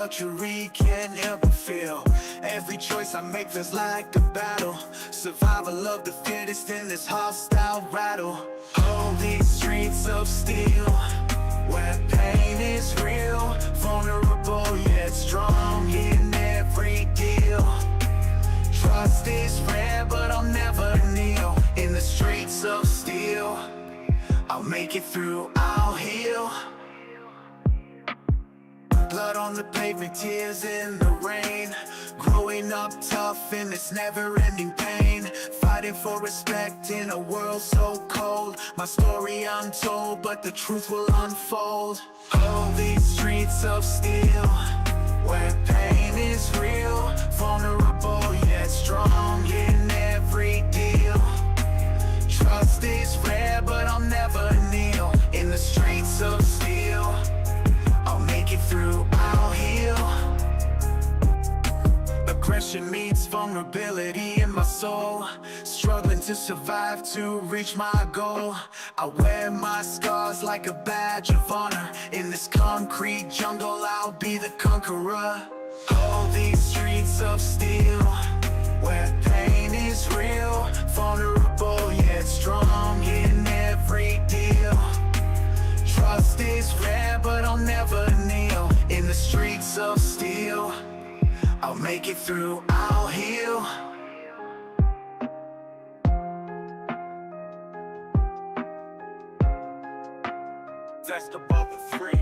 luxury can't ever feel. Every choice I make feels like a battle. Survival of the fittest in this hostile rattle. Oh, these streets of steel, where pain is real. Vulnerable yet strong in every deal. Trust is rare, but I'll never kneel. In the streets of steel, I'll make it through, I'll heal. Blood on the pavement, tears in the rain. Growing up tough in this never-ending pain. Fighting for respect in a world so cold. My story untold, but the truth will unfold. Oh, these streets of steel, where pain is real. Vulnerable yet strong in every deal. Trust is rare, but I'll never kneel. In the streets of steel, I'll make it through, I'll heal. Aggression meets vulnerability in my soul. Struggling to survive to reach my goal. I wear my scars like a badge of honor. In this concrete jungle, I'll be the conqueror. Oh, these streets of steel, where pain is real. Vulnerable yet strong in every deal. Trust is rare, but I'll never kneel. In the streets of steel, I'll make it through, I'll heal. That's the bubble free.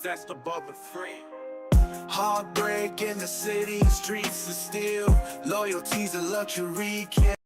That's the bubble free. Heartbreak in the city, streets of steel. Loyalty's a luxury, can't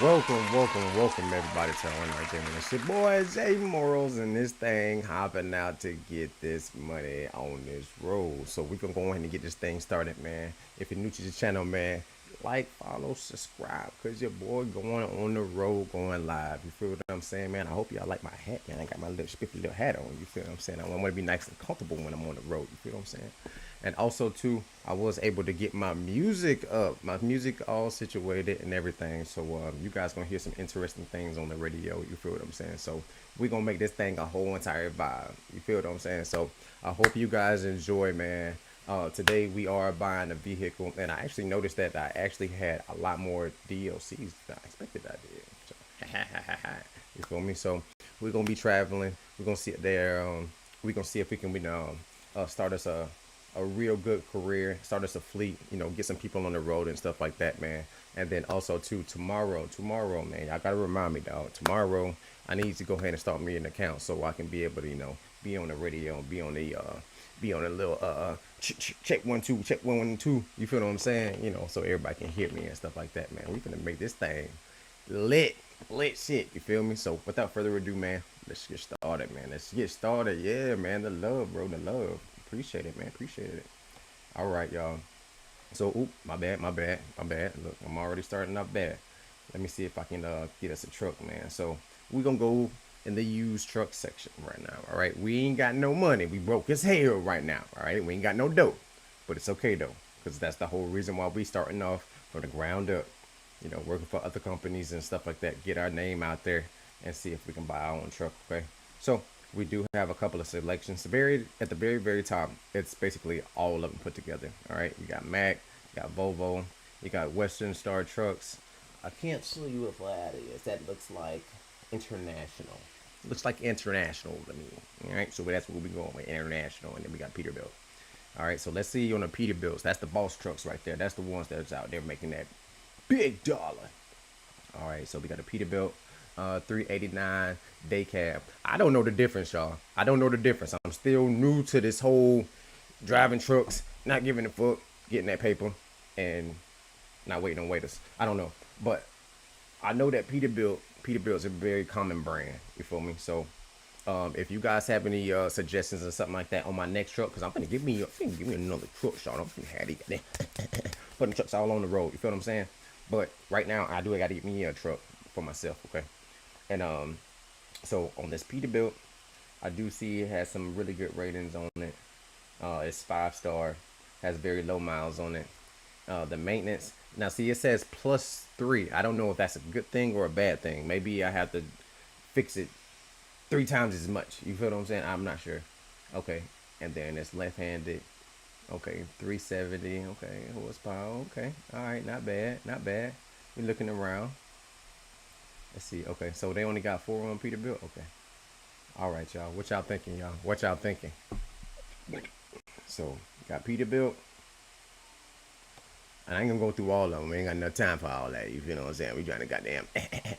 Welcome everybody to RR Gaming LLC. It's your boy Jay Morals and this thing hopping out to get this money on this road. So we're gonna go ahead and get this thing started, man. If you're new to the channel, man, like, follow, subscribe, cause your boy going on the road, going live. You feel what I'm saying, man? I hope y'all like my hat, man. I got my little spiffy little hat on. You feel what I'm saying? I want to be nice and comfortable when I'm on the road. You feel what I'm saying? And also too, I was able to get my music up, my music all situated and everything. So you guys gonna hear some interesting things on the radio. You feel what I'm saying? So we gonna make this thing a whole entire vibe. You feel what I'm saying? So I hope you guys enjoy, man. Today we are buying a vehicle, and I actually noticed that I actually had a lot more DLCs than I expected I did. So, you feel me? So we're gonna be traveling. We're gonna see it there. We're gonna see if we can start us a real good career, start us a fleet, get some people on the road and stuff like that, man. And then also too, tomorrow, man, y'all gotta remind me, dog. Tomorrow, I need to go ahead and start me an account so I can be able to, be on the radio, be on a little check 1 2, check 1 1 2. You feel what I'm saying? So everybody can hear me and stuff like that, man. We gonna make this thing lit, lit shit. You feel me? So without further ado, man, let's get started, man. Let's get started. Yeah, man, the love, bro, the love. Appreciate it, man. Appreciate it. All right, y'all. So, oop, my bad. Look, I'm already starting up bad. Let me see if I can get us a truck, man. So, we gonna go in the used truck section right now. All right, we ain't got no money. We broke as hell right now. All right, we ain't got no dough, but it's okay though, because that's the whole reason why we starting off from the ground up. Working for other companies and stuff like that. Get our name out there and see if we can buy our own truck. Okay, so we do have a couple of selections. Very at the very top, it's basically all of them put together. All right, you got Mac, you got Volvo, you got Western Star Trucks. I can't show you what that is. That looks like international. Looks like international to me. All right, so that's what we'll be going with, international, and then we got Peterbilt. All right, so let's see on the Peterbilts. That's the boss trucks right there. That's the ones that's out there making that big dollar. All right, so we got a Peterbilt, 389 day cab. I don't know the difference, y'all. I don't know the difference. I'm still new to this whole driving trucks, not giving a fuck, getting that paper, and not waiting on waiters. I don't know, but I know that Peterbilt is a very common brand. You feel me? So if you guys have any suggestions or something like that on my next truck, because I'm gonna give me another truck, Sean. I'm gonna have it. Putting trucks all on the road. You feel what I'm saying? But right now, I do got to get me a truck for myself. Okay, and so on this Peterbilt, I do see it has some really good ratings on it. It's 5 star, has very low miles on it. The maintenance. Now, see, it says +3. I don't know if that's a good thing or a bad thing. Maybe I have to fix it 3 times as much. You feel what I'm saying? I'm not sure. Okay, and then it's left-handed. Okay, 370. Okay, horsepower. Okay, all right, not bad, not bad. We looking around. Let's see. Okay, so they only got 4 on Peterbilt. Okay, all right, y'all. What y'all thinking, y'all? What y'all thinking? So got Peterbilt. And I ain't gonna go through all of them. We ain't got enough time for all that. You feel what I'm saying? We trying to goddamn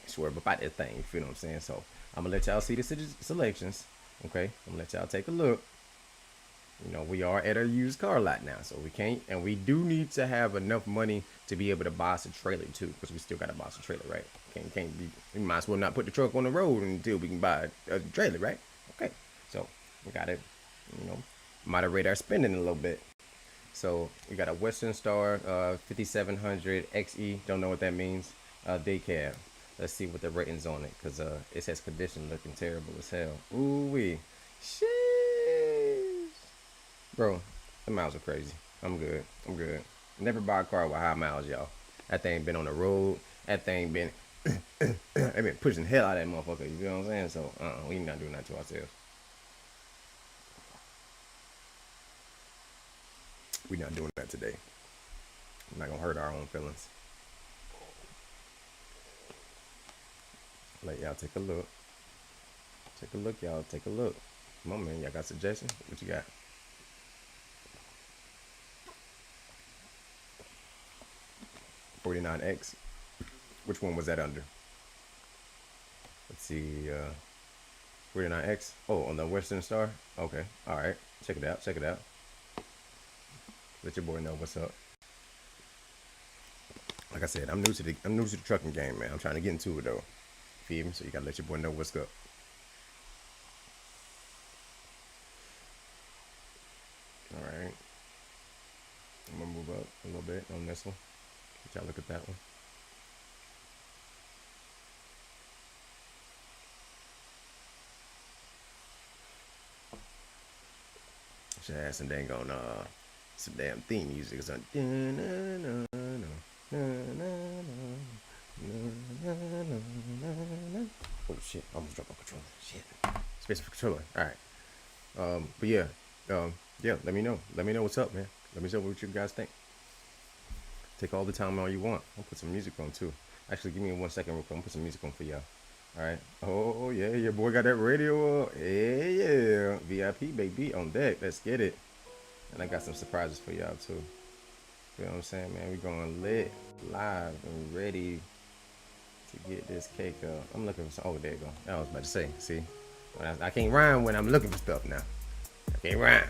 swerve about this thing. You feel what I'm saying? So I'm gonna let y'all see the selections. Okay, I'm gonna let y'all take a look. We are at a used car lot now, so we can't, and we do need to have enough money to be able to buy us a trailer too, because we still got to buy us a trailer, right? Can't be. We might as well not put the truck on the road until we can buy a trailer, right? Okay, so we gotta, moderate our spending a little bit. So we got a Western Star 5700 XE. Don't know what that means. Day cab. Let's see what the ratings on it, because it says condition looking terrible as hell. Ooh wee. Shit. Bro, the miles are crazy. I'm good. I'm good. Never buy a car with high miles, y'all. That thing been on the road. That thing been, they been pushing hell out of that motherfucker. You know what I'm saying? So, we ain't not doing that to ourselves. We not doing that today. I'm not gonna hurt our own feelings. Let y'all take a look. Take a look, y'all. Take a look. Come on, man. Y'all got suggestions? What you got? 49X. Which one was that under? Let's see. 49X. Oh, on the Western Star. Okay. All right. Check it out. Check it out. Let your boy know what's up. Like I said, I'm new to the trucking game, man. I'm trying to get into it though. Feel me? So you gotta let your boy know what's up. All right. I'm gonna move up a little bit on this one. Let y'all look at that one. Should have some dang on some damn theme music or something. Oh shit! I almost dropped my controller. Shit. Space for controller. All right. But yeah. Yeah. Let me know. Let me know what's up, man. Let me know what you guys think. Take all the time all you want. I'll put some music on too. Actually, give me 1 second real quick. I'll put some music on for y'all. All right. Oh yeah, your boy got that radio up. Yeah. VIP baby on deck. Let's get it. And I got some surprises for y'all too. You know what I'm saying, man? We going lit, live, and ready to get this cake up. I'm looking for some. Oh, there you go. I was about to say. See, I can't rhyme when I'm looking for stuff now. I can't rhyme.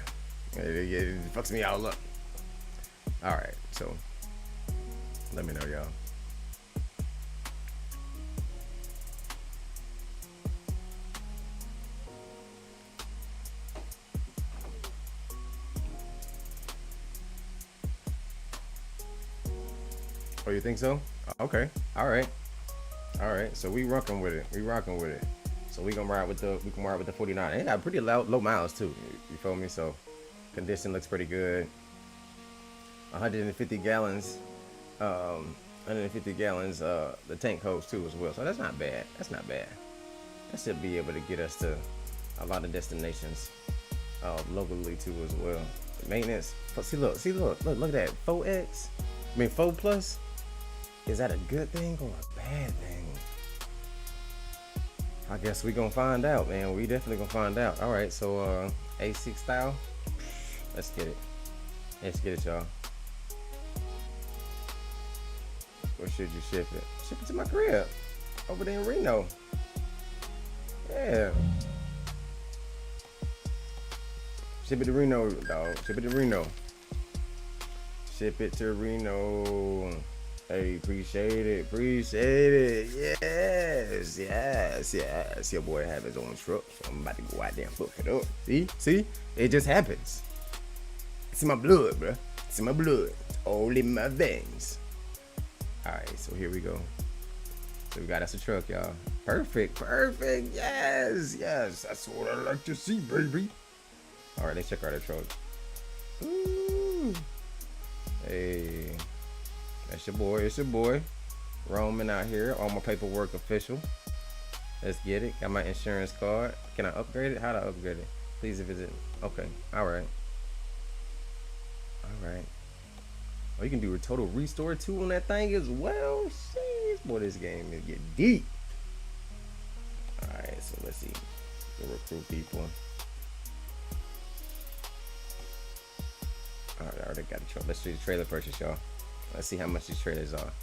It fucks me all up. All right, so let me know, y'all. Oh, you think so? Okay. All right. All right. So we rocking with it. We rocking with it. So we can ride with the 49. It got pretty low miles too. You feel me? So condition looks pretty good. 150 gallons. 150 gallons. The tank holds too as well. So that's not bad. That's not bad. That should be able to get us to a lot of destinations locally too as well. Maintenance. Look at that. 4X. I mean 4 plus. Is that a good thing or a bad thing? I guess we gonna find out, man. We definitely gonna find out. All right, so A6 style. Let's get it. Let's get it, y'all. Where should you ship it? Ship it to my crib over there in Reno. Yeah. Ship it to Reno, dog. Ship it to Reno. Ship it to Reno. Hey, appreciate it. Appreciate it. Yes. Your boy have his own truck, so I'm about to go out there and hook it up. See? It just happens. It's in my blood, bro. It's in my blood. It's all in my veins. All right, so here we go. So we got us a truck, y'all. Perfect. Yes. That's what I like to see, baby. All right, let's check out our truck. Ooh. Hey. That's your boy. It's your boy. Roaming out here. All my paperwork official. Let's get it. Got my insurance card. Can I upgrade it? How do I upgrade it? Please visit. Okay. All right. Oh, you can do a total restore too on that thing as well. Jeez, boy, this game is getting deep. All right. So let's see. We'll recruit people. All right. I already got a truck. Let's do the trailer purchase, y'all. Let's see how much these trailers are.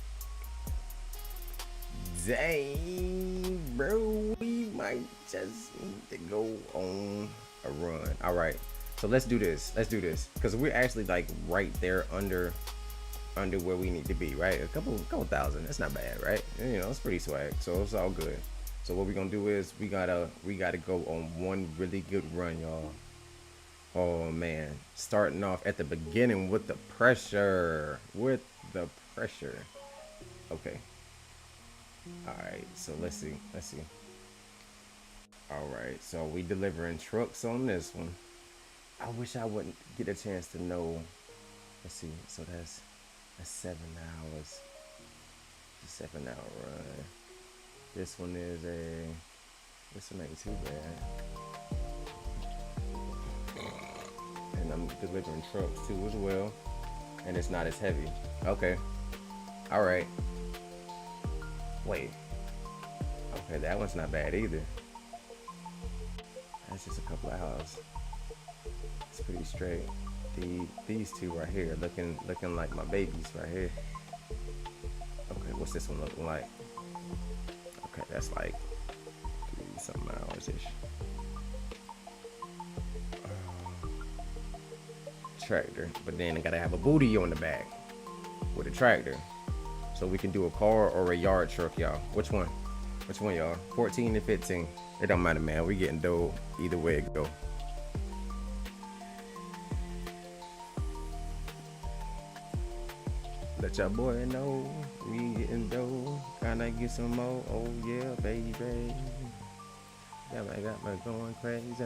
Dang, bro, we might just need to go on a run. All right, so let's do this. Because we're actually like right there under where we need to be, right? A couple thousand. That's not bad, right? You know, it's pretty swag. So it's all good. So what we're gonna do is we gotta go on one really good run, y'all. Oh man, starting off at the beginning with the pressure. Okay. All right, so let's see. All right, so we delivering trucks on this one. I wish I wouldn't get a chance to know. Let's see. So that's 7 hours. It's a 7-hour run. This one ain't too bad. And I'm delivering trucks too as well, and it's not as heavy. Okay. All right. Wait. Okay, that one's not bad either. That's just a couple of hours. It's pretty straight. These two right here looking like my babies right here. Okay, what's this one looking like? Okay, that's like 30-something hours ish. Tractor, but then I gotta have a booty on the back with a tractor. So we can do a car or a yard truck, y'all. Which one? Which one, y'all? 14 and 15. It don't matter, man. We getting dough either way it go. Let your boy know we getting dough. Kinda get some more. Oh yeah, baby. Got me going crazy.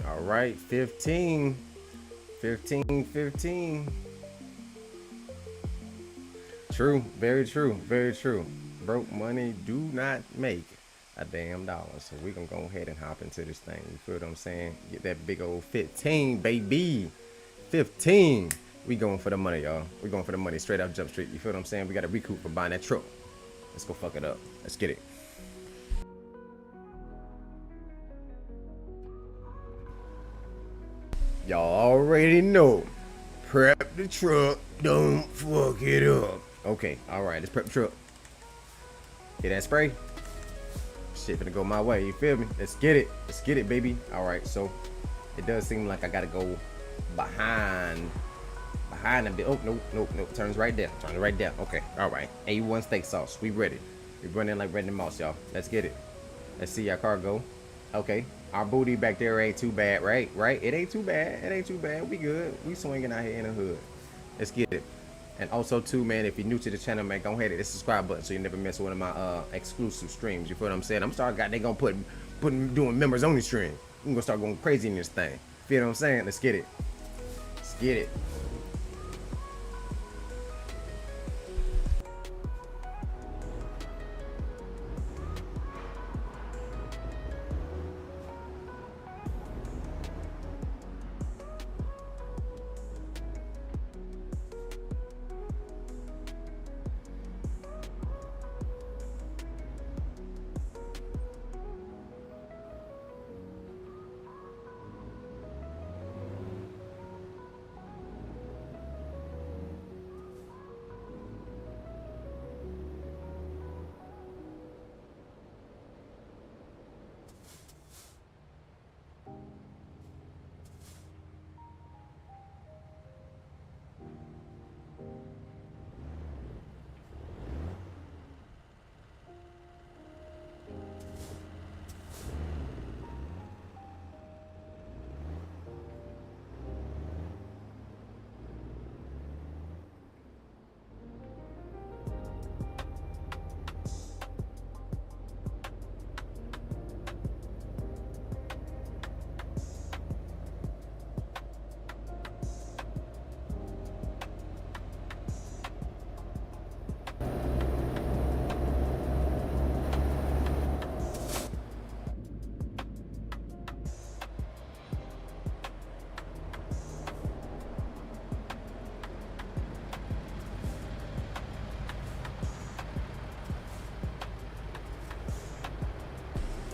All right, 15. 15. True, very true, very true. Broke money do not make a damn dollar. So we gonna go ahead and hop into this thing. You feel what I'm saying? Get that big old 15, baby. 15. We going for the money, y'all. We going for the money straight up Jump Street. You feel what I'm saying? We gotta recoup for buying that truck. Let's go fuck it up. Let's get it. Y'all already know. Prep the truck, don't fuck it up. Okay, alright, let's prep the truck. Get that spray. Shit gonna go my way, you feel me? Let's get it, baby. Alright, so it does seem like I gotta go behind a bit. Oh, nope. Turns right there. Turn it right there. Okay, alright. A1 steak sauce. We ready. We running like Red and Mouse, y'all. Let's get it. Let's see our car go. Okay. Our booty back there ain't too bad, right? It ain't too bad. We good. We swinging out here in the hood. Let's get it. And also too, man, if you're new to the channel, man, go ahead and hit the subscribe button so you never miss one of my exclusive streams. You feel what I'm saying? They gonna put doing members only stream. We gonna start going crazy in this thing. Feel what I'm saying? Let's get it. Let's get it.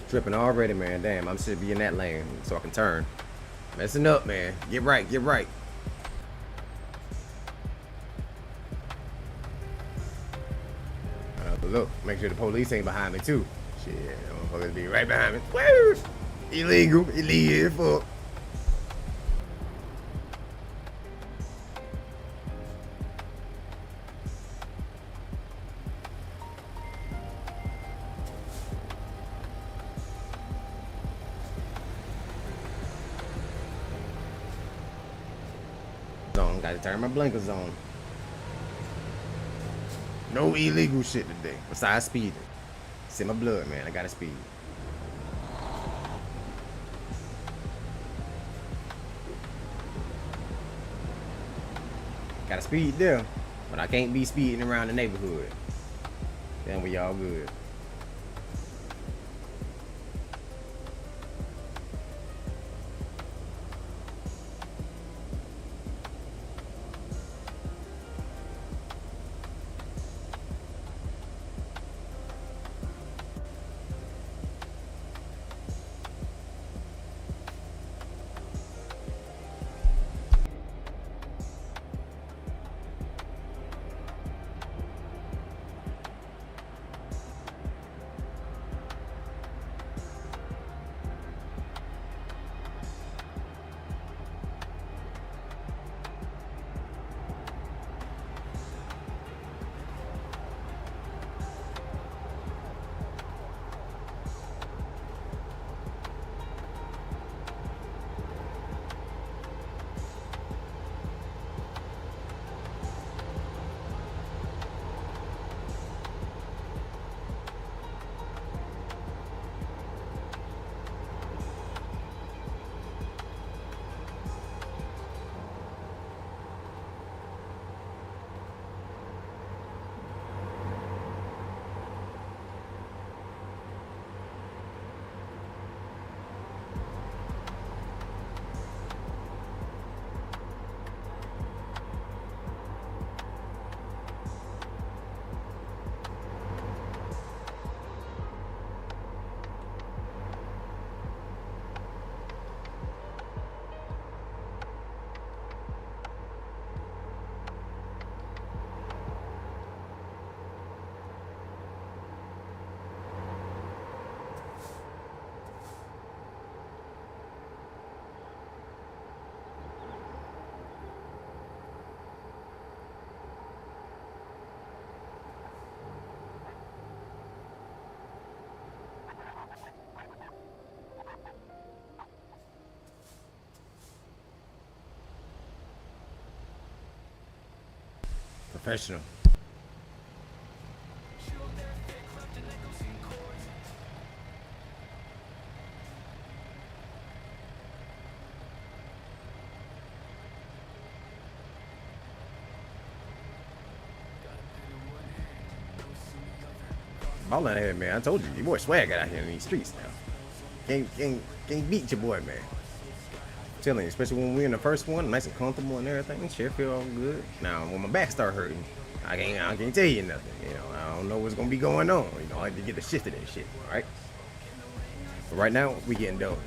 Tripping already, man. Damn, I should be in that lane so I can turn. Messing up, man. Get right. Look, make sure the police ain't behind me too. Shit, I'm supposed to be right behind me. Woo! Illegal fuck. Gotta turn my blinkers on. No illegal shit today. Besides speeding. It's in my blood, man. I gotta speed. Gotta speed there. But I can't be speeding around the neighborhood. Then we all good. Professional. Ball out here, man. I told you, your boy Swag got out here in these streets now. Can't beat your boy, man. I'm telling you, especially when we in the first one, nice and comfortable and everything. Shit feel all good. Now when my back start hurting, I can't tell you nothing. You know, I don't know what's gonna be going on. You know, I like to get the shift of that shit. All right. But right now, we getting dope.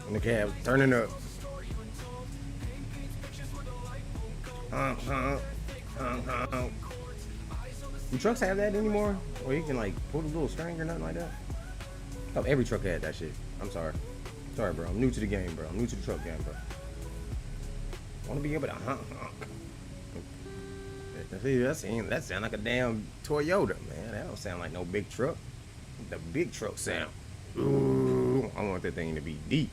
In the cab, turning up. Do trucks have that anymore? Or you can like pull a little string or nothing like that? I thought every truck had that shit. I'm sorry. Sorry, bro. I'm new to the game, bro. I'm new to the truck game, bro. I want to be able to honk. See, that sound like a damn Toyota, man. That don't sound like no big truck. The big truck sound. Ooh, I want that thing to be deep.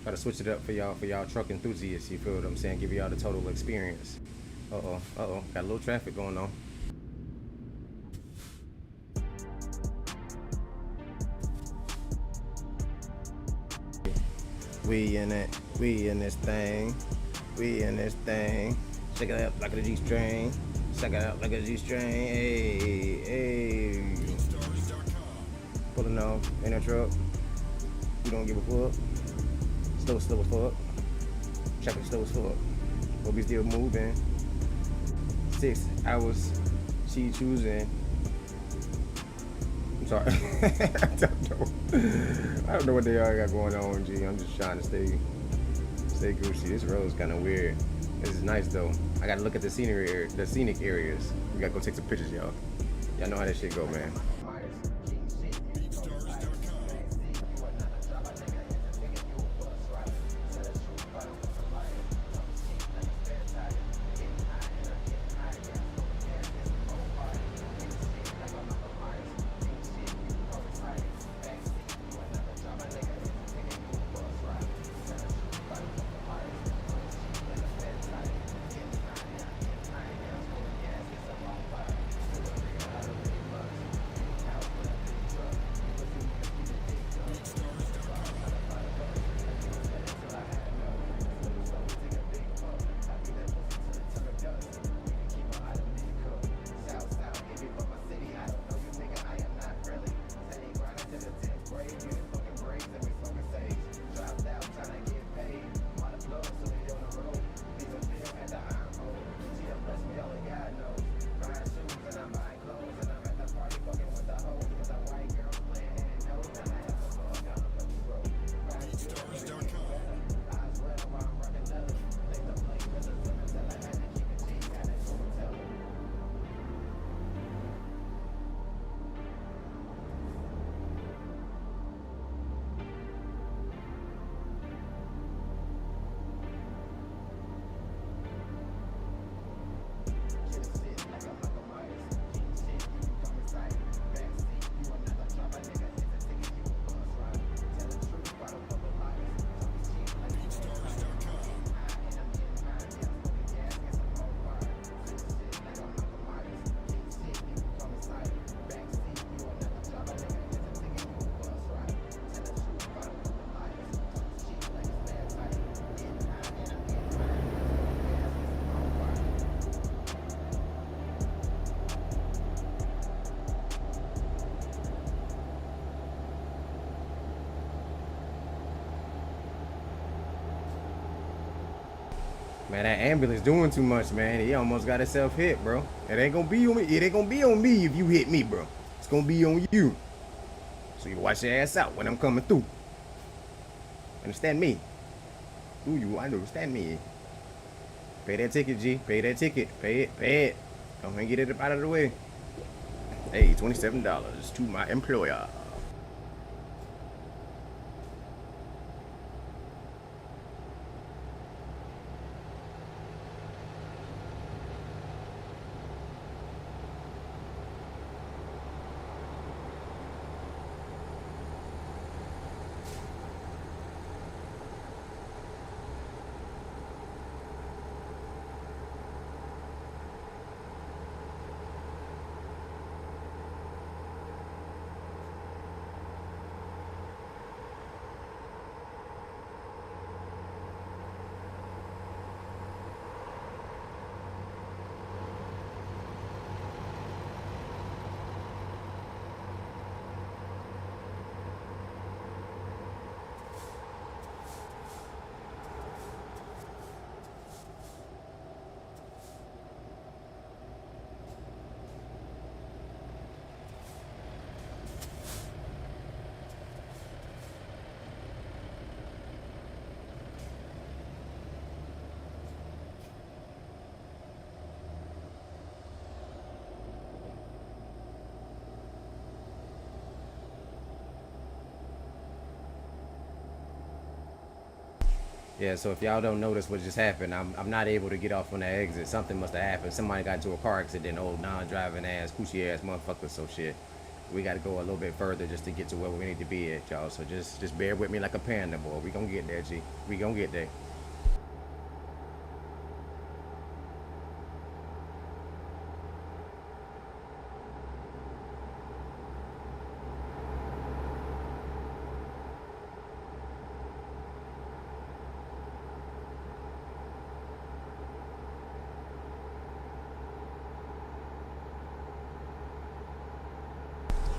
Try to switch it up for y'all truck enthusiasts. You feel what I'm saying? Give y'all the total experience. Got a little traffic going on. We in it. We in this thing. We in this thing. Check it out like a G-string. Check it out like a G-string. Hey, hey. Pulling off in a truck. We don't give a fuck. Slow as fuck. Traffic slow as fuck. But we still moving. 6 hours. She choosing. I'm sorry. I don't know what they all got going on, G. I'm just trying to stay Gucci. This road's kind of weird. This is nice though. I gotta look at the scenic areas. We gotta go take some pictures, y'all. Y'all know how that shit go, man. Man, that ambulance doing too much, man. He almost got himself hit, bro. It ain't gonna be on me. It ain't gonna be on me if you hit me, bro. It's gonna be on you. So you watch your ass out when I'm coming through. Understand me? Do you understand me? Pay that ticket, G. Pay that ticket. Pay it. Pay it. Come and get it up out of the way. Hey, $27 to my employer. Yeah, so if y'all don't notice what just happened, I'm not able to get off on that exit. Something must have happened. Somebody got into a car accident, old non-driving ass, coochie ass motherfucker, so shit. we got to go a little bit further just to get to where we need to be at, y'all. So just bear with me like a panda, boy. We gonna get there, G. We gonna get there.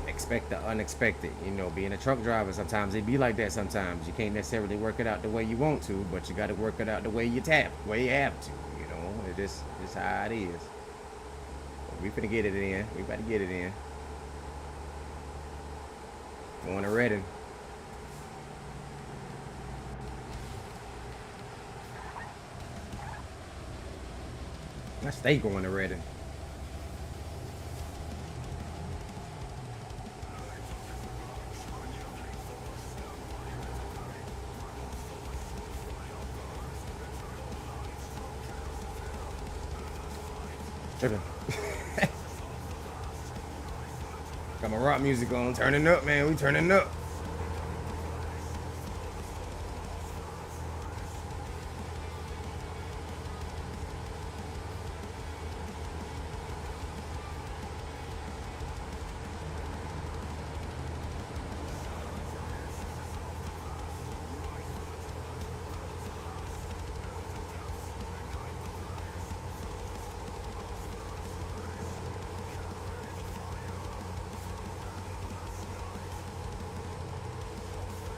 Expect the unexpected. You know, being a truck driver, sometimes it be like that. Sometimes you can't necessarily work it out the way you want to, but you got to work it out the way you have to. You know, it's how it is. But we finna get it in. We about to get it in. Going to Reading. I stay going to Reading. Tripping. Got my rock music on, turning up, man. We turning up.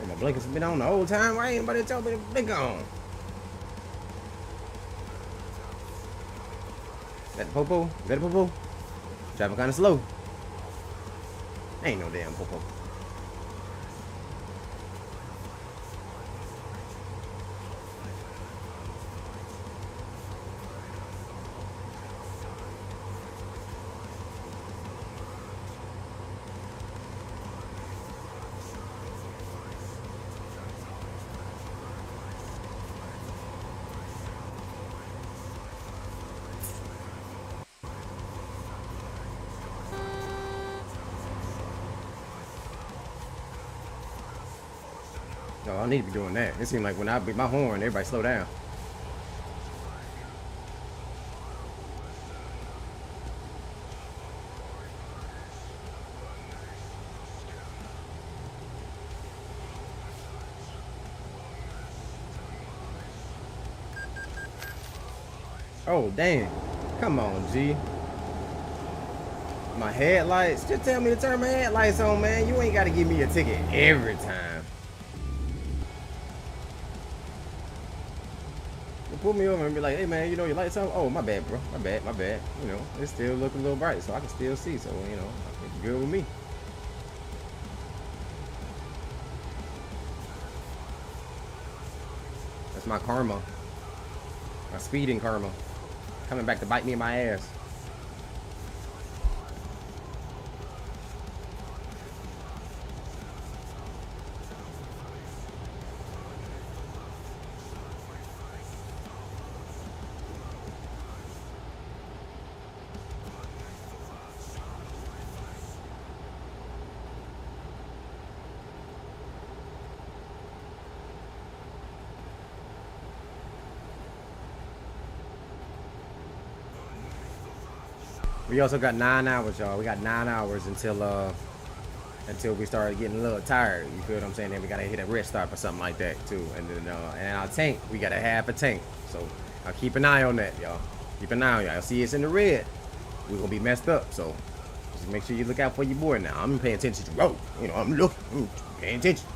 My blinkers been on the whole time. Why ain't anybody tell me to blink on? Is that the popo? Is that the popo? Driving kind of slow. Ain't no damn popo. No, I need to be doing that. It seems like when I beat my horn, everybody slow down. Oh, damn. Come on, G. My headlights? Just tell me to turn my headlights on, man. You ain't got to give me a ticket every time. Pull me over and be like, hey man, you know your lights on? Oh, my bad, bro. My bad. You know, it's still looking a little bright, so I can still see. So, you know, it's good with me. That's my karma. My speeding karma. Coming back to bite me in my ass. We also got 9 hours, y'all. We got 9 hours until we start getting a little tired. You feel what I'm saying? Then we gotta hit a rest stop or something like that too. And then and our tank, we got a half a tank. So I'll keep an eye on that, y'all. Keep an eye on y'all. See, it's in the red. We're gonna be messed up. So just make sure you look out for your boy now. I'm paying attention to the road. You know, I'm looking, paying attention.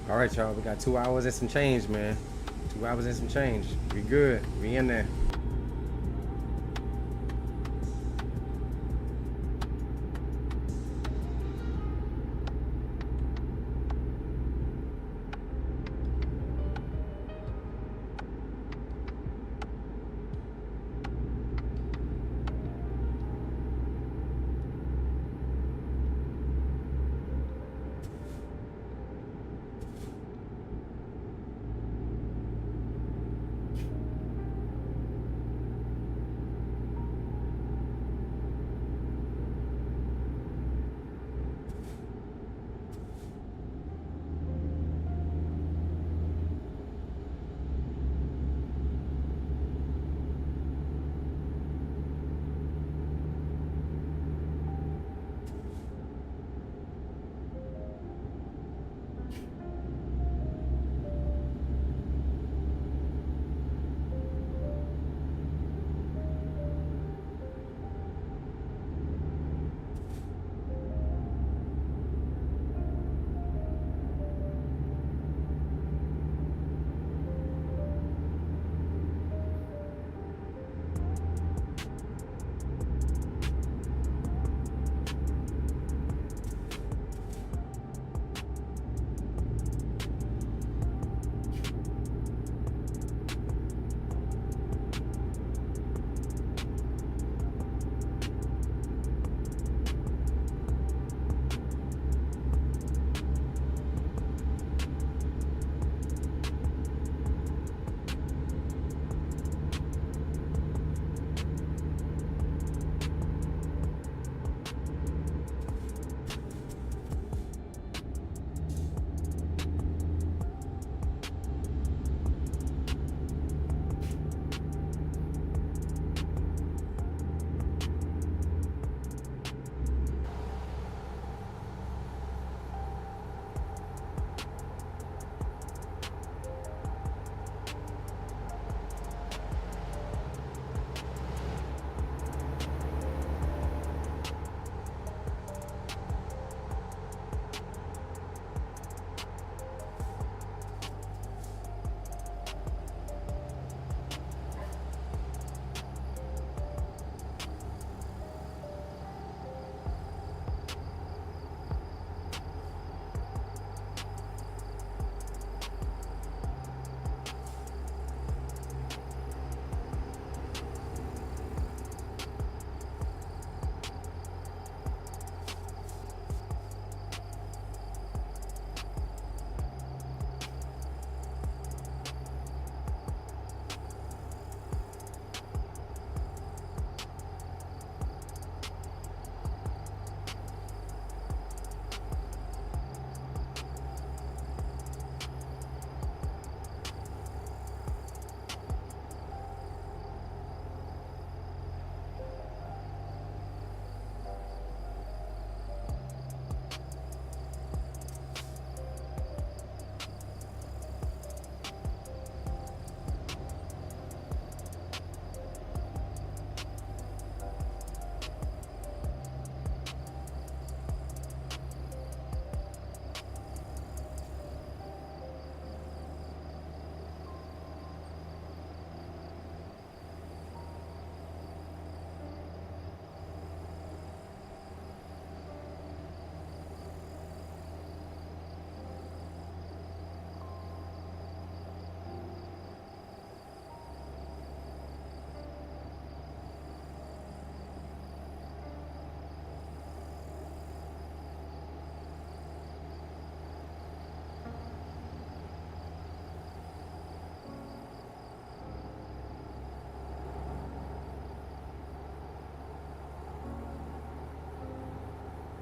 All right, y'all. We got 2 hours and some change, man. 2 hours and some change. We good. We in there.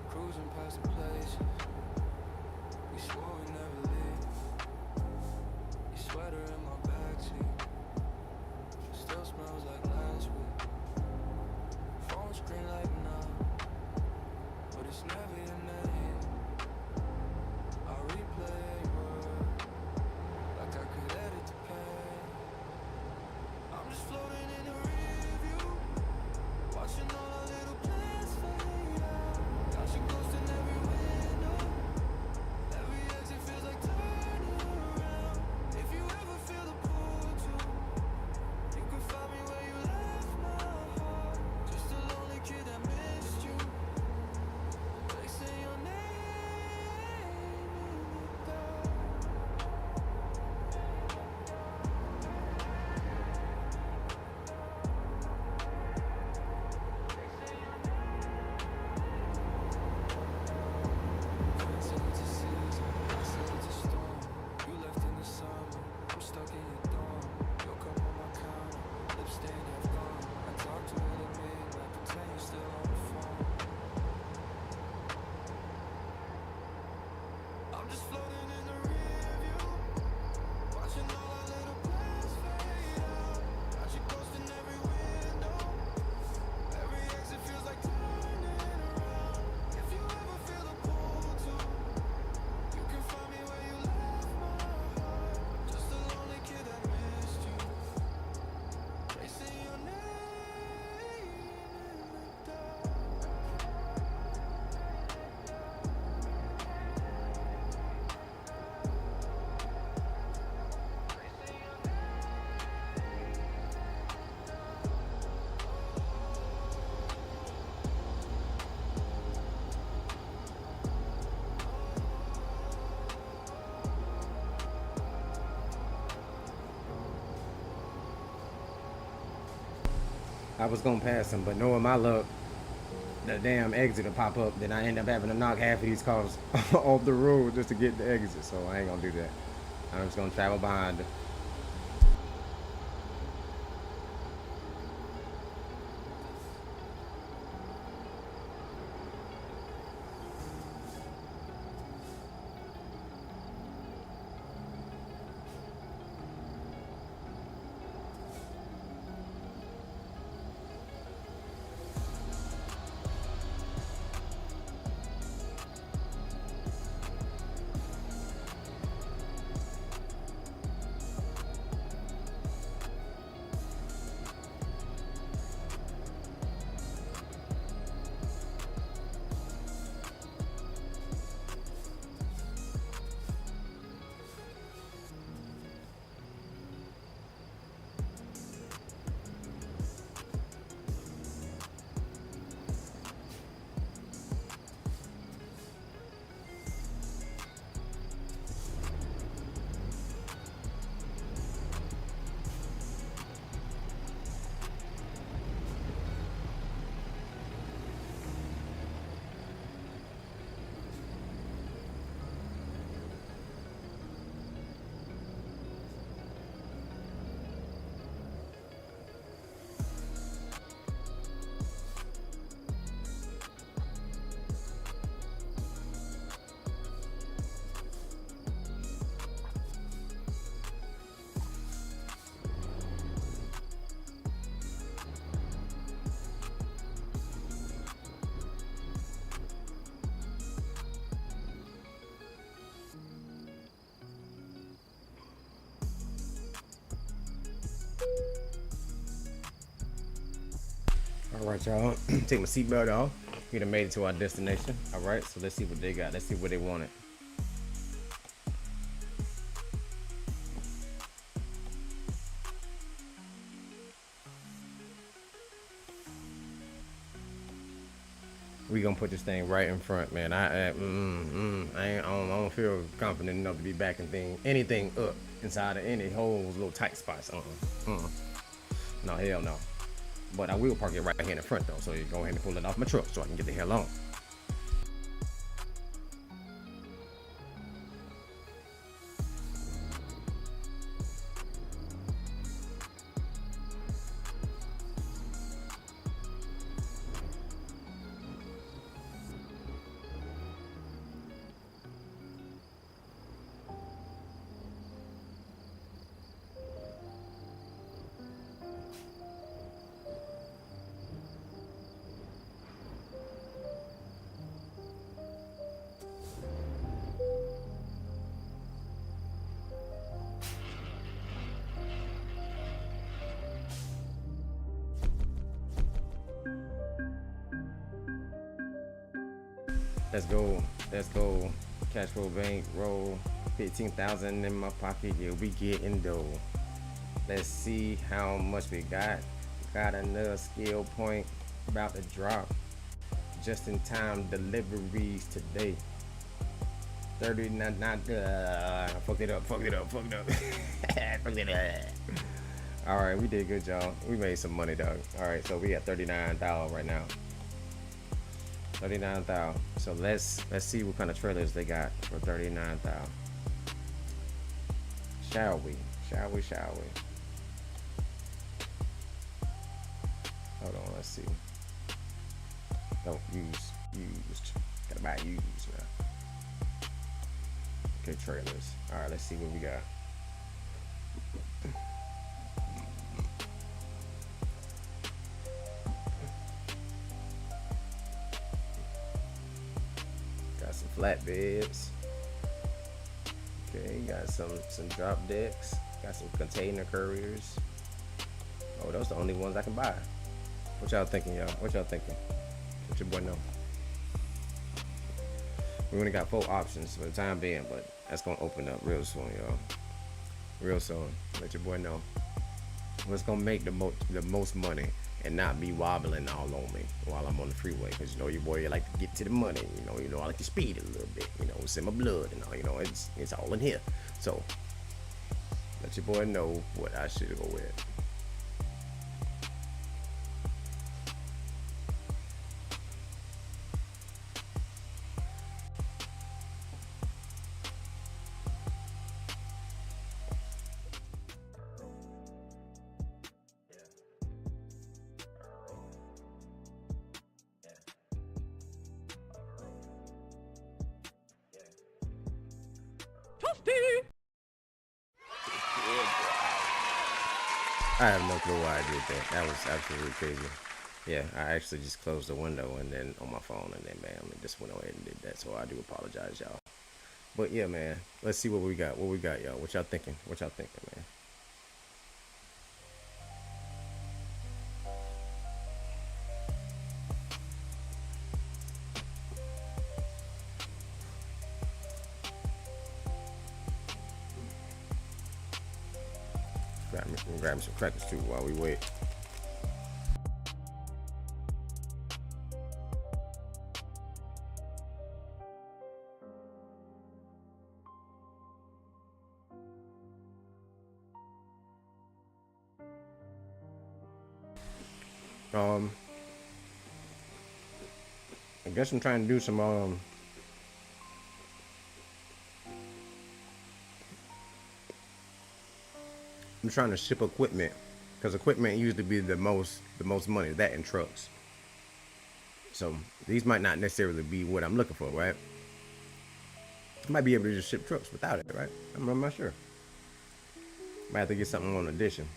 Cruising past the places we swore we'd never leave. Your sweater in my backseat still smells like last week. Phone screen lighting up, but it's never your name. I replay words like I could edit the pain. I'm just floating in the rear view, watching all our little plans fade out. Got you ghost in every window. I was gonna pass them, but knowing my luck, the damn exit will pop up. Then I end up having to knock half of these cars off the road just to get the exit. So I ain't gonna do that. I'm just gonna travel behind it. All right, y'all. Take my seatbelt off. We done made it to our destination. All right, so let's see what they got. Let's see what they wanted. We gonna put this thing right in front, man. I don't feel confident enough to be backing anything up inside of any holes, little tight spots. No, hell no. But I will park it right here in the front though, so you go ahead and pull it off my truck so I can get the hell on. Let's go. Cash flow bank roll. 15,000 in my pocket. Yeah, we getting dough. Let's see how much we got. Got another skill point about to drop. Just in time deliveries today. 39. Fucked it up. Fucked it up. All right, we did good, y'all. We made some money, dog. All right, so we at 39,000 right now. 39,000. So let's see what kind of trailers they got for 39,000. Shall we? Hold on, let's see. Don't use used. Gotta buy used now. Okay, trailers. All right, let's see what we got. Got some flatbeds. Okay, got some drop decks. Got some container couriers. Oh, those are the only ones I can buy. What y'all thinking, y'all? What y'all thinking? What your boy know? We only got 4 options for the time being, but that's gonna open up real soon, y'all. Real soon. Let your boy know what's gonna make the most money and not be wobbling all on me while I'm on the freeway. Cause you know your boy, you like to get to the money. You know I like to speed it a little bit. It's in my blood and all. It's all in here. So let your boy know what I should go with. I have no clue why I did that. That was absolutely crazy. Yeah, I actually just closed the window and then on my phone, and then bam, it just went ahead and did that. So I do apologize, y'all. But yeah, man, let's see what we got. What we got, y'all? What y'all thinking? What y'all thinking, man? Grab me some crackers too while we wait. I guess I'm trying to do some I'm trying to ship equipment because equipment usually be the most money, that and trucks. So these might not necessarily be what I'm looking for, right? I might be able to just ship trucks without it, right? I'm not sure. Might have to get something on addition.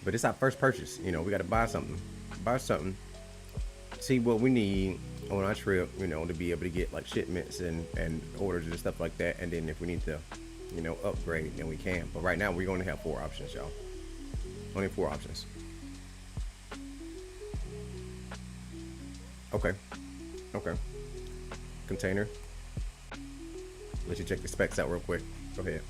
But it's our first purchase. You know, we got to buy something. Buy something. See what we need on our trip, you know, to be able to get like shipments and orders and stuff like that. And then if we need to, you know, upgrade, then we can. But right now, we're going to have 4 options, y'all. Only 4 options. Okay. Okay. Container. Let you check the specs out real quick. Go ahead.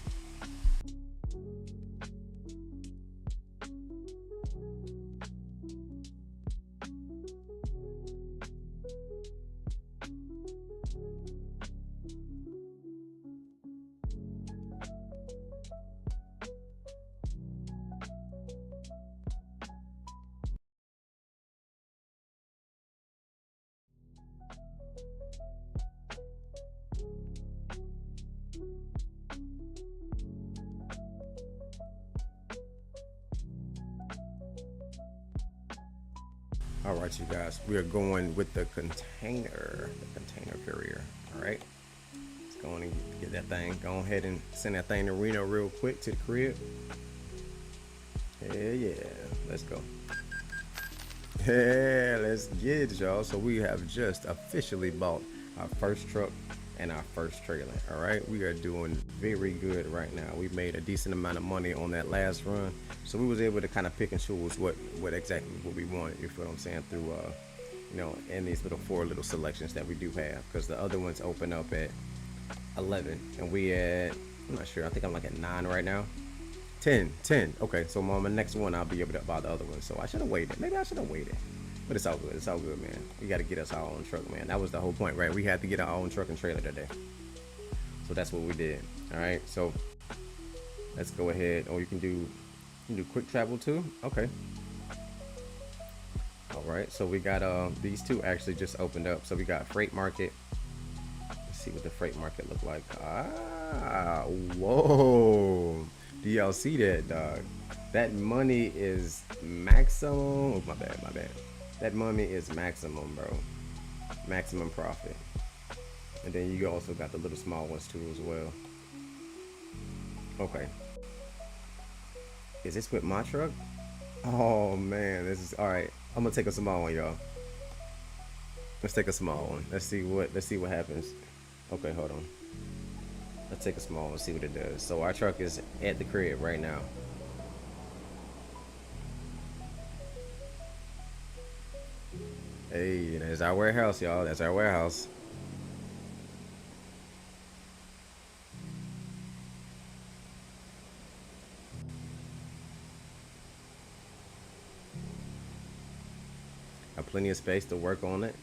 All right, you guys, we are going with the container carrier. All right, let's go on and get that thing. Go ahead and send that thing to Reno real quick to the crib. Yeah, let's go. Yeah, let's get it, y'all. So we have just officially bought our first truck and our first trailer. All right, we are doing very good right now. We made a decent amount of money on that last run, so we was able to kind of pick and choose what exactly what we wanted. You feel what I'm saying? Through you know, in these little 4 little selections that we do have, because the other ones open up at 11 and we at, I'm not sure, I think I'm like at 9 right now. 10. Okay, so on my next one I'll be able to buy the other one. So I should have waited. Maybe I should have waited. But it's all good. It's all good, man. We got to get us our own truck, man. That was the whole point, right? We had to get our own truck and trailer today. So that's what we did. All right. So let's go ahead. Oh, you can do quick travel too. Okay. All right. So we got these 2 actually just opened up. So we got freight market. Let's see what the freight market look like. Ah, whoa. Do y'all see that, dog? That money is maximum. Oh, my bad. That money is maximum, bro. Maximum profit. And then you also got the little small ones too as well. Okay. Is this with my truck? Oh man, this is all right. I'm gonna take a small one, y'all. Let's take a small one. Let's see what happens. Okay, hold on. Let's take a small one, see what it does. So our truck is at the crib right now. Hey, that's our warehouse, y'all. That's our warehouse. Have plenty of space to work on it.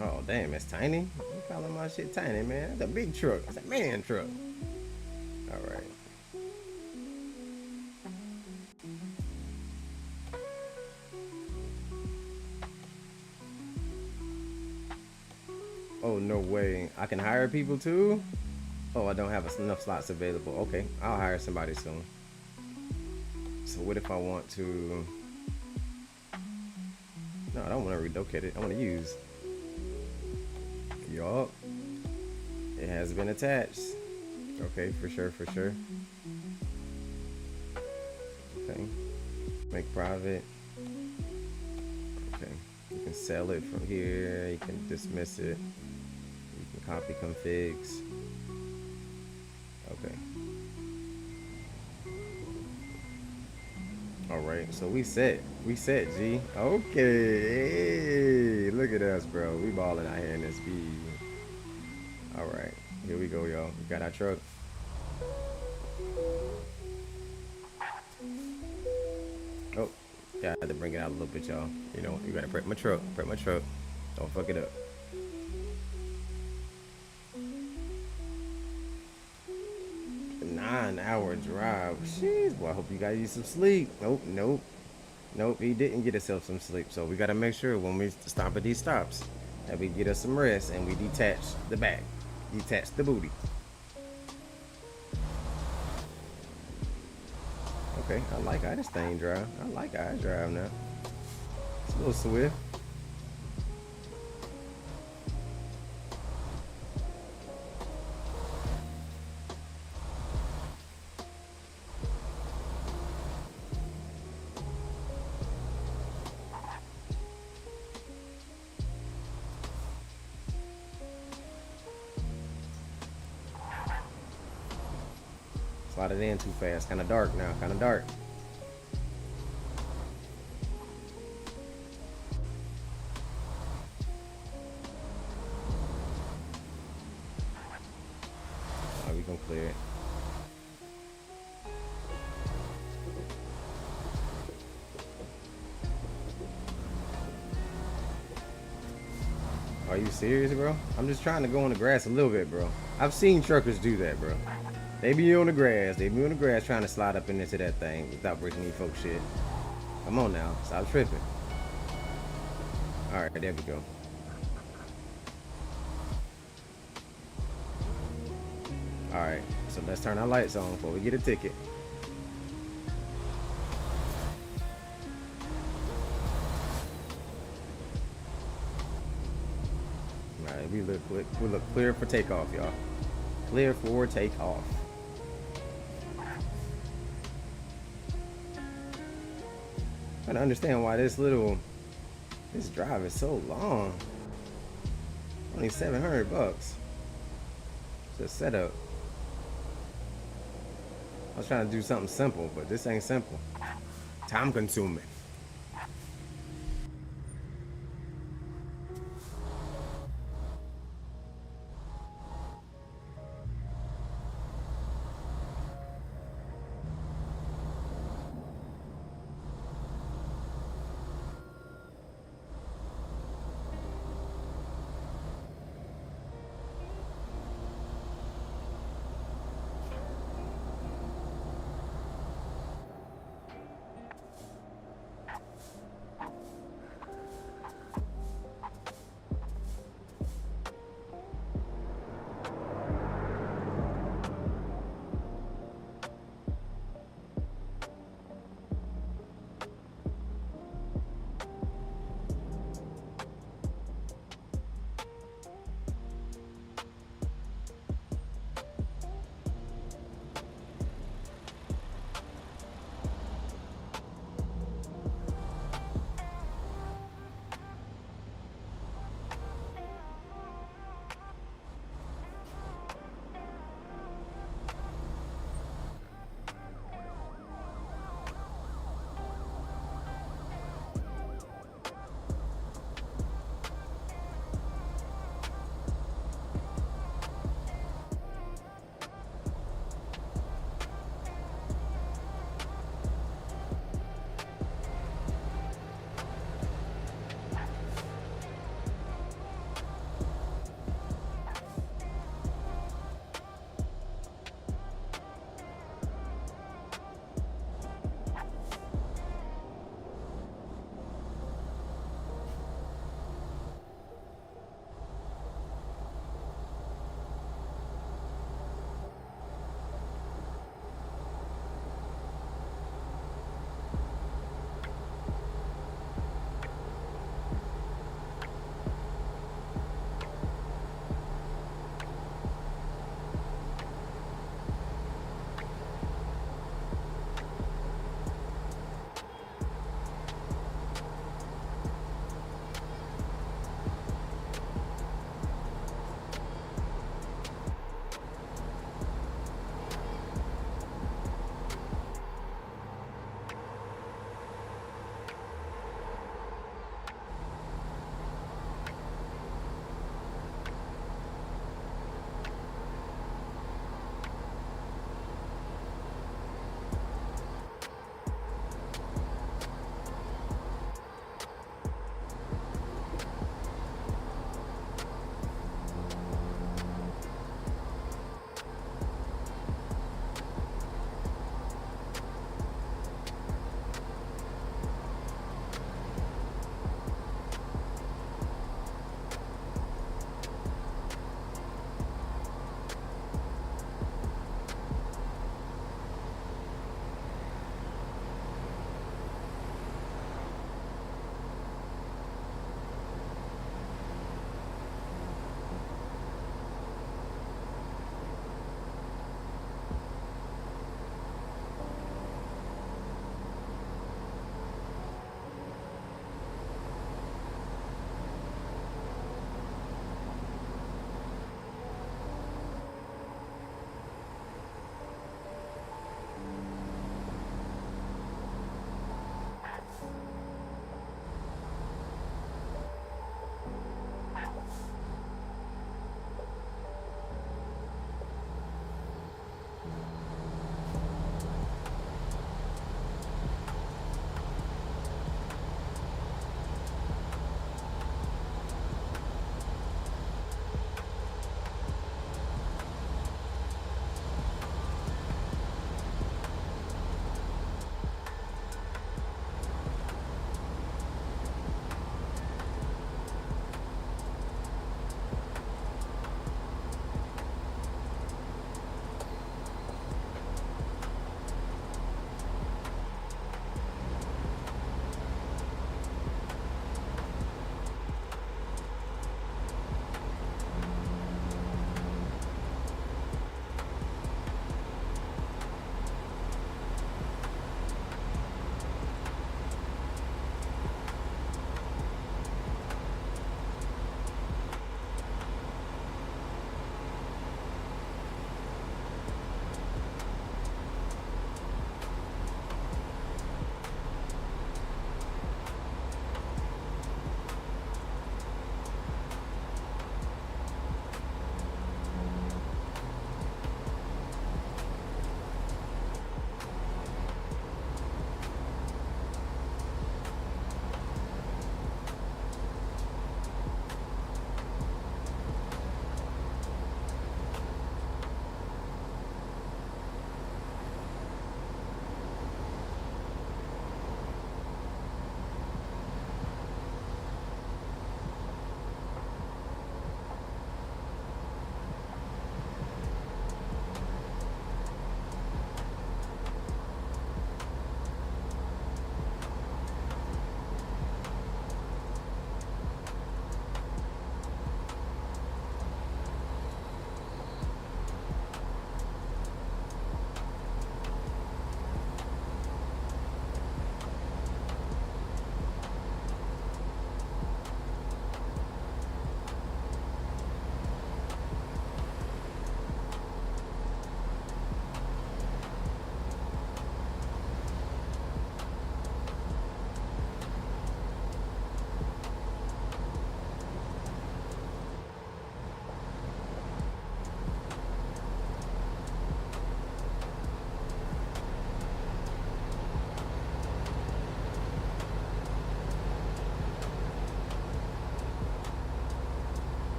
Oh damn, it's tiny. You calling my shit tiny, man? That's a big truck. That's a man truck. All right. Oh, no way. I can hire people too? Oh, I don't have enough slots available. Okay, I'll hire somebody soon. So what if I want to... No, I don't want to relocate it. I want to use... Yup. It has been attached. Okay, for sure, for sure. Okay. Make private. Okay. You can sell it from here. You can dismiss it. You can copy configs. Okay. All right. So we set. We set, G. Okay. Hey, look at us, bro. We balling out here in this speed. All right. Here we go, y'all. We got our truck. Oh, yeah, I had to bring it out a little bit, y'all. You know, you gotta prep my truck. Prep my truck. Don't fuck it up. A 9-hour drive. Jeez, boy, I hope you guys get some sleep. Nope, nope. Nope, he didn't get himself some sleep. So we gotta make sure when we stop at these stops that we get us some rest and we detach the back. Detach the booty. Okay, I like how this thing drive. I like how I drive now. It's a little swift. Slide it in too fast. Kind of dark now. Kind of dark. Alright, we gonna clear it. Are you serious, bro? I'm just trying to go on the grass a little bit, bro. I've seen truckers do that, bro. They be on the grass. They be on the grass trying to slide up into that thing without breaking any folks shit. Come on now. Stop tripping. Alright, there we go. Alright, so let's turn our lights on before we get a ticket. Alright, we look clear for takeoff, y'all. Clear for takeoff. I don't understand why this drive is so long. Only $700. It's a setup. I was trying to do something simple, but this ain't simple. Time consuming.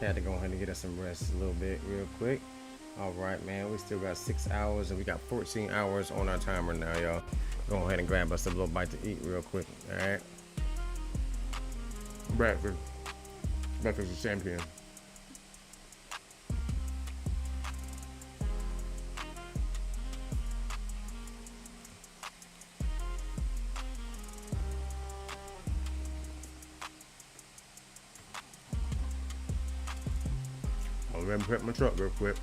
Had to go ahead and get us some rest a little bit real quick. All right, man. We still got 6 hours and we got 14 hours on our timer now, y'all. Go ahead and grab us a little bite to eat real quick. All right. Breakfast. Breakfast is champion. I'll go ahead and prep my truck real quick.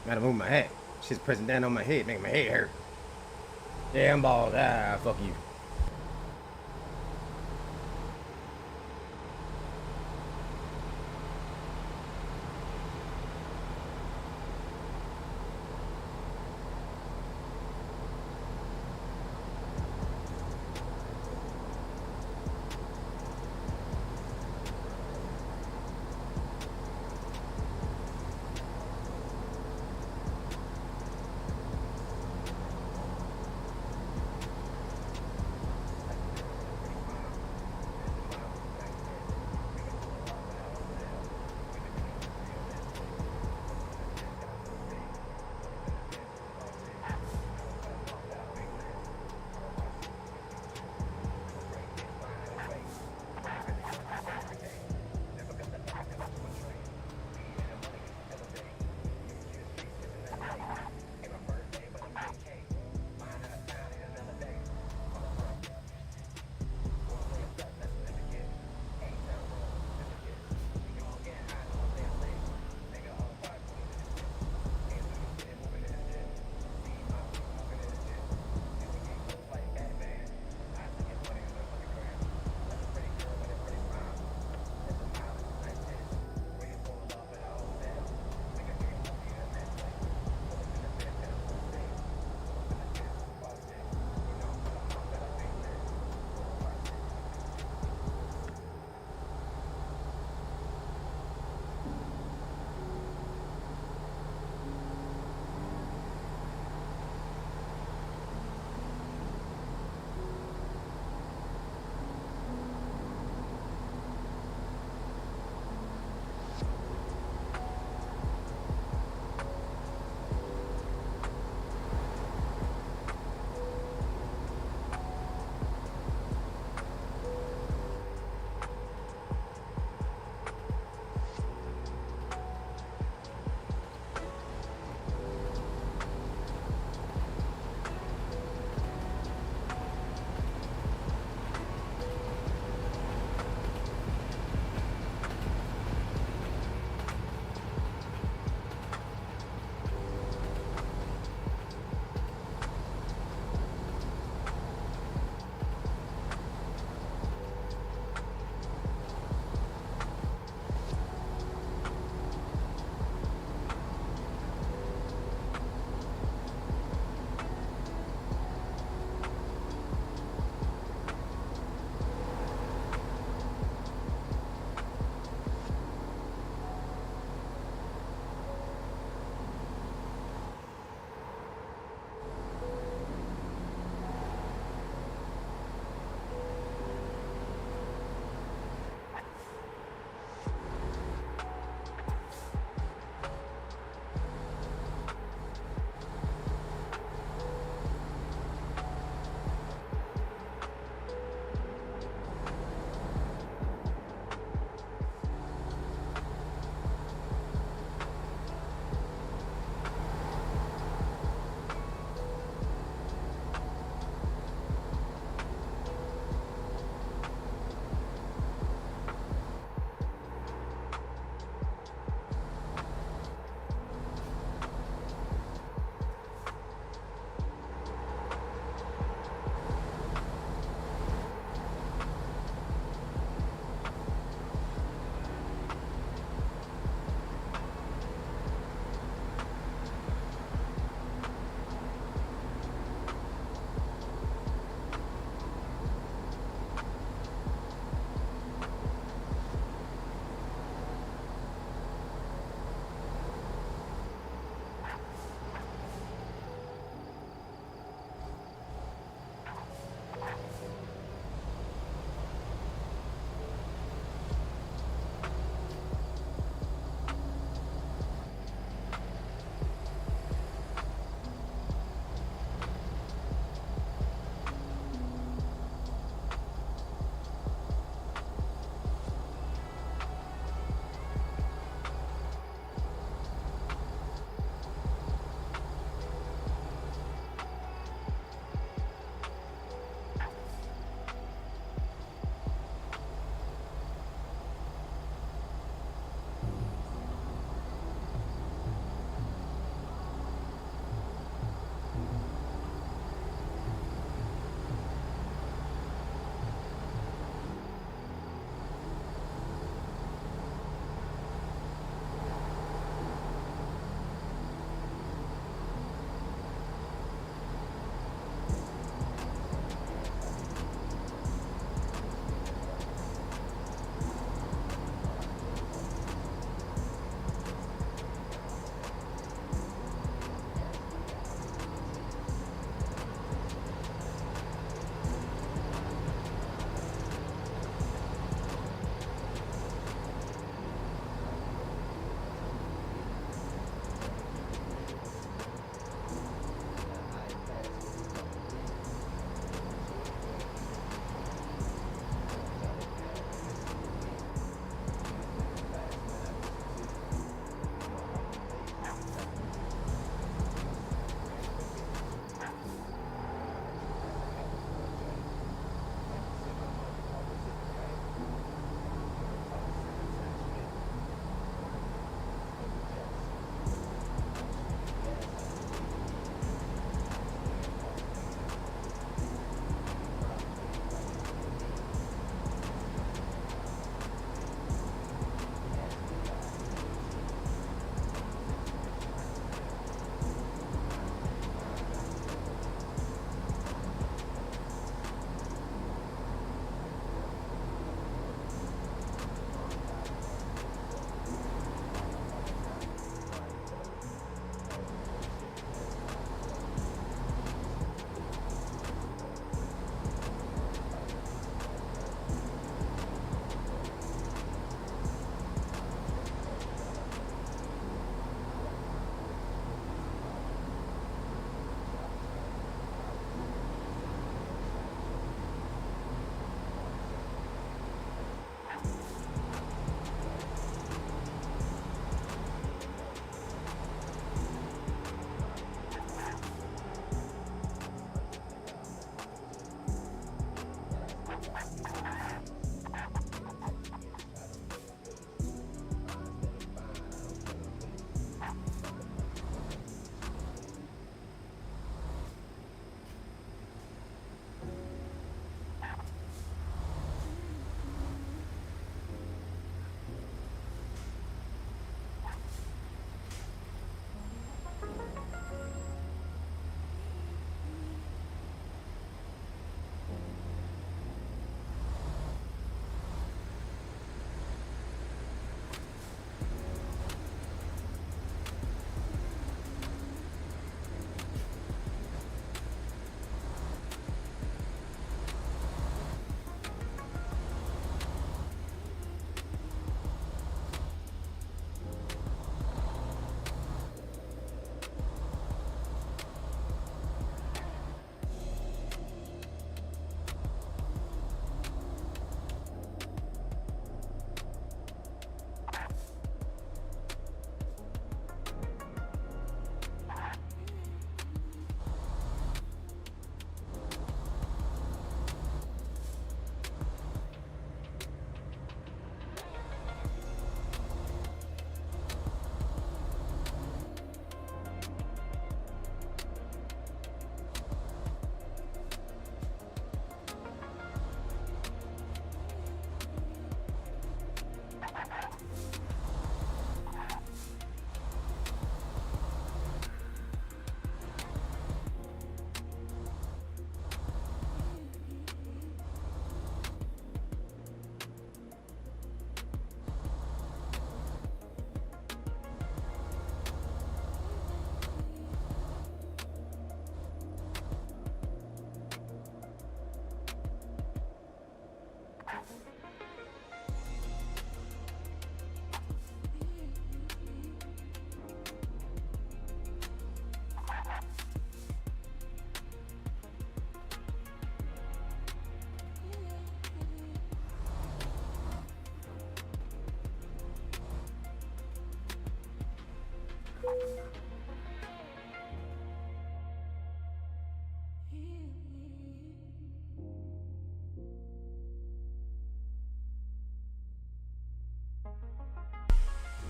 Gotta move my hat. Shit's pressing down on my head, making my head hurt. Yeah, I'm bald. Ah, fuck you.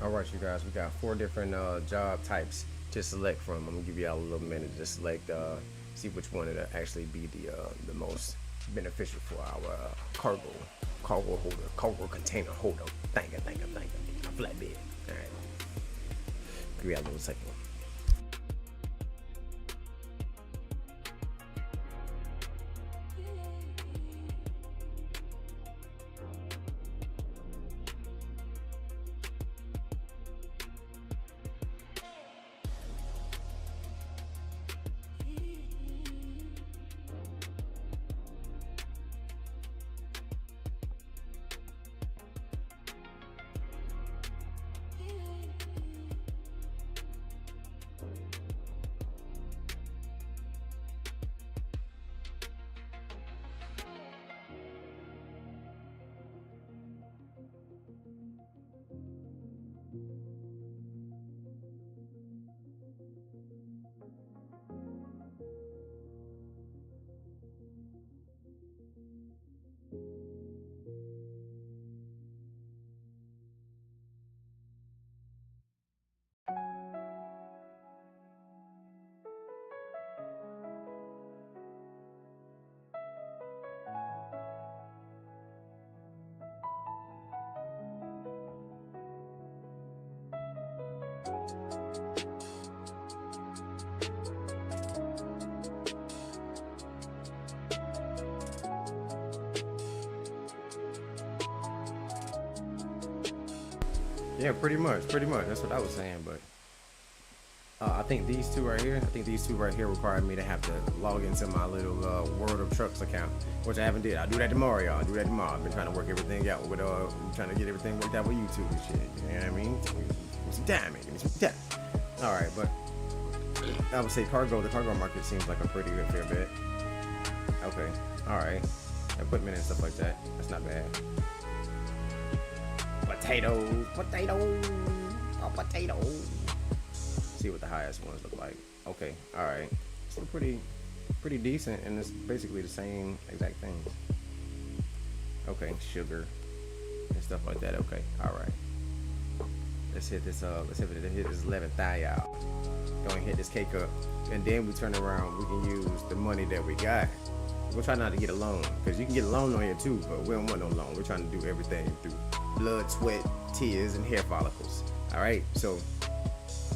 All right, you guys, we got 4 different job types to select from. I'm gonna give y'all a little minute to select, see which one it'll actually be the most beneficial for our cargo holder, cargo container holder. Thank you, a flatbed. All right, give y'all a little second. Yeah, pretty much. That's what I was saying. But I think these two right here require me to have to log into my little World of Trucks account, which I haven't did. I'll do that tomorrow, y'all. I'll do that tomorrow. I've been trying to work everything out with trying to get everything worked out with YouTube and shit. You know what I mean? Give me some time, man. Give me some time. All right, but I would say the cargo market seems like a pretty good fair bet. Okay, all right. Equipment and stuff like that. That's not bad. Potatoes. Oh, potatoes. See what the highest ones look like. Okay, all right. So pretty decent, and it's basically the same exact things. Okay, sugar and stuff like that. Okay, all right. Let's hit this. Let's hit this 11th thigh out. Go and hit this cake up, and then we turn around. We can use the money that we got. We'll try not to get a loan, because you can get a loan on here too, but we don't want no loan. We're trying to do everything through blood, sweat, tears, and hair follicles. All right, so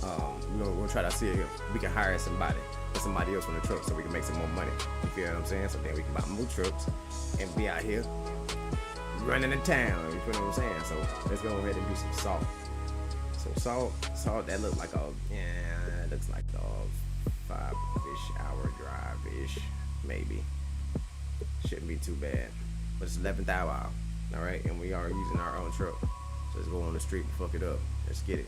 we'll try to see if we can hire somebody, put somebody else on the truck, so we can make some more money. You feel what I'm saying? So then we can buy more trucks and be out here running the town. You feel what I'm saying? So let's go ahead and do some salt. So salt that looks like looks like a 5-ish hour drive-ish, maybe. Shouldn't be too bad. But it's 11th hour, all right, and we are using our own truck. So let's go on the street and fuck it up. Let's get it.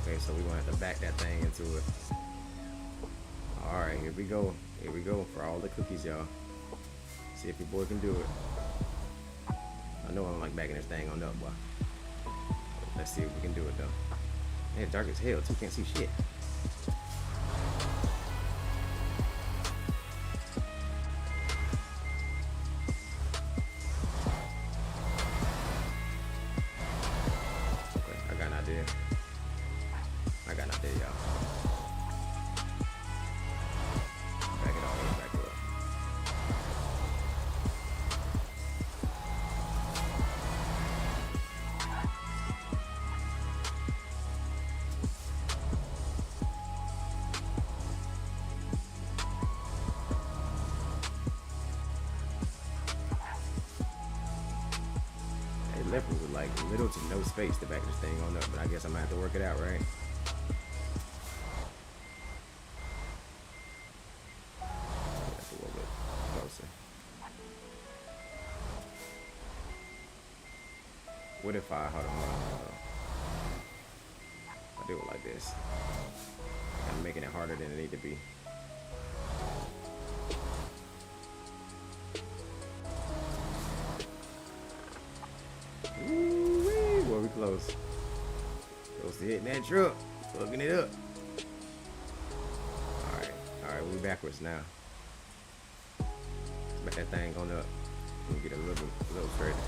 Okay, so we're gonna have to back that thing into it. Alright, here we go for all the cookies, y'all. See if your boy can do it. I know I don't like backing this thing on up, but let's see if we can do it though. Man, dark as hell too, can't see shit. Okay, I got an idea, y'all. Back it all the way back up. They left me with like little to no space to back this thing on up, but I guess I'm gonna have to work it out, right? What if I, hold on. I do it like this. I'm making it harder than it need to be. Woo-wee, boy, we close. Close to hitting that truck. Plugging it up. Alright, we backwards now. Let that thing on up. Let me get a little straighter.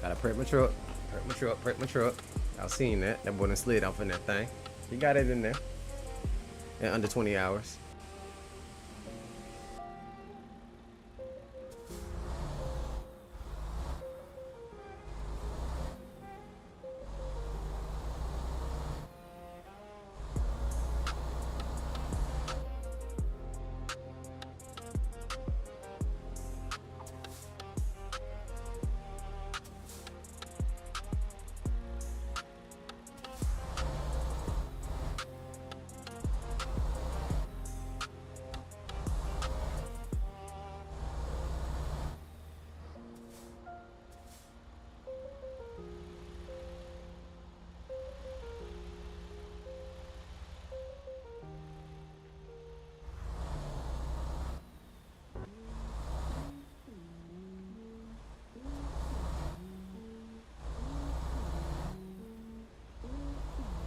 Gotta prep my truck. Prep my truck. Y'all seen that. That boy done slid off in that thing. He got it in there. In under 20 hours.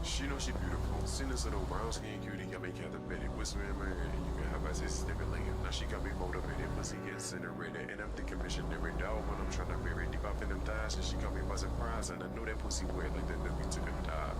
She know she beautiful. Seen this little brown skin cutie got me captivated. Whispering in my ear, you can have my senses stimulated. Now she got me motivated. Pussy gets incinerated. And I'm thinking missionary dog when I'm trying to bury deep up in them thighs. And she got me by surprise. And I know that pussy wet like that we took a dive.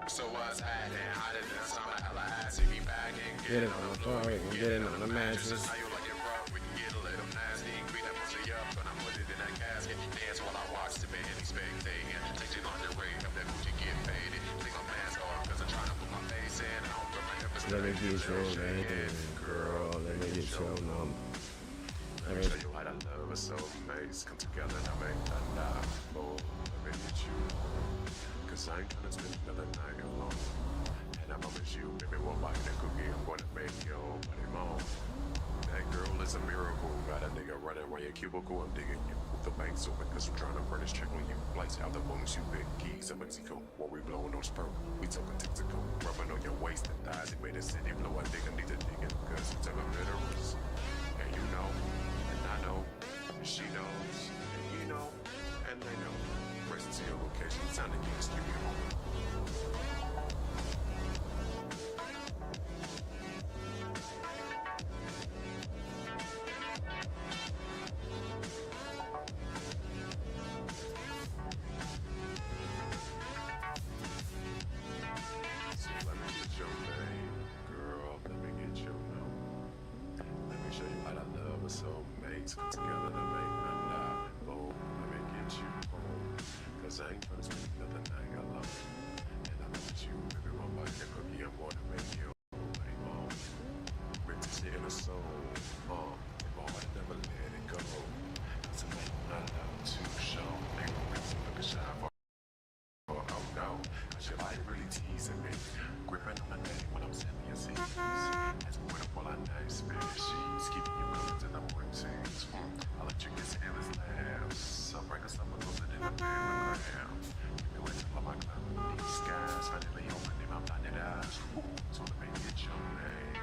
So what's happening? Hotter than summer, hella ass. If you back and Get it on the floor. We can get it on the mattress. how you like it rough, we can get a little nasty. Clean that pussy up, and I put it in that casket. Dance while I watch the man, he's spectating. Take it on the rate, have that booty get faded. Take my mask off, cause I'm trying to put my face in. I don't put my nipples Let me get your name, girl. Let me get your number. Let me show you how to love us so amazing. Come together and make that night. Oh, let me get you. Cause I ain't trying to spend another night alone. And I promise you, baby, one bite of that cookie, I'm gonna make your body moan. That girl is a miracle. Got a nigga running around your cubicle. I'm digging you with the banks open. Cause I'm trying to burn this check on you. Lights out the bonus, you big keys in Mexico. While we blowing on sperm. We talking Texaco. Rubbing on your waist and thighs. It made the city blow. I think I need to dig in. Cause you took a minerals. And you know. And I know. And she knows. And you know. And they know. Press to your location. Time to get studio. So let me get your name, girl. Let me get your number. Let me show you how to love us soulmates. Come together to make my night. Oh, let me get you home. Cause I ain't trying to spend another night alone. And I look at you, baby, one bite of cookie. I'm gonna make you my mom. Rich shit in the soul. Boy, never let it go. To make my love too show. Make me look a shine for. Oh no, cause your body really teasing me. Gripping on my neck when I'm sending your seeds. As we went up all our nights, spare sheets. Keeping you covered till the morning sings. I'll let you get to endless laughs. Some break us up a little bit in the paragraph. You do it till I'm climbing these skies. Finally opening my blinded eyes. So let me get your name.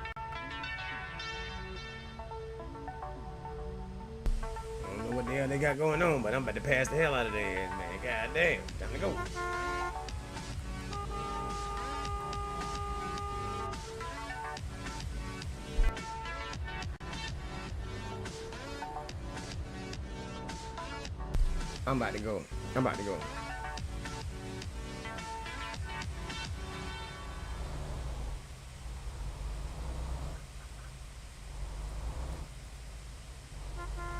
I don't know what the hell they got going on, but I'm about to pass the hell out of their ass, man. God damn. Time to go. I'm about to go. I'm about to go.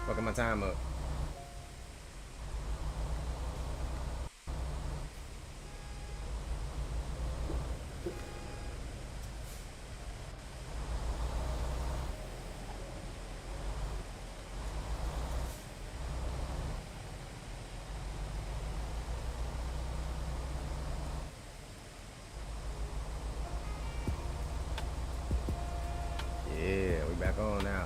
Fucking my time up. Yeah, we back on now.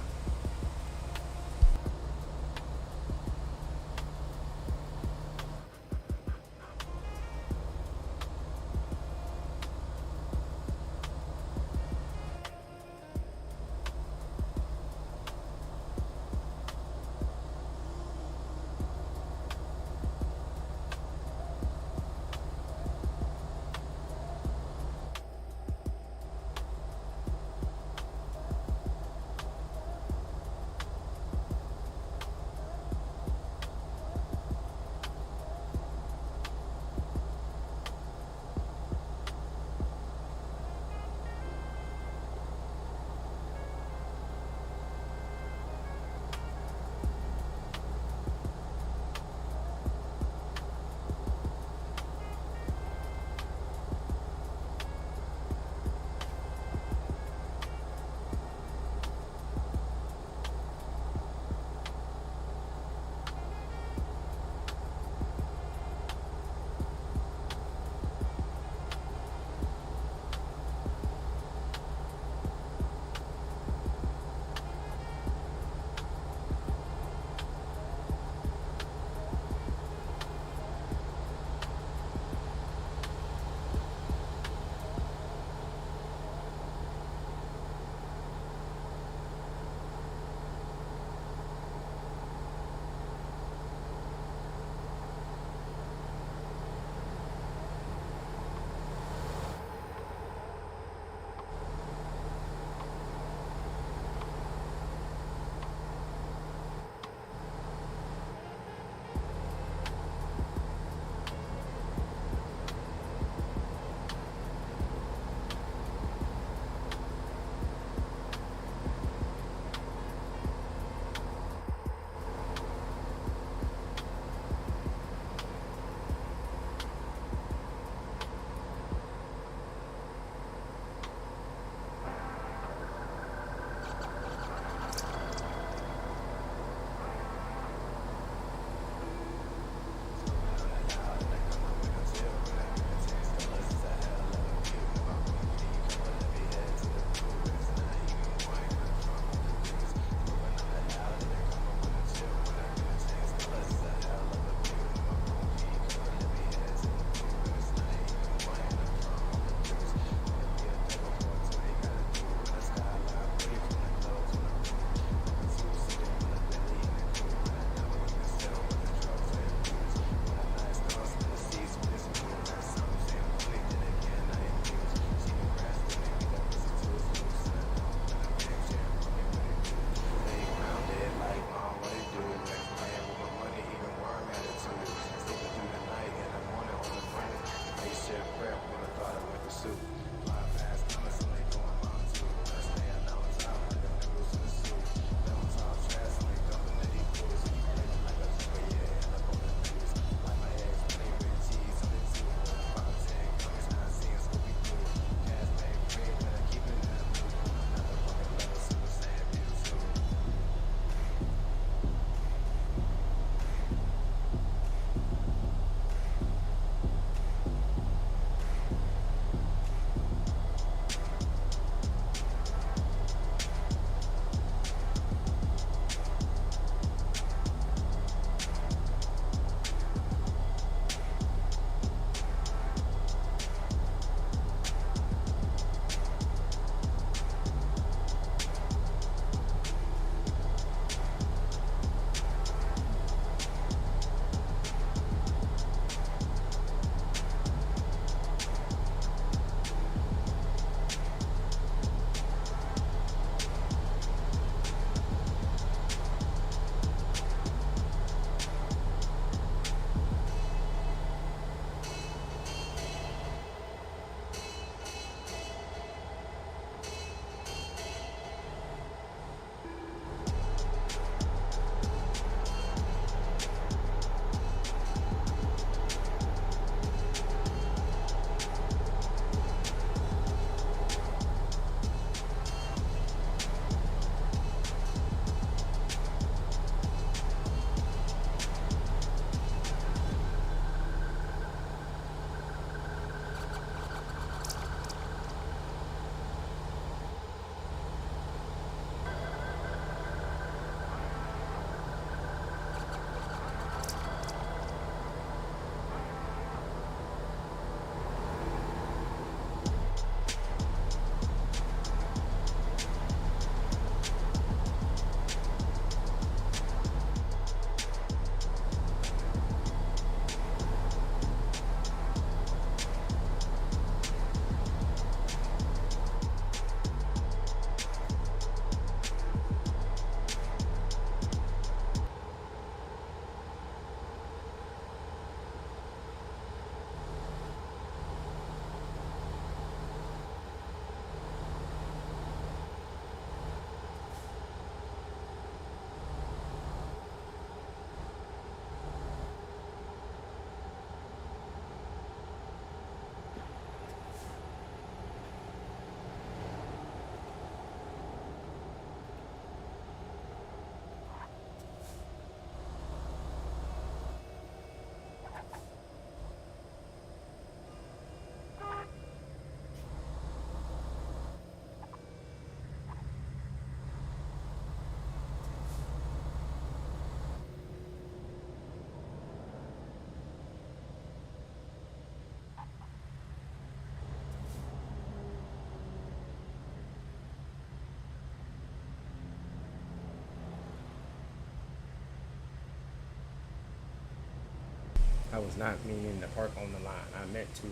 I was not meaning to park on the line. I meant to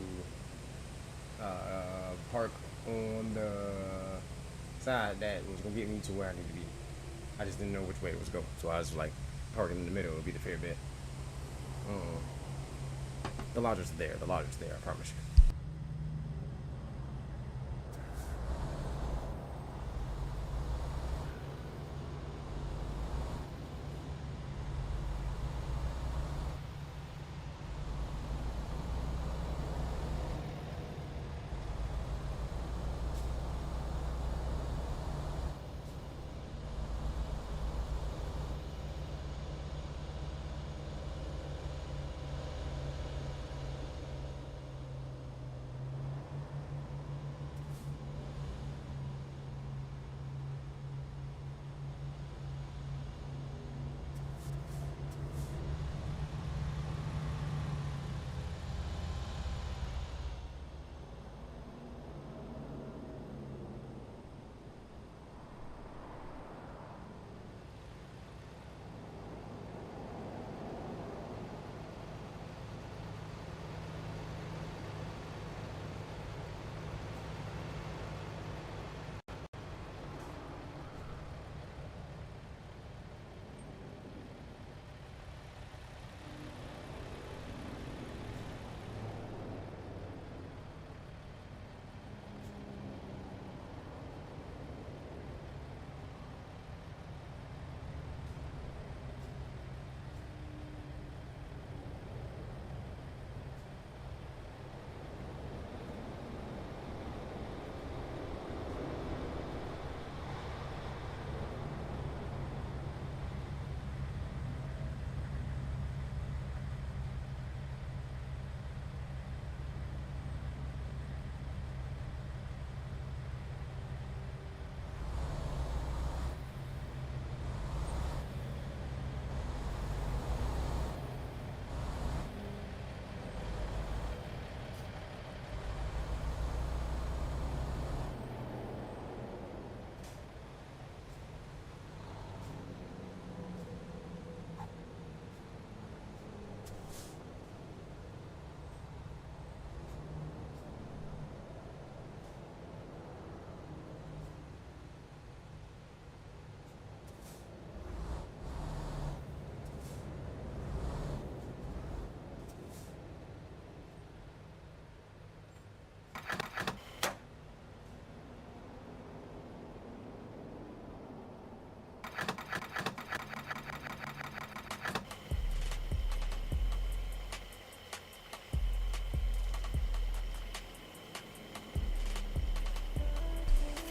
park on the side that was gonna get me to where I need to be. I just didn't know which way it was going, so I was like, parking in the middle would be the fair bet. The lodger's there. The lodger's there. I promise you.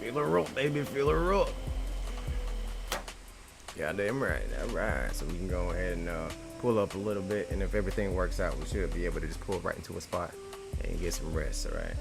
Feel her up, baby. Feel her up. Goddamn right. All right. So we can go ahead and pull up a little bit, and if everything works out, we should be able to just pull right into a spot and get some rest. All right.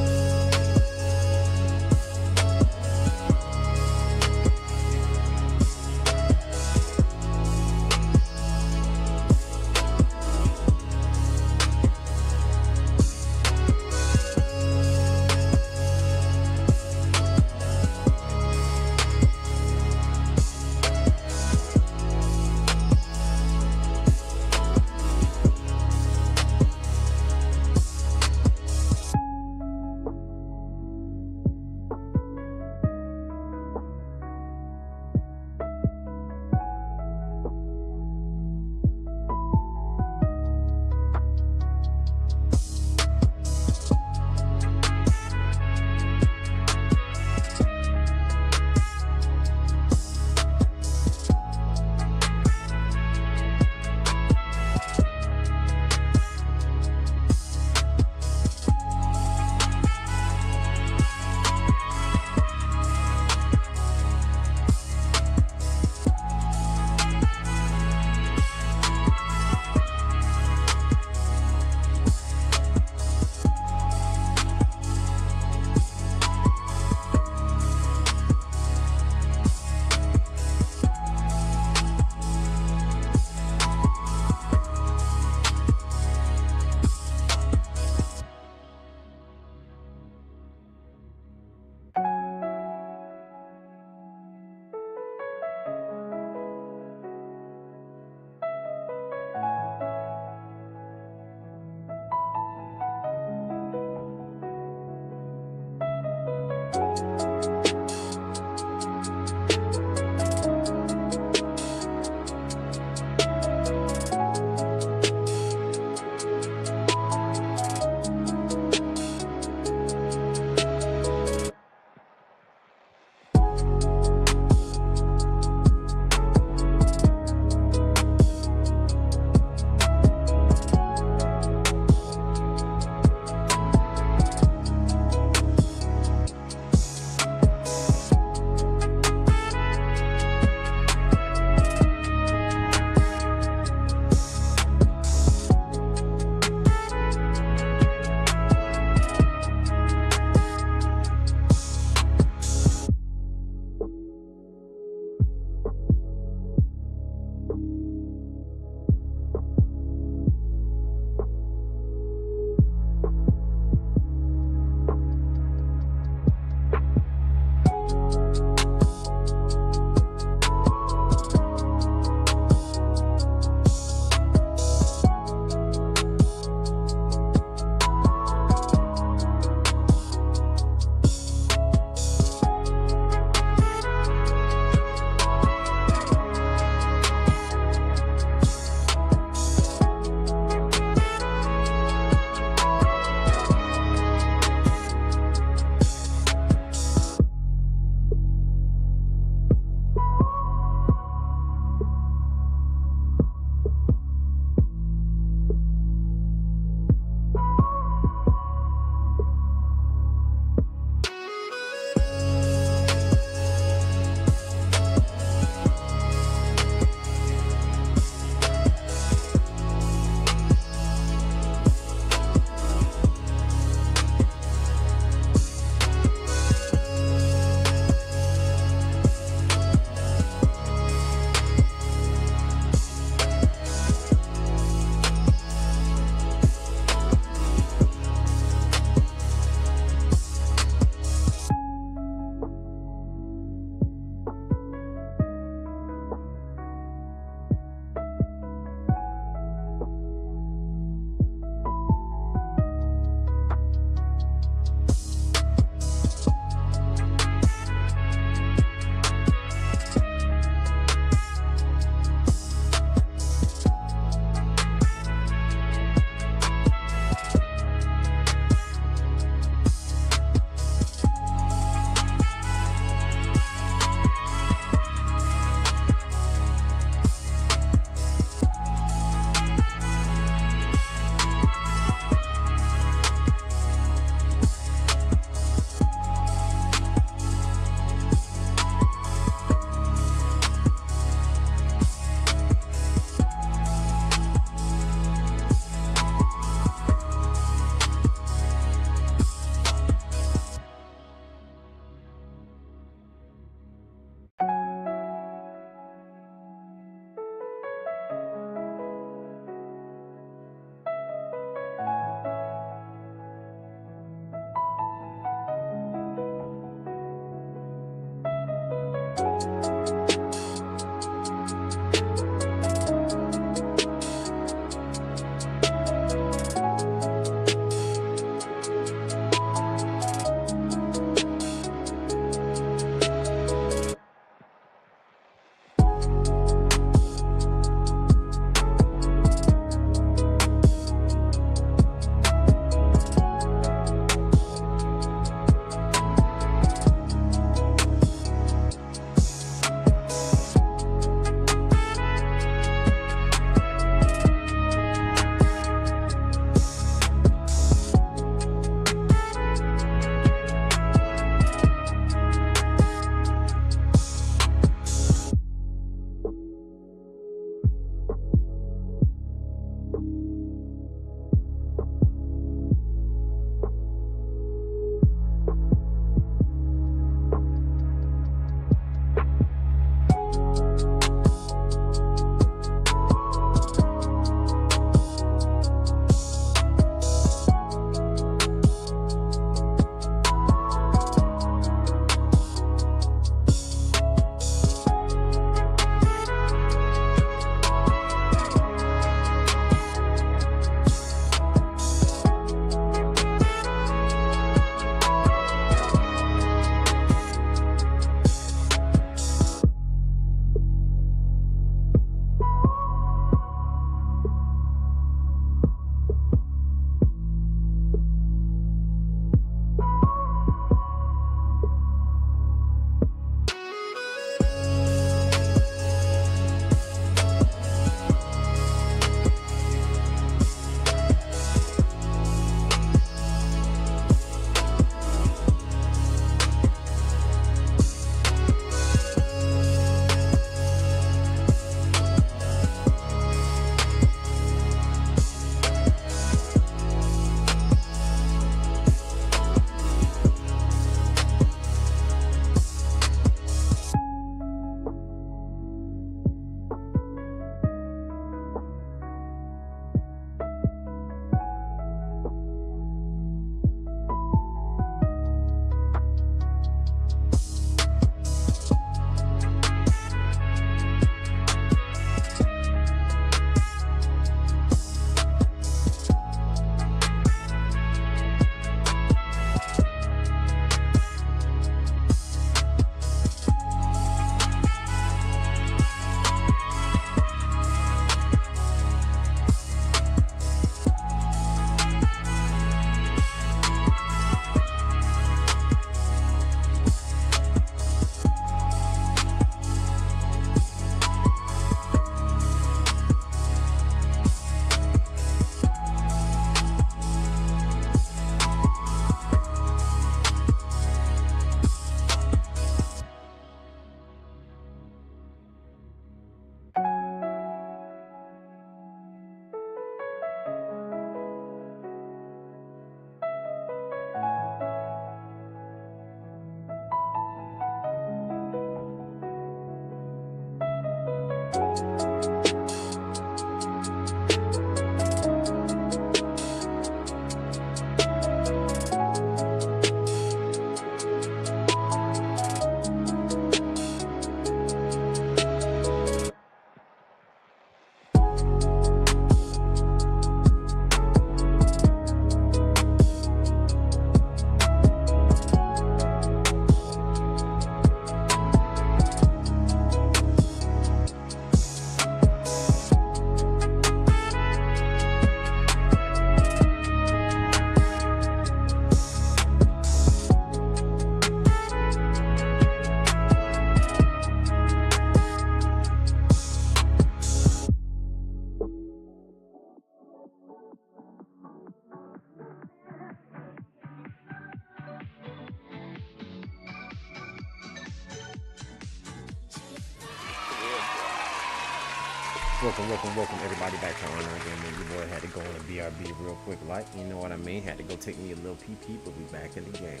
Welcome everybody back to RR Gaming. Your boy had to go on a BRB real quick, like, you know what I mean? Had to go take me a little PP, but we back in the game.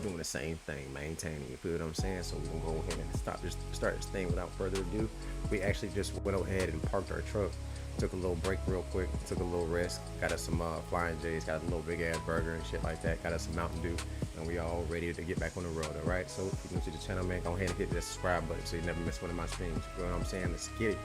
Doing the same thing, maintaining, you feel what I'm saying? So we're gonna go ahead and start this thing without further ado. We actually just went ahead and parked our truck, took a little break real quick, took a little rest, got us some Flying J's, got a little big ass burger and shit like that, got us some Mountain Dew, and we all ready to get back on the road, alright? So if you're new to the channel, man, go ahead and hit that subscribe button so you never miss one of my streams. You know what I'm saying? Let's get it.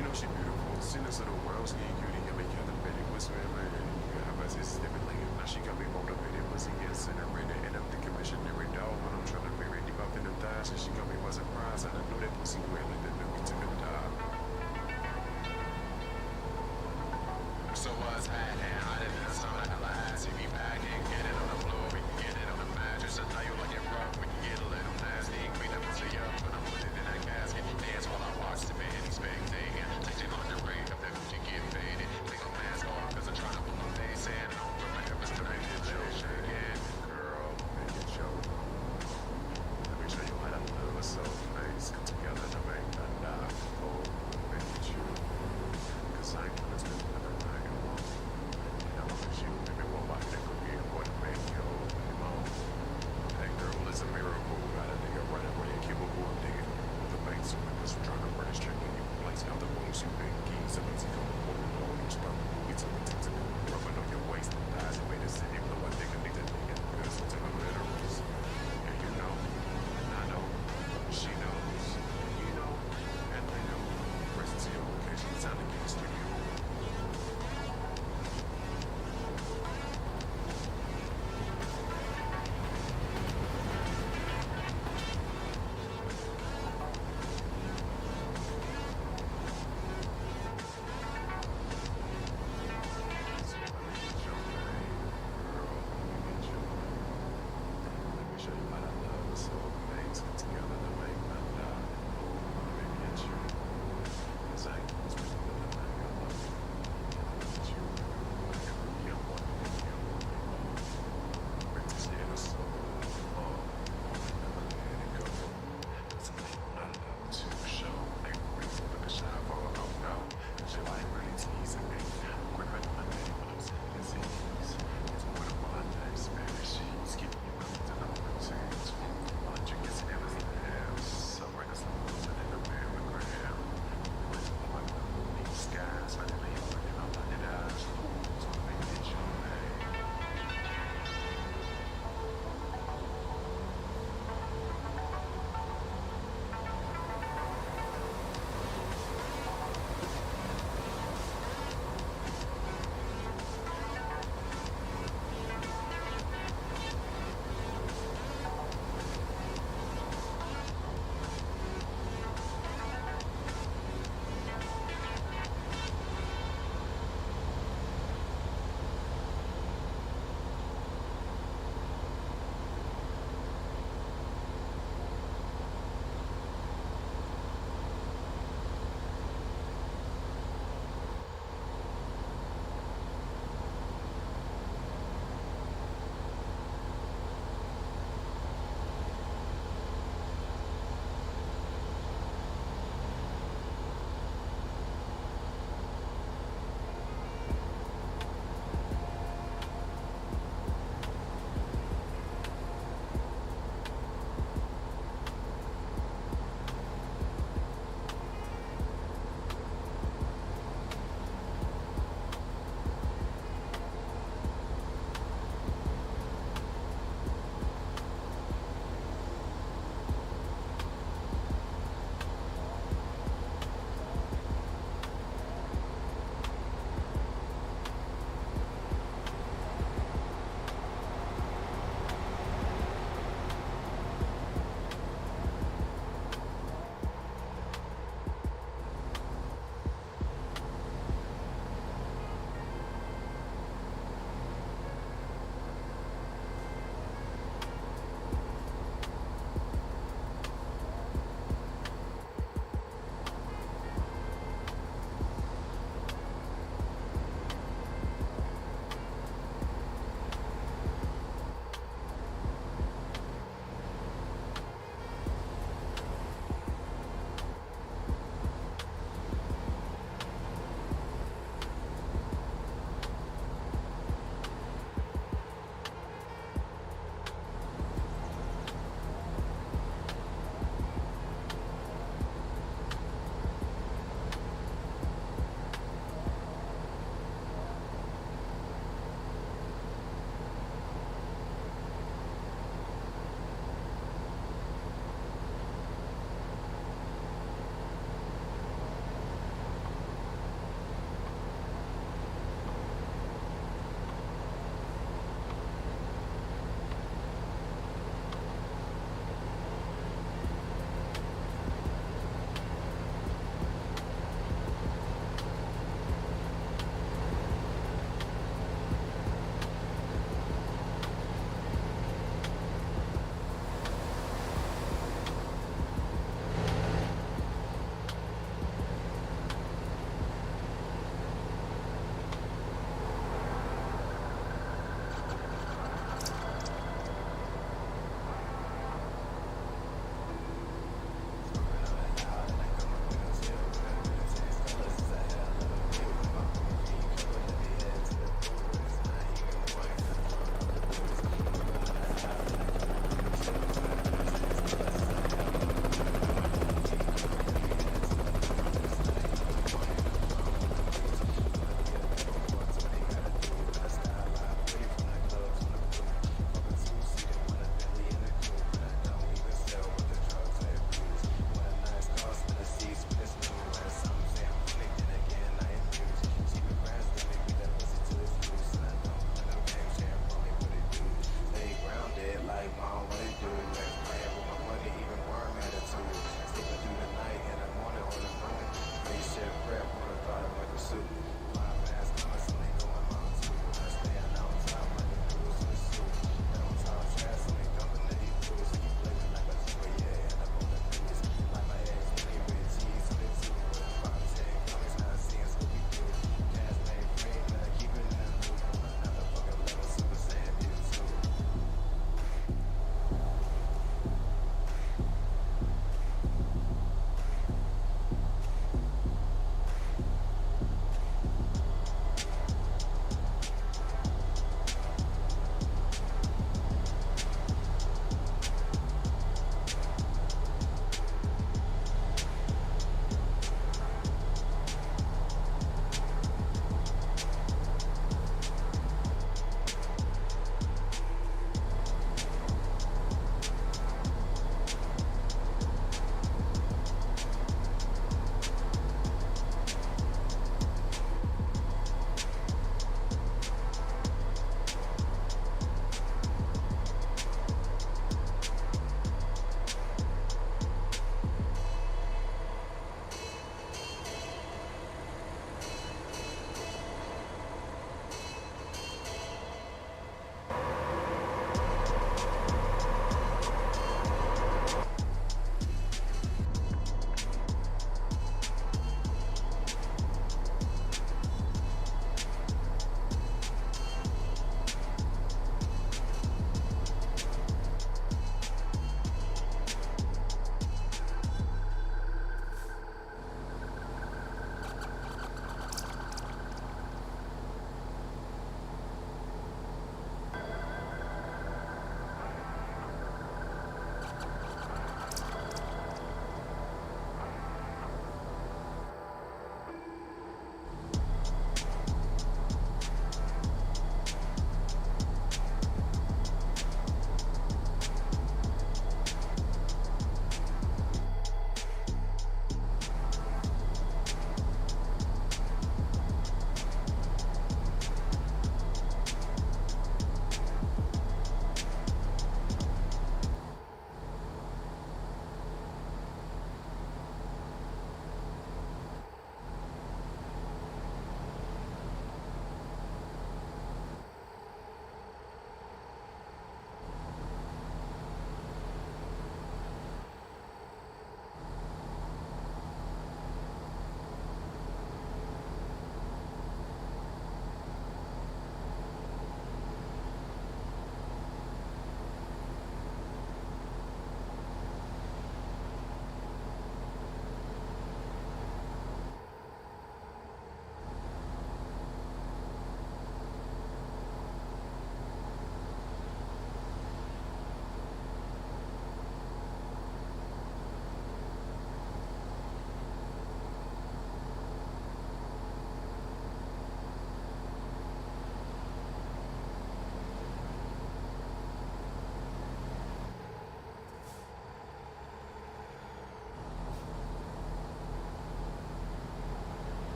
She knows she beautiful. Seen us little brown skin cutie, got me captivated, whispering my name. How about this differently? Now she got me motivated, pussy incinerated, and I'm thinking missionary dog. When I'm trying to be ready, deep up in them thighs, and she got me by surprise, and I knew that pussy wet like the nookie took a dive. So what's happening? I didn't know some of the lies. If you back and get it on the floor, we can get it on the mattress. I know you like it rough when you get a little nasty. Clean that pussy up when I'm putting it in that casket. Dance while I watch the bed, expectating. Take it on the ring up there, you get faded. Take my mask off, cause I'm trying to put my face in. I don't put my efforts to make it show. Shaking, girl, make it show. Let me show you how to love a soul, mate.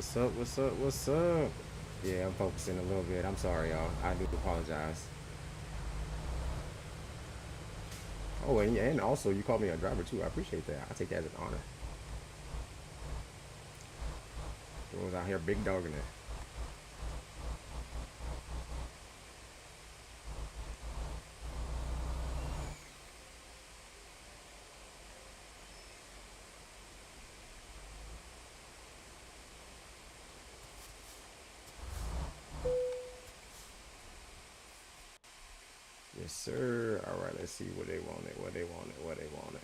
What's up? What's up? What's up? Yeah, I'm focusing a little bit. I'm sorry, y'all. I do apologize. Oh, and also you called me a driver too. I appreciate that. I take that as an honor. I was out here big dogging it. Yes, sir. All right, let's see what they wanted. What they wanted. What they wanted.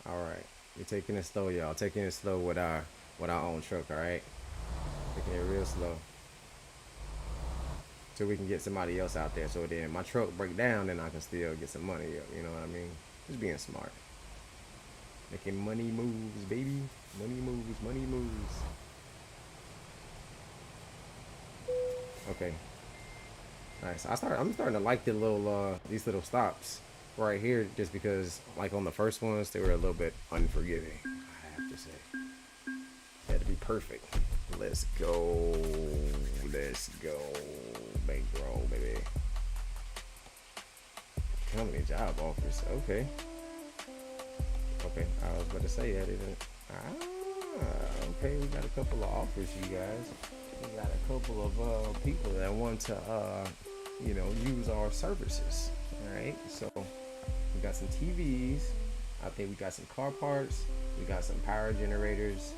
All right, we're taking it slow, y'all. Taking it slow with our own truck. All right, taking it real slow, so we can get somebody else out there. So then my truck break down, then I can still get some money up. You know what I mean? Just being smart, making money moves, baby. Money moves. Money moves. Okay. Nice. I'm starting to like the little these little stops right here, just because like on the first ones they were a little bit unforgiving. I have to say, had to be perfect. Let's go. Let's go. Bankroll, baby. Company job offers. Okay. Okay. I was about to say that, isn't it? Okay. We got a couple of offers, you guys. We got a couple of people that want to use our services. All right, so we got some TVs. I think we got some car parts. We got some power generators,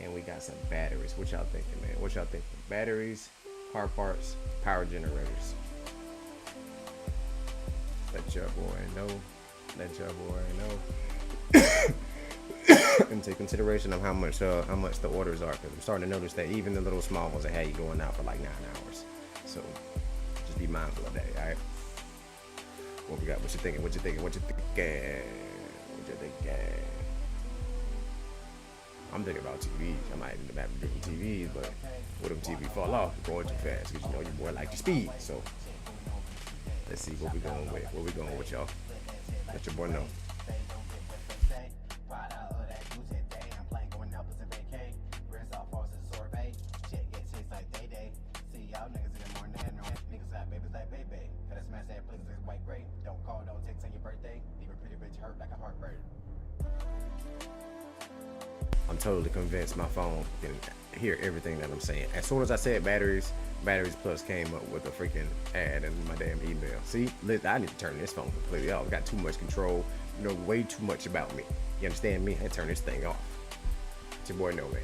and we got some batteries. What y'all thinking, man? What y'all thinking? Batteries, car parts, power generators. Let your boy know. Let your boy know. And take consideration of how much the orders are, because I'm starting to notice that even the little small ones that had you going out for like 9 hours. So just be mindful of that, all right? What we got? What you thinking? What you thinking? What you thinking? What you thinking? I'm thinking about TVs. I might end up having different TVs, but what if TV fall off? You're going too fast, because you know your boy like the speed. So let's see what we going with. What we going with, y'all? Let your boy know. I'm totally convinced my phone can hear everything that I'm saying. As soon as I said batteries plus came up with a freaking ad in my damn email. See, I need to turn this phone completely off. I got too much control. You know way too much about me. You understand me? I turn this thing off. It's your boy No Man.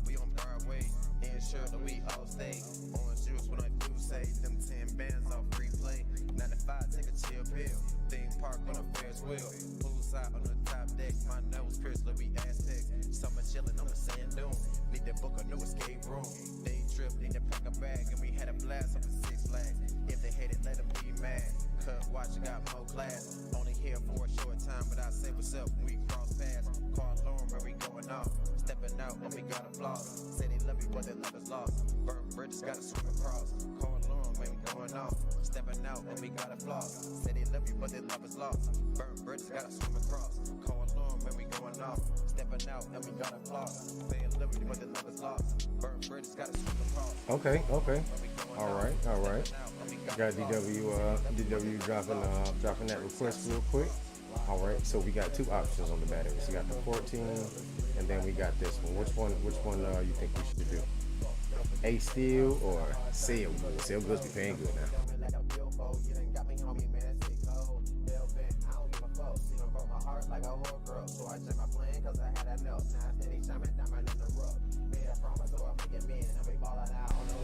We on Broadway, ensure that we all stay. Orange juice when I do say them 10 bands off free play. 95, take a chill pill. Theme park on a Ferris wheel. Poolside on the top deck. My nose pierced, let me Aztec. Summer chillin' on the sand dune. Need to book a new escape room. Day trip, need to pack a bag. And we had a blast up at 6 Flags. If they hate it, let them be mad. Cut watch, got more class. Only here for a short time, but I say what's up when we cross paths. Call alarm where we going off. Stepping out when we got a floss. Say they love me, but their love is lost. Burn bridges, gotta swim across. Call alarm when we going off. Stepping out and we got a floss. Say they love you, but their love is lost. Burn bridges, gotta swim across. Call alarm when we going off. Stepping out and we got a floss. Say they love you, but their love is lost. Burn bridges, gotta swim across. Okay, okay. All right. Got DW dropping that request real quick. All right, so we got two options on the batteries. We got the 14, and then we got this one. Which one you think we should do? A Steel or Sale Goods? Sale Goods be paying good now.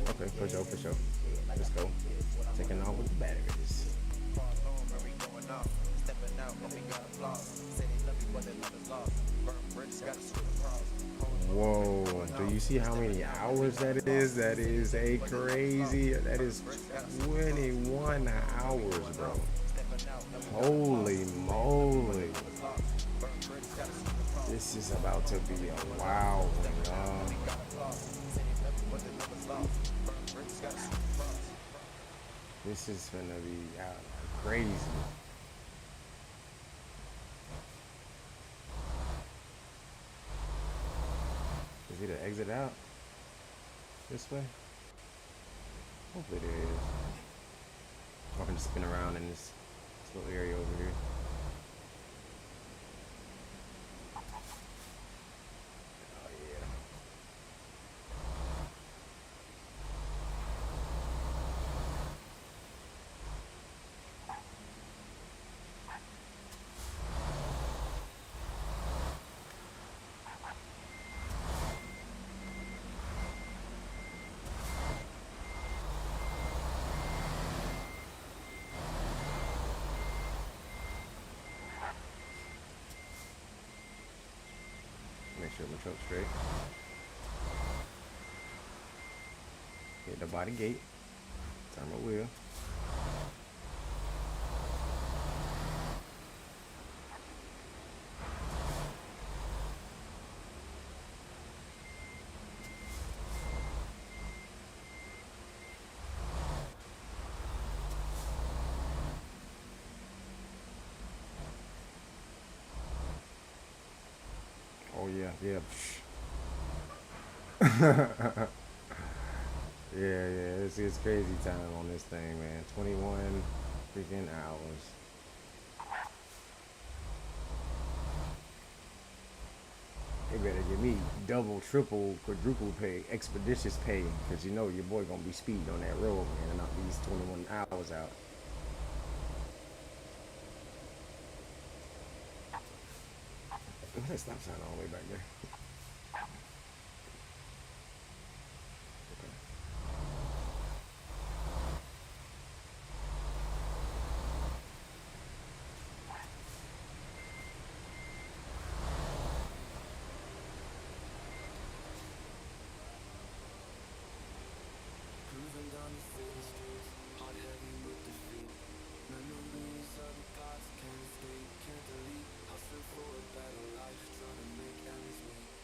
Okay, for sure. Let's go. Taking off with the batteries. Whoa, do you see how many hours that is? That is a crazy, that is 21 hours, bro. Holy moly. This is about to be a wow one, y'all. This is gonna be crazy. Is it an exit out this way? Hopefully there is. I can just spin around in this little area over here. Oh yeah. Make sure my truck's straight. Hit the body gate. Turn my wheel. Oh yeah. Yeah, it's crazy time on this thing, man. 21 freaking hours. They better give me double, triple, quadruple pay, expeditious pay, because you know your boy gonna be speeding on that road, man, and not these 21 hours out. What's that stop sign all the way back there? Cruising down the city streets, heart heavy with defeat. Memories of the past can't escape, can't delete. Hustling for a better life, trying to make ends meet.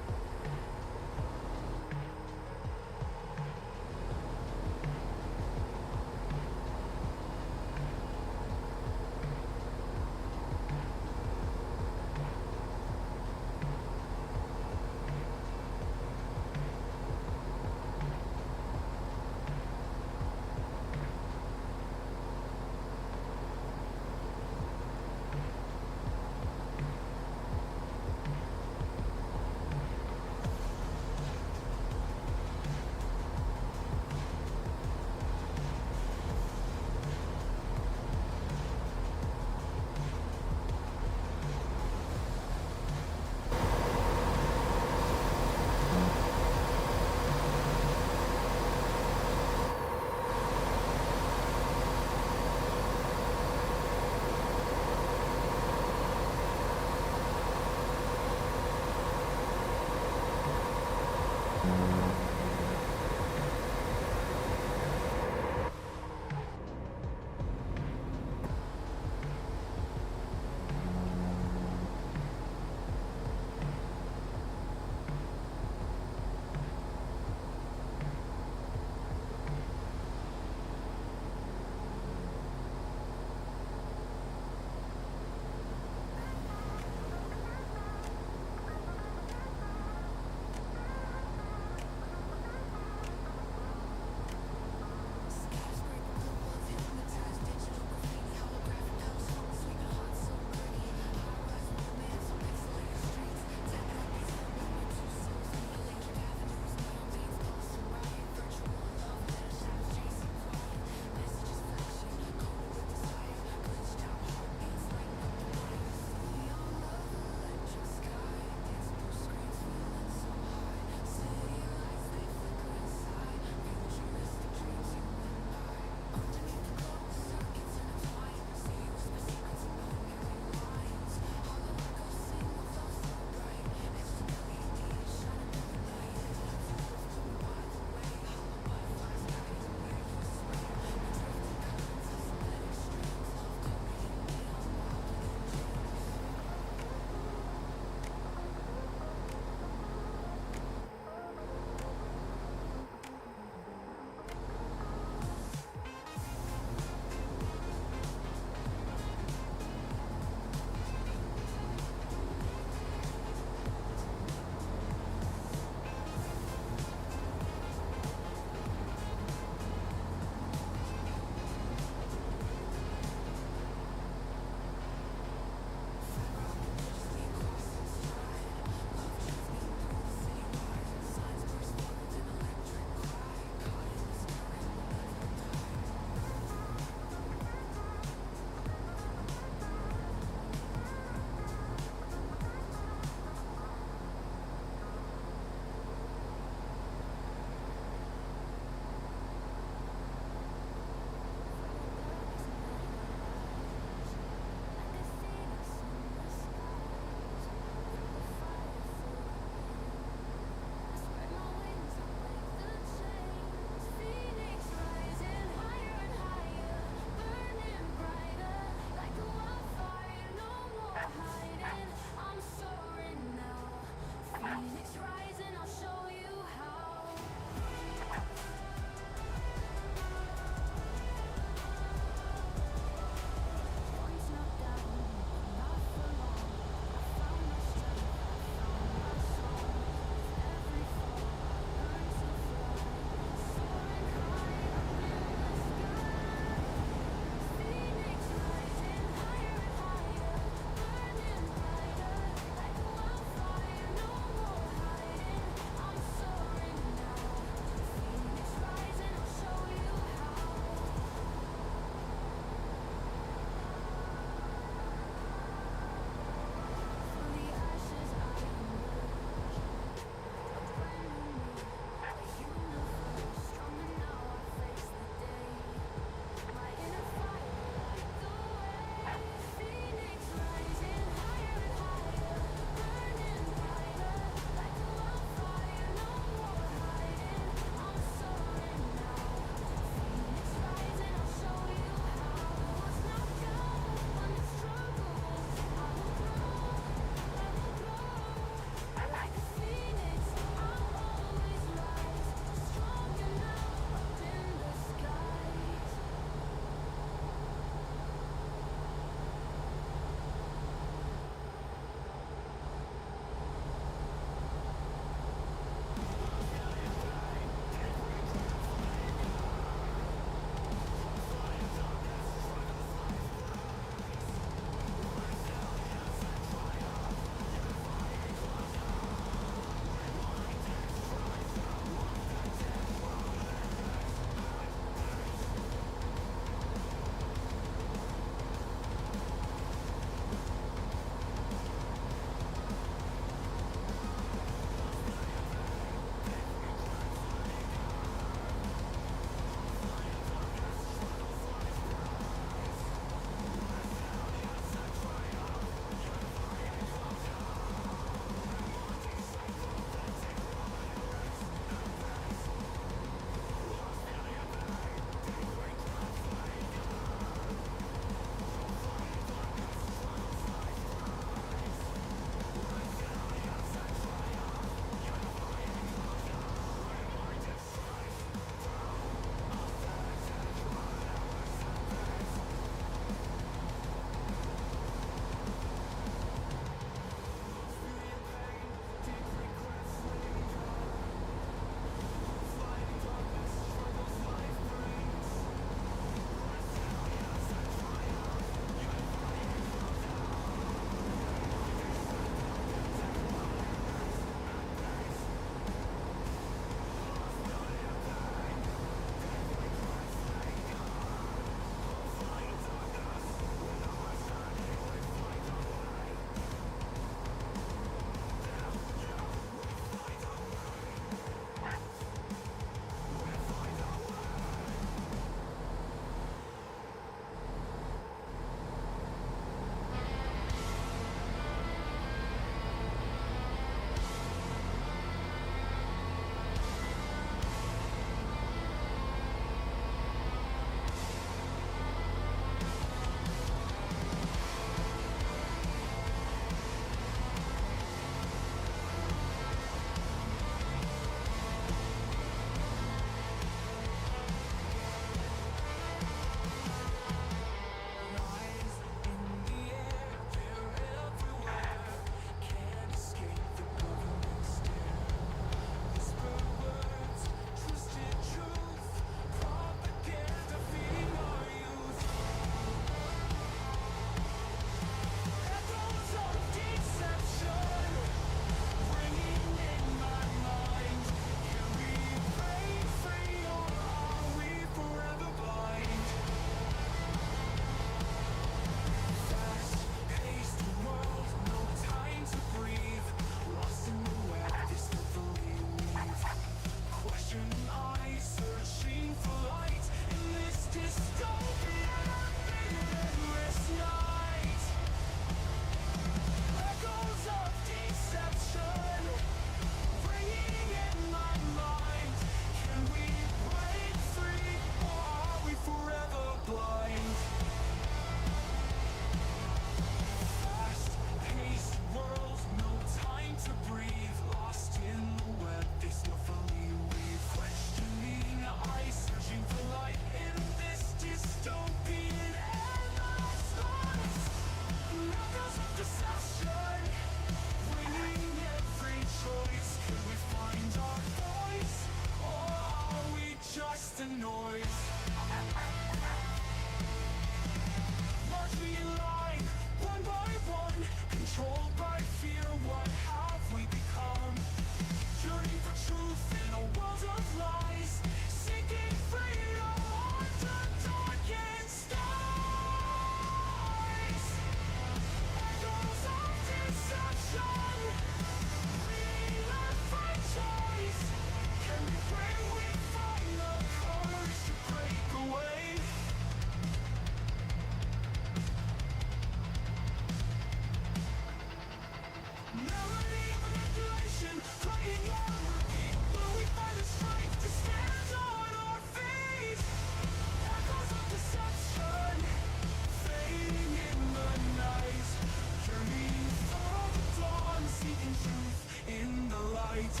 fight.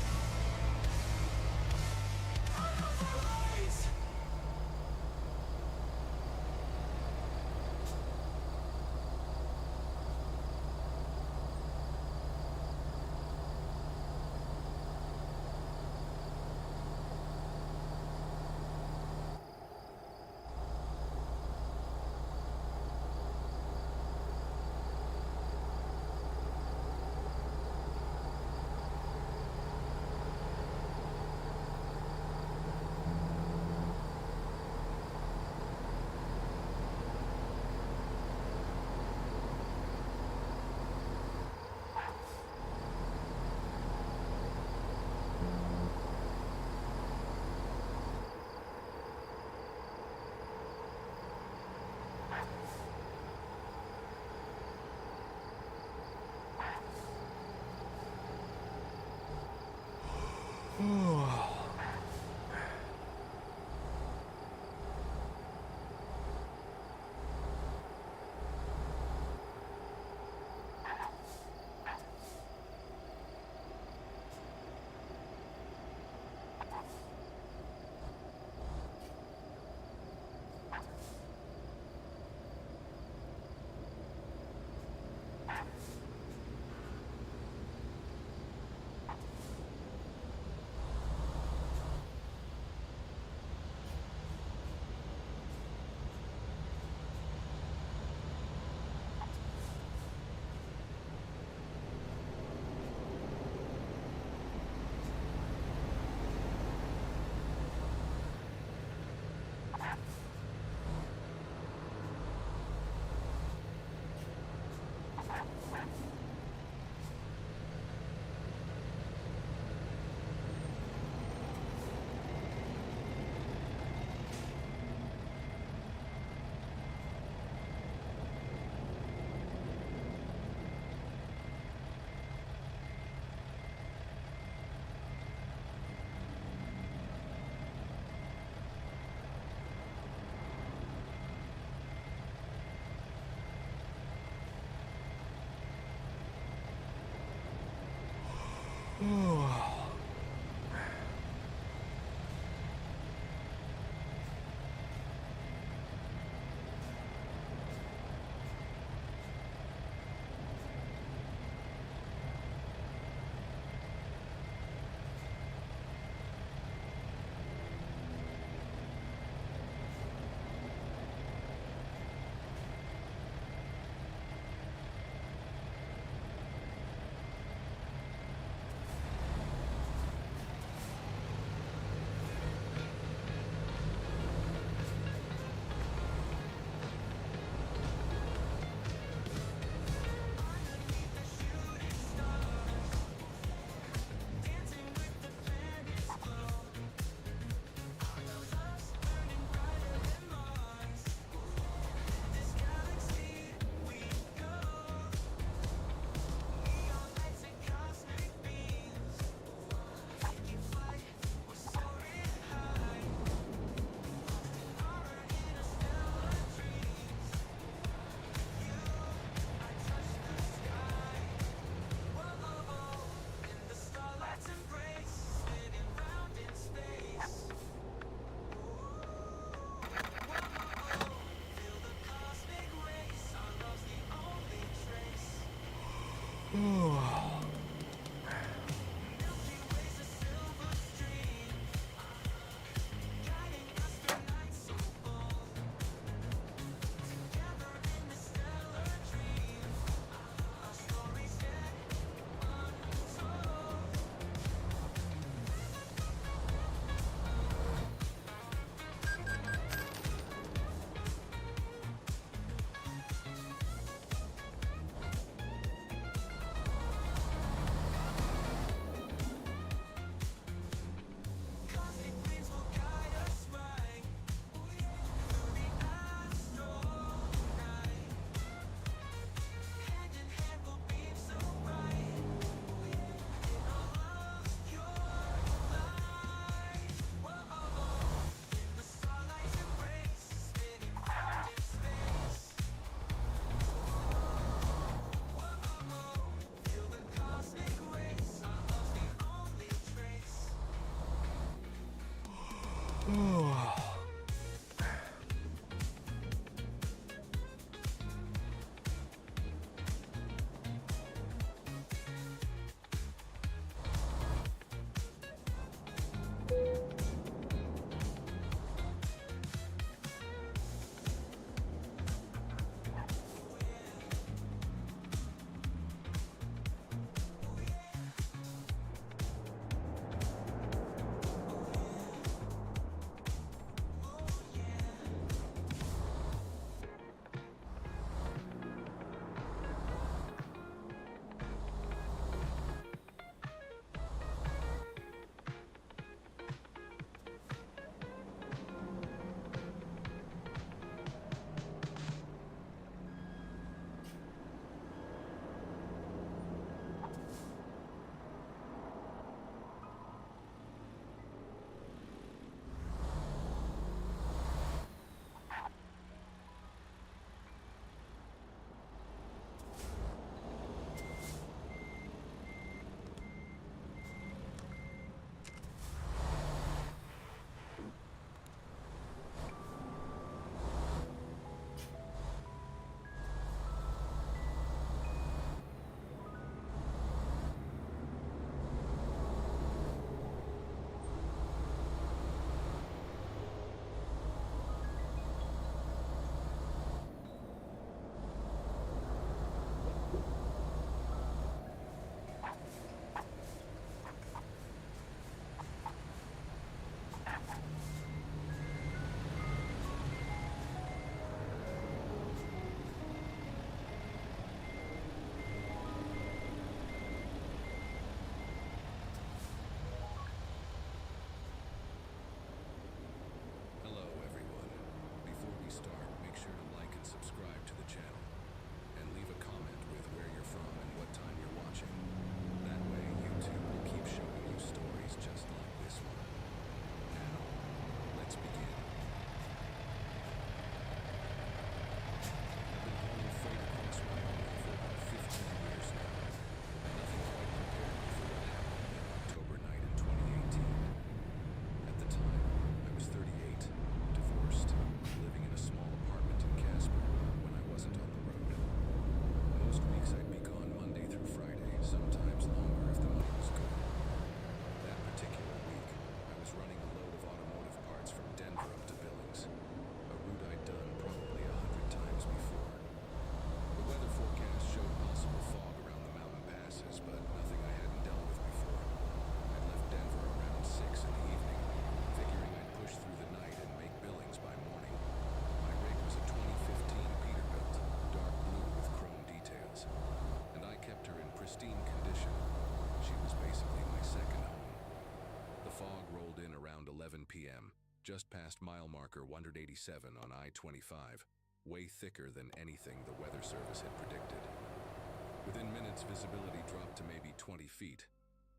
I'm up for lies. just past mile marker 187 on I-25, way thicker than anything the Weather Service had predicted. Within minutes, visibility dropped to maybe 20 feet,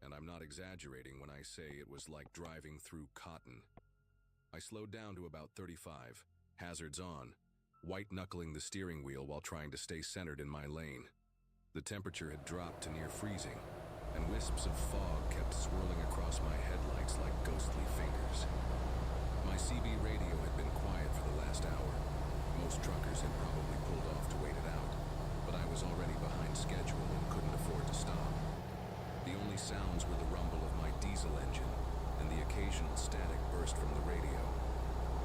and I'm not exaggerating when I say it was like driving through cotton. I slowed down to about 35, hazards on, white-knuckling the steering wheel while trying to stay centered in my lane. The temperature had dropped to near freezing, and wisps of fog kept swirling across my headlights like ghostly fingers. My CB radio had been quiet for the last hour. Most truckers had probably pulled off to wait it out, but I was already behind schedule and couldn't afford to stop. The only sounds were the rumble of my diesel engine and the occasional static burst from the radio.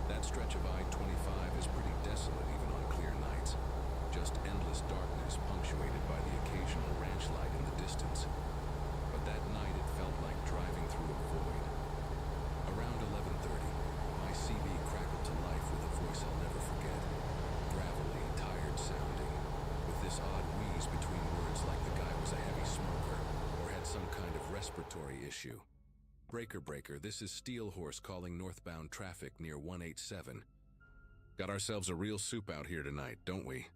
That stretch of I-25 is pretty desolate even on clear nights, just endless darkness punctuated by the occasional ranch light in the distance. But that night it felt like driving through a void. Around 11:30, my CB crackled to life with a voice I'll never forget. Gravelly, tired sounding, with this odd wheeze between words like the guy was a heavy smoker or had some kind of respiratory issue. Breaker, breaker, this is Steel Horse calling northbound traffic near 187. Got ourselves a real soup out here tonight, don't we?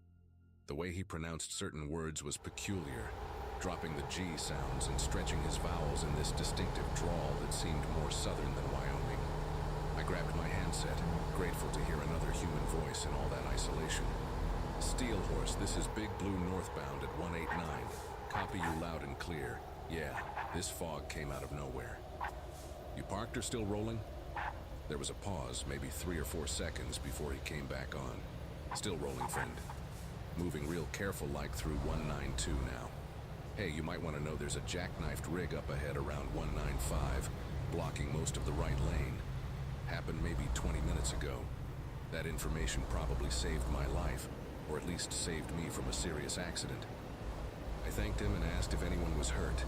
The way he pronounced certain words was peculiar, dropping the G sounds and stretching his vowels in this distinctive drawl that seemed more southern than Wyoming. I grabbed my handset, grateful to hear another human voice in all that isolation. Steel Horse, this is Big Blue northbound at 189. Copy you loud and clear. Yeah, this fog came out of nowhere. You parked or still rolling? There was a pause, maybe 3 or 4 seconds before he came back on. Still rolling, friend. Moving real careful like through 192 now. Hey, you might want to know there's a jackknifed rig up ahead around 195, blocking most of the right lane. Happened maybe 20 minutes ago. That information probably saved my life, or at least saved me from a serious accident. I thanked him and asked if anyone was hurt,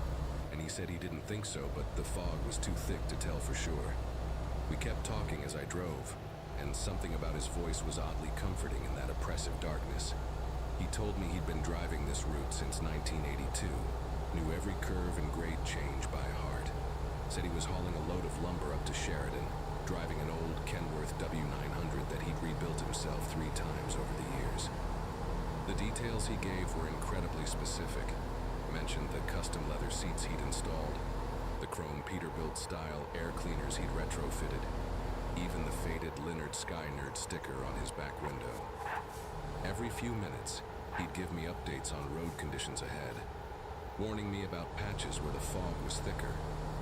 and he said he didn't think so, but the fog was too thick to tell for sure. We kept talking as I drove, and something about his voice was oddly comforting in that oppressive darkness. He told me he'd been driving this route since 1982, knew every curve and grade change by heart. Said he was hauling a load of lumber up to Sheridan, driving an old Kenworth W900 that he'd rebuilt himself 3 times over the years. The details he gave were incredibly specific. Mentioned the custom leather seats he'd installed, the chrome Peterbilt style air cleaners he'd retrofitted, even the faded Leonard Sky Nerd sticker on his back window. Every few minutes, he'd give me updates on road conditions ahead, warning me about patches where the fog was thicker,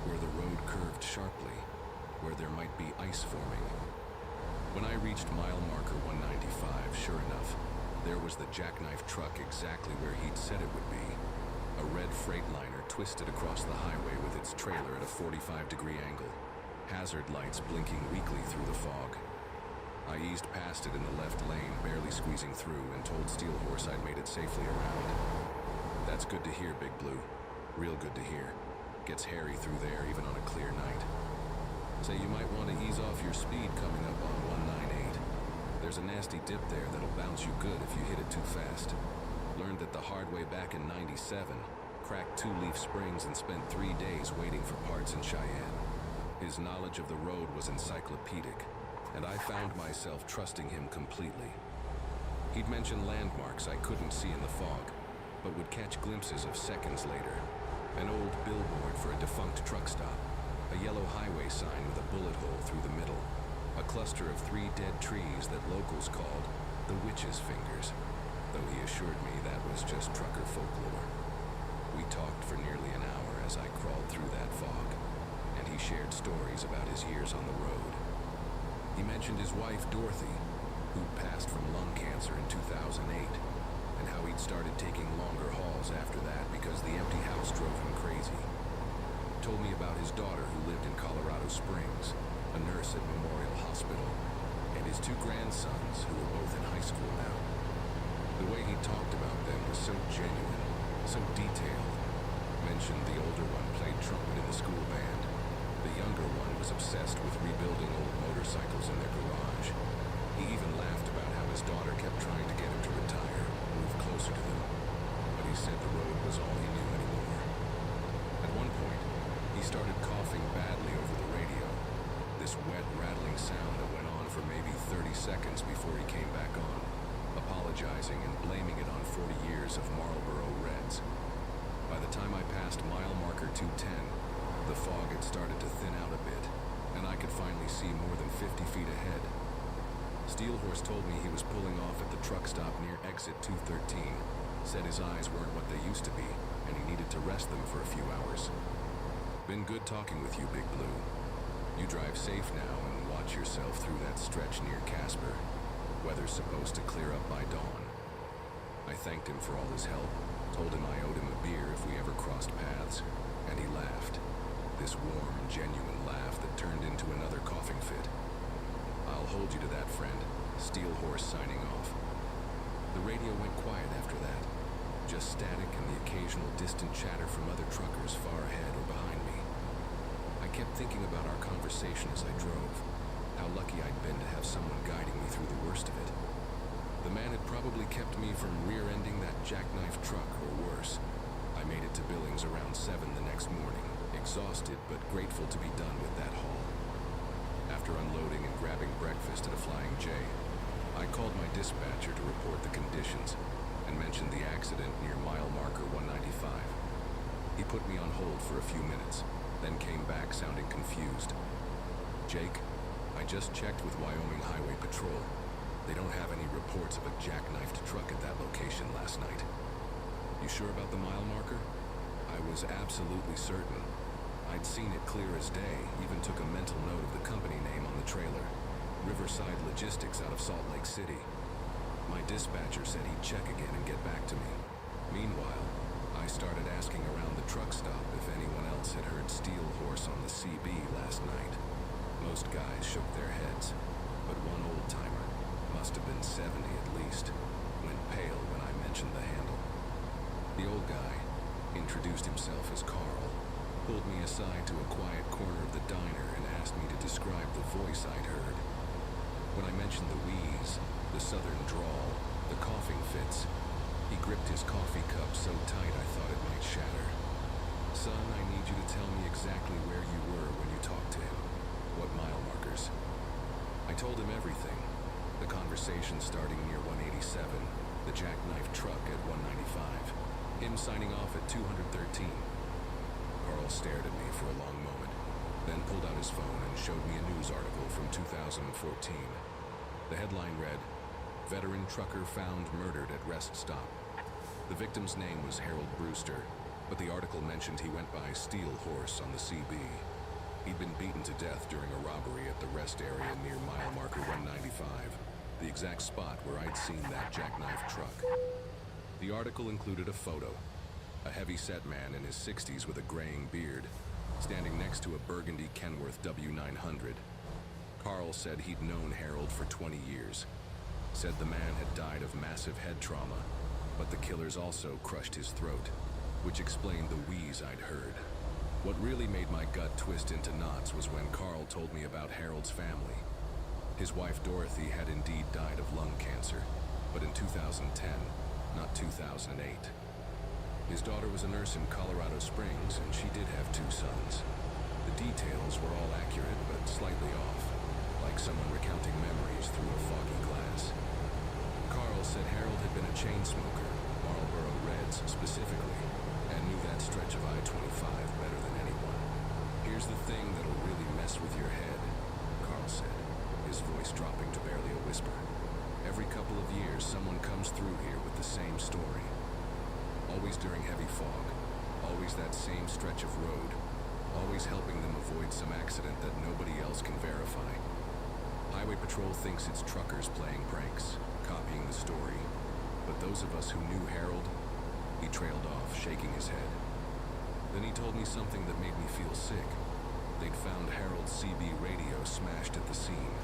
where the road curved sharply, where there might be ice forming. When I reached mile marker 195, sure enough, there was the jackknife truck exactly where he'd said it would be. A red Freightliner twisted across the highway with its trailer at a 45-degree angle, hazard lights blinking weakly through the fog. I eased past it in the left lane, barely squeezing through, and told Steel Horse I'd made it safely around. That's good to hear, Big Blue. Real good to hear. Gets hairy through there, even on a clear night. Say you might want to ease off your speed coming up on 198. There's a nasty dip there that'll bounce you good if you hit it too fast. Learned that the hard way back in 97, cracked 2-leaf springs and spent 3 days waiting for parts in Cheyenne. His knowledge of the road was encyclopedic, and I found myself trusting him completely. He'd mention landmarks I couldn't see in the fog, but would catch glimpses of seconds later. An old billboard for a defunct truck stop, a yellow highway sign with a bullet hole through the middle, a cluster of 3 dead trees that locals called the Witch's Fingers, though he assured me that was just trucker folklore. We talked for nearly an hour as I crawled through that fog, and he shared stories about his years on the road. He mentioned his wife, Dorothy, who'd passed from lung cancer in 2008, and how he'd started taking longer hauls after that because the empty house drove him crazy. Told me about his daughter who lived in Colorado Springs, a nurse at Memorial Hospital, and his 2 grandsons who were both in high school now. The way he talked about them was so genuine, so detailed. Mentioned the older one played trumpet in the school band. The younger one was obsessed with rebuilding old motorcycles in their garage. He even laughed about how his daughter kept trying to get him to retire, move closer to them. But he said the road was all he knew anymore. At one point, he started coughing badly over the radio. This this wet, rattling sound that went on for maybe 30 seconds before he came back on, apologizing and blaming it on 40 years of Marlboro Reds. By the time I passed mile marker 210, the fog had started to thin out a bit, and I could finally see more than 50 feet ahead. Steelhorse told me he was pulling off at the truck stop near exit 213, said his eyes weren't what they used to be, and he needed to rest them for a few hours. Been good talking with you, Big Blue. You drive safe now and watch yourself through that stretch near Casper. Weather's supposed to clear up by dawn. I thanked him for all his help, told him I owed him a beer if we ever crossed paths, and he laughed. This warm, genuine laugh that turned into another coughing fit. I'll hold you to that, friend. Steelhorse signing off. The radio went quiet after that. Just static and the occasional distant chatter from other truckers far ahead or behind me. I kept thinking about our conversation as I drove. How lucky I'd been to have someone guiding me through the worst of it. The man had probably kept me from rear-ending that jackknife truck or worse. I made it to Billings around 7 the next morning, exhausted but grateful to be done with that haul. After unloading and grabbing breakfast at a Flying J, I called my dispatcher to report the conditions and mentioned the accident near mile marker 195. He put me on hold for a few minutes, then came back sounding confused. Jake, I just checked with Wyoming Highway Patrol. They don't have any reports of a jackknifed truck at that location last night. You sure about the mile marker? I was absolutely certain. I'd seen it clear as day, even took a mental note of the company name on the trailer. Riverside Logistics out of Salt Lake City. My dispatcher said he'd check again and get back to me. Meanwhile, I started asking around the truck stop if anyone else had heard Steelhorse on the CB last night. Most guys shook their heads, but one old-timer, must have been 70 at least, went pale when I mentioned the handle. The old guy introduced himself as Carl, pulled me aside to a quiet corner of the diner and asked me to describe the voice I'd heard. When I mentioned the wheeze, the southern drawl, the coughing fits, he gripped his coffee cup so tight I thought it might shatter. Son, I need you to tell me exactly where you were when you talked to him. What mile markers? I told him everything. The conversation starting near 187, the jackknife truck at 195, him signing off at 213. Carl stared at me for a long moment, then pulled out his phone and showed me a news article from 2014. The headline read, "Veteran trucker found murdered at rest stop." The victim's name was Harold Brewster, but the article mentioned he went by Steelhorse on the CB. He'd been beaten to death during a robbery at the rest area near mile marker 195, the exact spot where I'd seen that jackknife truck. The article included a photo, a heavy-set man in his 60s with a graying beard, standing next to a burgundy Kenworth W900. Carl said he'd known Harold for 20 years. Said the man had died of massive head trauma, but the killers also crushed his throat, which explained the wheeze I'd heard. What really made my gut twist into knots was when Carl told me about Harold's family. His wife Dorothy had indeed died of lung cancer, but in 2010, not 2008. His daughter was a nurse in Colorado Springs, and she did have 2 sons. The details were all accurate, but slightly off, like someone recounting memories through a foggy glass. Carl said Harold had been a chain smoker, Marlboro Reds specifically, and knew that stretch of I-25 better than anyone. "Here's the thing that'll really mess with your head," Carl said, his voice dropping to barely a whisper. "Every couple of years, someone comes through here with the same story. Always during heavy fog, always that same stretch of road, always helping them avoid some accident that nobody else can verify. Highway Patrol thinks it's truckers playing pranks, copying the story, but those of us who knew Harold," he trailed off, shaking his head. Then he told me something that made me feel sick. They'd found Harold's CB radio smashed at the scene,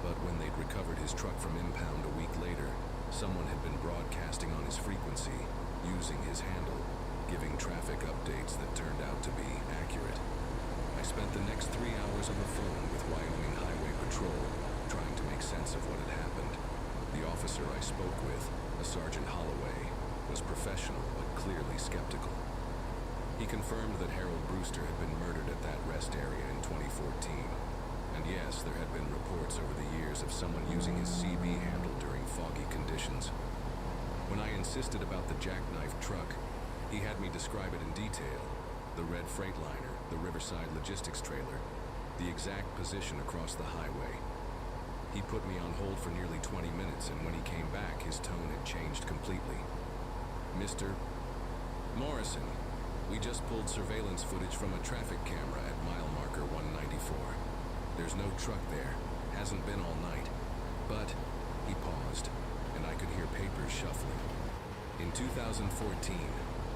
but when they'd recovered his truck from impound a week later, someone had been broadcasting on his frequency, using his handle, giving traffic updates that turned out to be accurate. I spent the next 3 hours on the phone with Wyoming Highway Patrol, trying to make sense of what had happened. The officer I spoke with, a Sergeant Holloway, was professional but clearly skeptical. He confirmed that Harold Brewster had been murdered at that rest area in 2014, and Yes, there had been reports over the years of someone using his CB handle during foggy conditions. When I insisted about the jackknife truck, he had me describe it in detail. The red Freightliner, the Riverside logistics trailer, the exact position across the highway. He put me on hold for nearly 20 minutes, and when he came back, his tone had changed completely. Mr. Morrison, we just pulled surveillance footage from a traffic camera at mile marker 194. There's no truck there, hasn't been all night. But he paused, and I could hear papers shuffling. In 2014,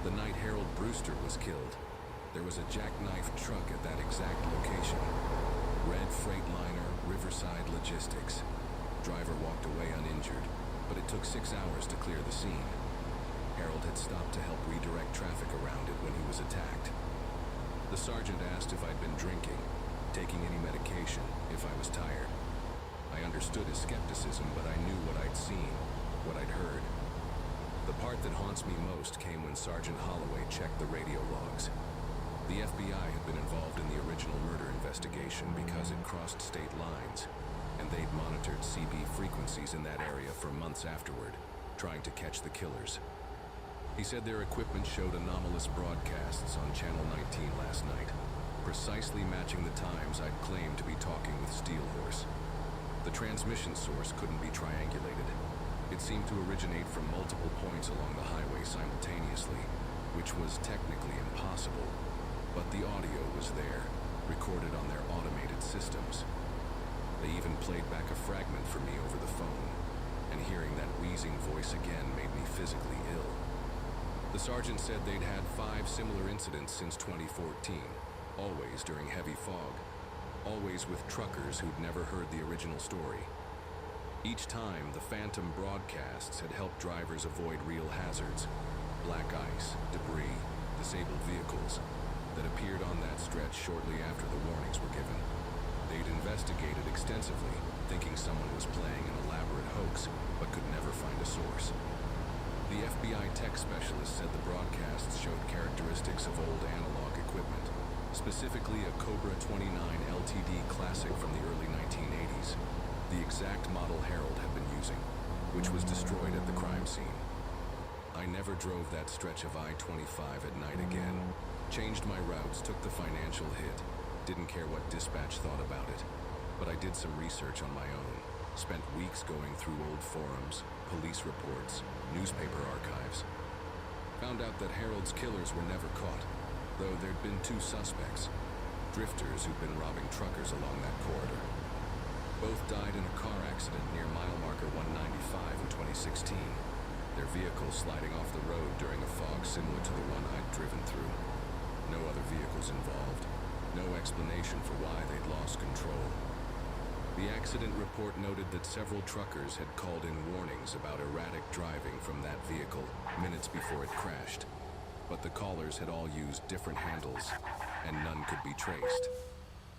the night Harold Brewster was killed, there was a jackknife truck at that exact location. Red Freightliner, Riverside Logistics. Driver walked away uninjured, but it took 6 hours to clear the scene. Harold had stopped to help redirect traffic around it when he was attacked. The sergeant asked if I'd been drinking, taking any medication, if I was tired. I understood his skepticism, but I knew what I'd seen, what I'd heard. The part that haunts me most came when Sergeant Holloway checked the radio logs. The FBI had been involved in the original murder investigation because it crossed state lines, and they'd monitored CB frequencies in that area for months afterward, trying to catch the killers. He said their equipment showed anomalous broadcasts on Channel 19 last night, precisely matching the times I'd claimed to be talking with Steelhorse. The transmission source couldn't be triangulated. It seemed to originate from multiple points along the highway simultaneously, which was technically impossible. But the audio was there, recorded on their automated systems. They even played back a fragment for me over the phone, and hearing that wheezing voice again made me physically ill. The sergeant said they'd had 5 similar incidents since 2014, always during heavy fog, always with truckers who'd never heard the original story. Each time, the phantom broadcasts had helped drivers avoid real hazards, black ice, debris, disabled vehicles, that appeared on that stretch shortly after the warnings were given. They'd investigated extensively, thinking someone was playing an elaborate hoax, but could never find a source. The FBI tech specialist said the broadcasts showed characteristics of old analog equipment, specifically a Cobra 29 LTD Classic from the early 1980s, the exact model Harold had been using, which was destroyed at the crime scene. I never drove that stretch of I-25 at night again. Changed my routes, took the financial hit, didn't care what dispatch thought about it. But I did some research on my own, spent weeks going through old forums, police reports, newspaper archives. Found out that Harold's killers were never caught, though there'd been 2 suspects, drifters who'd been robbing truckers along that corridor. Both died in a car accident near mile marker 195 in 2016, their vehicle sliding off the road during a fog similar to the one I'd driven through. No other vehicles involved. No explanation for why they'd lost control. The accident report noted that several truckers had called in warnings about erratic driving from that vehicle minutes before it crashed. But the callers had all used different handles, and none could be traced.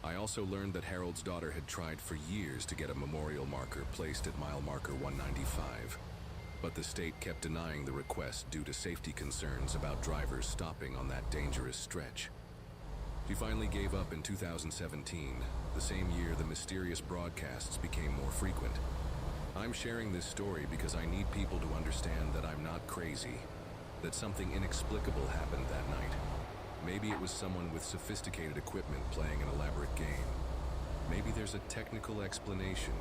I also learned that Harold's daughter had tried for years to get a memorial marker placed at mile marker 195. But the state kept denying the request due to safety concerns about drivers stopping on that dangerous stretch. She finally gave up in 2017, the same year the mysterious broadcasts became more frequent. I'm sharing this story because I need people to understand that I'm not crazy, that something inexplicable happened that night. Maybe it was someone with sophisticated equipment playing an elaborate game. Maybe there's a technical explanation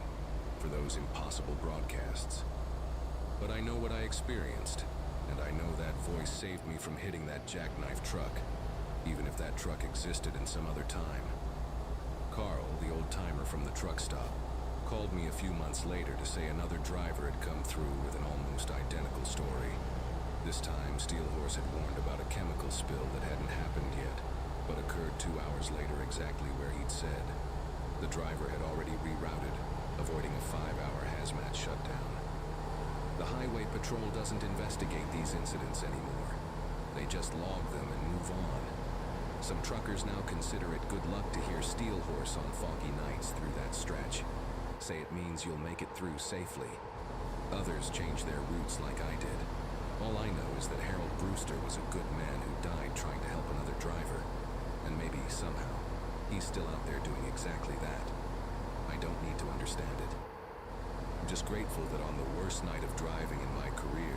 for those impossible broadcasts. But I know what I experienced, and I know that voice saved me from hitting that jackknife truck, even if that truck existed in some other time. Carl, the old-timer from the truck stop, called me a few months later to say another driver had come through with an almost identical story. This time, Steelhorse had warned about a chemical spill that hadn't happened yet, but occurred 2 hours later exactly where he'd said. The driver had already rerouted, avoiding a 5-hour hazmat shutdown. The Highway Patrol doesn't investigate these incidents anymore. They just log them and move on. Some truckers now consider it good luck to hear Steelhorse on foggy nights through that stretch. Say it means you'll make it through safely. Others change their routes like I did. All I know is that Harold Brewster was a good man who died trying to help another driver. And maybe, somehow, he's still out there doing exactly that. I don't need to understand it. I'm just grateful that on the worst night of driving in my career,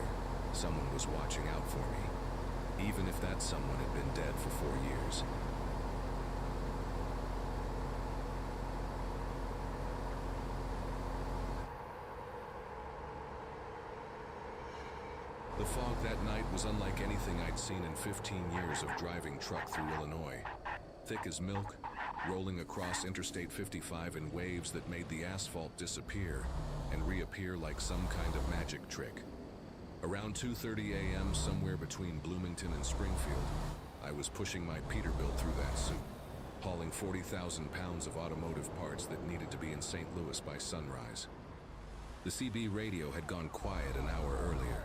someone was watching out for me, even if that someone had been dead for 4 years. The fog that night was unlike anything I'd seen in 15 years of driving truck through Illinois. Thick as milk, rolling across Interstate 55 in waves that made the asphalt disappear and reappear like some kind of magic trick. Around 2:30 a.m., somewhere between Bloomington and Springfield, I was pushing my Peterbilt through that soup, hauling 40,000 pounds of automotive parts that needed to be in St. Louis by sunrise. The CB radio had gone quiet an hour earlier.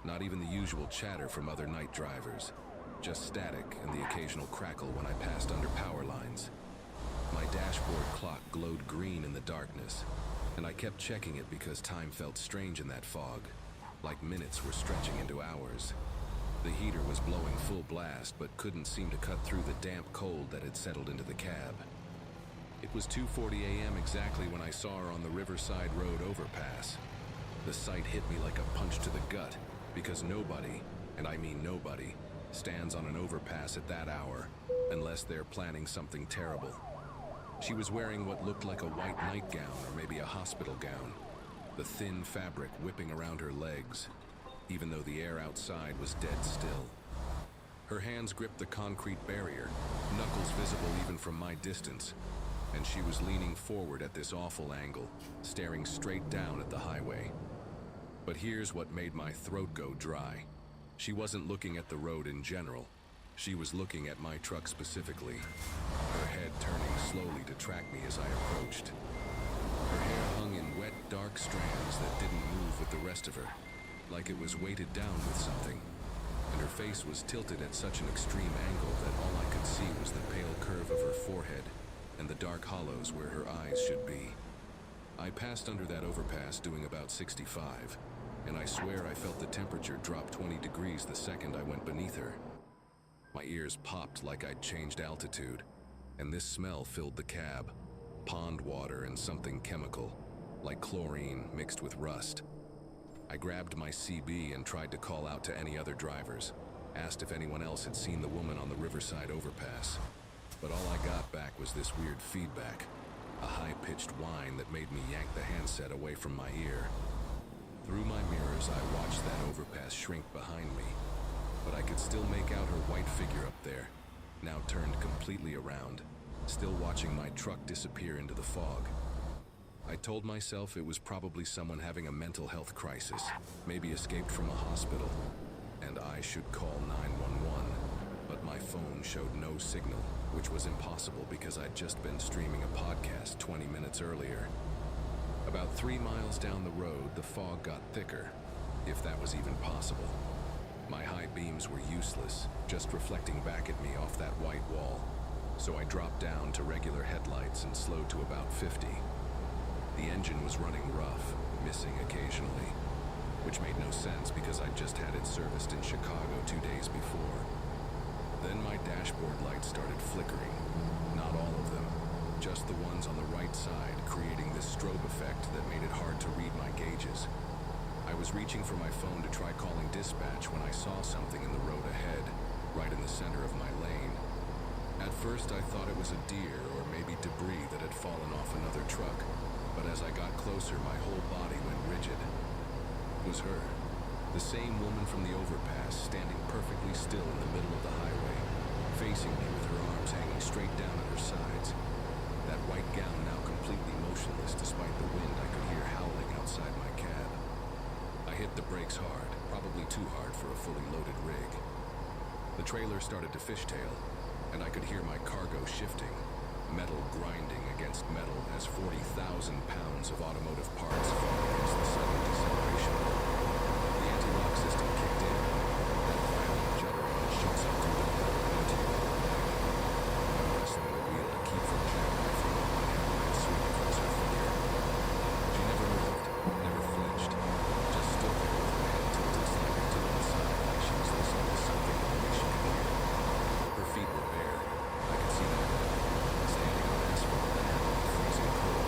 Not even the usual chatter from other night drivers, just static and the occasional crackle when I passed under power lines. My dashboard clock glowed green in the darkness, and I kept checking it because time felt strange in that fog, like minutes were stretching into hours. The heater was blowing full blast but couldn't seem to cut through the damp cold that had settled into the cab. It was 2:40 a.m. exactly when I saw her on the Riverside Road overpass. The sight hit me like a punch to the gut, because nobody, and I mean nobody, stands on an overpass at that hour unless they're planning something terrible. She was wearing what looked like a white nightgown or maybe a hospital gown, the thin fabric whipping around her legs, even though the air outside was dead still. Her hands gripped the concrete barrier, knuckles visible even from my distance, and she was leaning forward at this awful angle, staring straight down at the highway. But here's what made my throat go dry. She wasn't looking at the road in general. She was looking at my truck specifically, her head turning slowly to track me as I approached. Her hair hung in wet, dark strands that didn't move with the rest of her, like it was weighted down with something. And her face was tilted at such an extreme angle that all I could see was the pale curve of her forehead and the dark hollows where her eyes should be. I passed under that overpass doing about 65, and I swear I felt the temperature drop 20 degrees the second I went beneath her. My ears popped like I'd changed altitude, and this smell filled the cab, pond water and something chemical, like chlorine mixed with rust. I grabbed my CB and tried to call out to any other drivers, asked if anyone else had seen the woman on the Riverside overpass, but all I got back was this weird feedback, a high-pitched whine that made me yank the handset away from my ear. Through my mirrors, I watched that overpass shrink behind me, but I could still make out her white figure up there, now turned completely around, still watching my truck disappear into the fog. I told myself it was probably someone having a mental health crisis, maybe escaped from a hospital, and I should call 911, but my phone showed no signal, which was impossible because I'd just been streaming a podcast 20 minutes earlier. About 3 miles down the road, the fog got thicker, if that was even possible. My high beams were useless, just reflecting back at me off that white wall, so I dropped down to regular headlights and slowed to about 50. The engine was running rough, missing occasionally, which made no sense because I'd just had it serviced in Chicago 2 days before. Then my dashboard lights started flickering, not all of them, just the ones on the right side, creating this strobe effect that made it hard to read my gauges. I was reaching for my phone to try calling dispatch when I saw something in the road ahead, right in the center of my lane. At first I thought it was a deer or maybe debris that had fallen off another truck, but as I got closer my whole body went rigid. It was her, the same woman from the overpass, standing perfectly still in the middle of the highway, facing me with her arms hanging straight down at her sides. That white gown now completely motionless despite the wind I could hear howling outside my cab. I hit the brakes hard, probably too hard for a fully loaded rig. The trailer started to fishtail, and I could hear my cargo shifting, metal grinding against metal as 40,000 pounds of automotive parts fell against the sudden deceleration. The anti-lock system kicked in, that violent juddering that shoots up through the metal into you. I'm wrestling the wheel to keep from jamming my feet on my headlight sweep across her figure. She never moved, never flinched, just stood there with her head tilted slightly to one side like she was listening to something only she could hear. Her feet were bare. I could see that, standing on asphalt that had been freezing cold.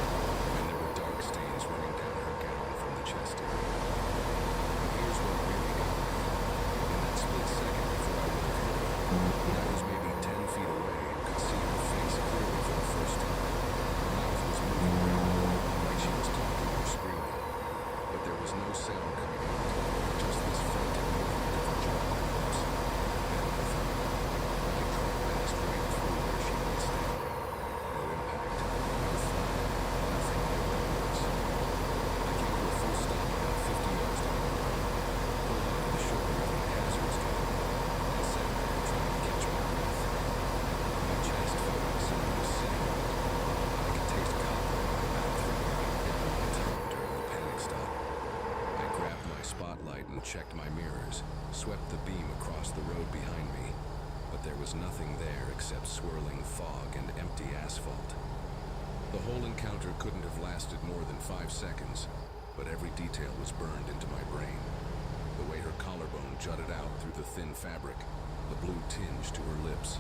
headlight and checked my mirrors, swept the beam across the road behind me, but there was nothing there except swirling fog and empty asphalt. The whole encounter couldn't have lasted more than 5 seconds, but every detail was burned into my brain. The way her collarbone jutted out through the thin fabric, the blue tinge to her lips,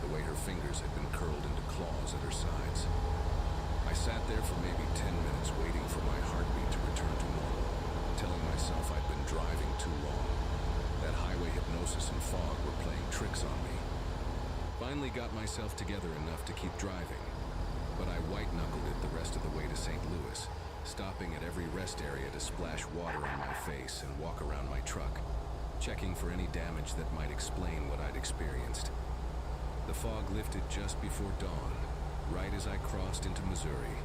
the way her fingers had been curled into claws at her sides. I sat there for maybe 10 minutes waiting for my heartbeat to return to normal, telling myself I'd been driving too long. That highway hypnosis and fog were playing tricks on me. Finally got myself together enough to keep driving, but I white-knuckled it the rest of the way to St. Louis, stopping at every rest area to splash water on my face and walk around my truck, checking for any damage that might explain what I'd experienced. The fog lifted just before dawn, right as I crossed into Missouri,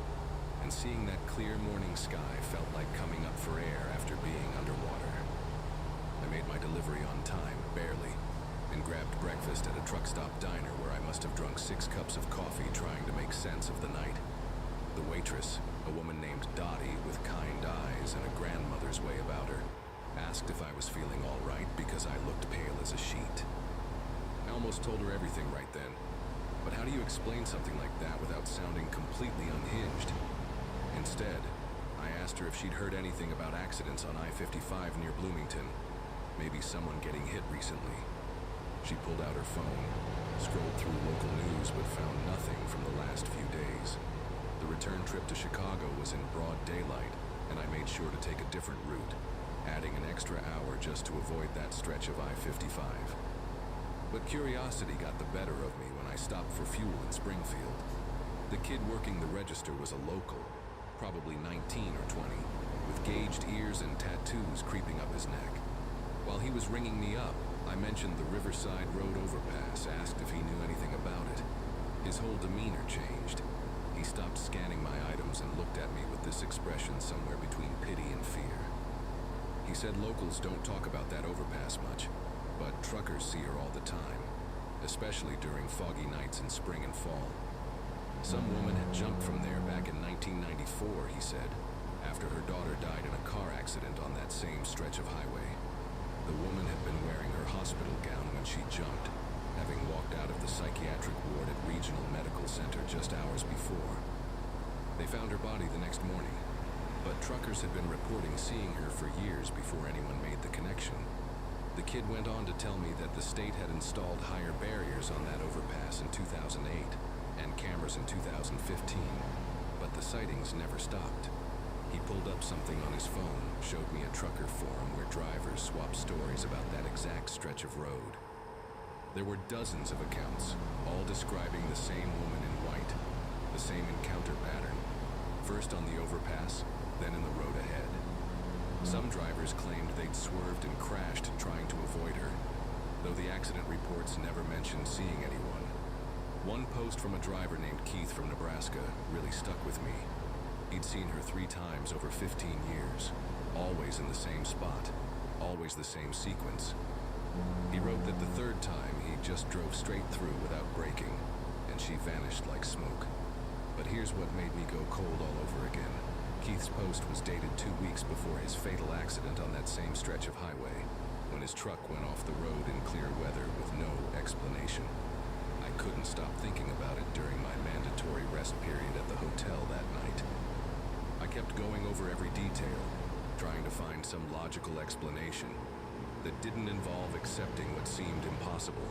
and seeing that clear morning sky felt like coming up for air after being underwater. I made my delivery on time, barely, and grabbed breakfast at a truck stop diner where I must have drunk 6 cups of coffee trying to make sense of the night. The waitress, a woman named Dottie with kind eyes and a grandmother's way about her, asked if I was feeling all right because I looked pale as a sheet. I almost told her everything right then, but how do you explain something like that without sounding completely unhinged? Instead, I asked her if she'd heard anything about accidents on I-55 near Bloomington, maybe someone getting hit recently. She pulled out her phone, scrolled through local news but found nothing from the last few days. The return trip to Chicago was in broad daylight, and I made sure to take a different route, adding an extra hour just to avoid that stretch of I-55. But curiosity got the better of me when I stopped for fuel in Springfield. The kid working the register was a local, probably 19 or 20, with gauged ears and tattoos creeping up his neck. While he was ringing me up, I mentioned the Riverside Road overpass, asked if he knew anything about it. His whole demeanor changed. He stopped scanning my items and looked at me with this expression somewhere between pity and fear. He said locals don't talk about that overpass much, but truckers see her all the time, especially during foggy nights in spring and fall. Some woman had jumped from there back in 1994, he said, after her daughter died in a car accident on that same stretch of highway. The woman had been wearing her hospital gown when she jumped, having walked out of the psychiatric ward at Regional Medical Center just hours before. They found her body the next morning, but truckers had been reporting seeing her for years before anyone made the connection. The kid went on to tell me that the state had installed higher barriers on that overpass in 2008 and cameras in 2015, but the sightings never stopped. He pulled up something on his phone, showed me a trucker forum where drivers swapped stories about that exact stretch of road. There were dozens of accounts, all describing the same woman in white, the same encounter pattern, first on the overpass, then in the road ahead. Some drivers claimed they'd swerved and crashed trying to avoid her, though the accident reports never mentioned seeing anyone. One post from a driver named Keith from Nebraska really stuck with me. He'd seen her 3 times over 15 years, always in the same spot, always the same sequence. He wrote that the 3rd time he just drove straight through without braking, and she vanished like smoke. But here's what made me go cold all over again. Keith's post was dated 2 weeks before his fatal accident on that same stretch of highway, when his truck went off the road in clear weather with no explanation. I couldn't stop thinking about it during my mandatory rest period at the hotel that night. I kept going over every detail, trying to find some logical explanation that didn't involve accepting what seemed impossible.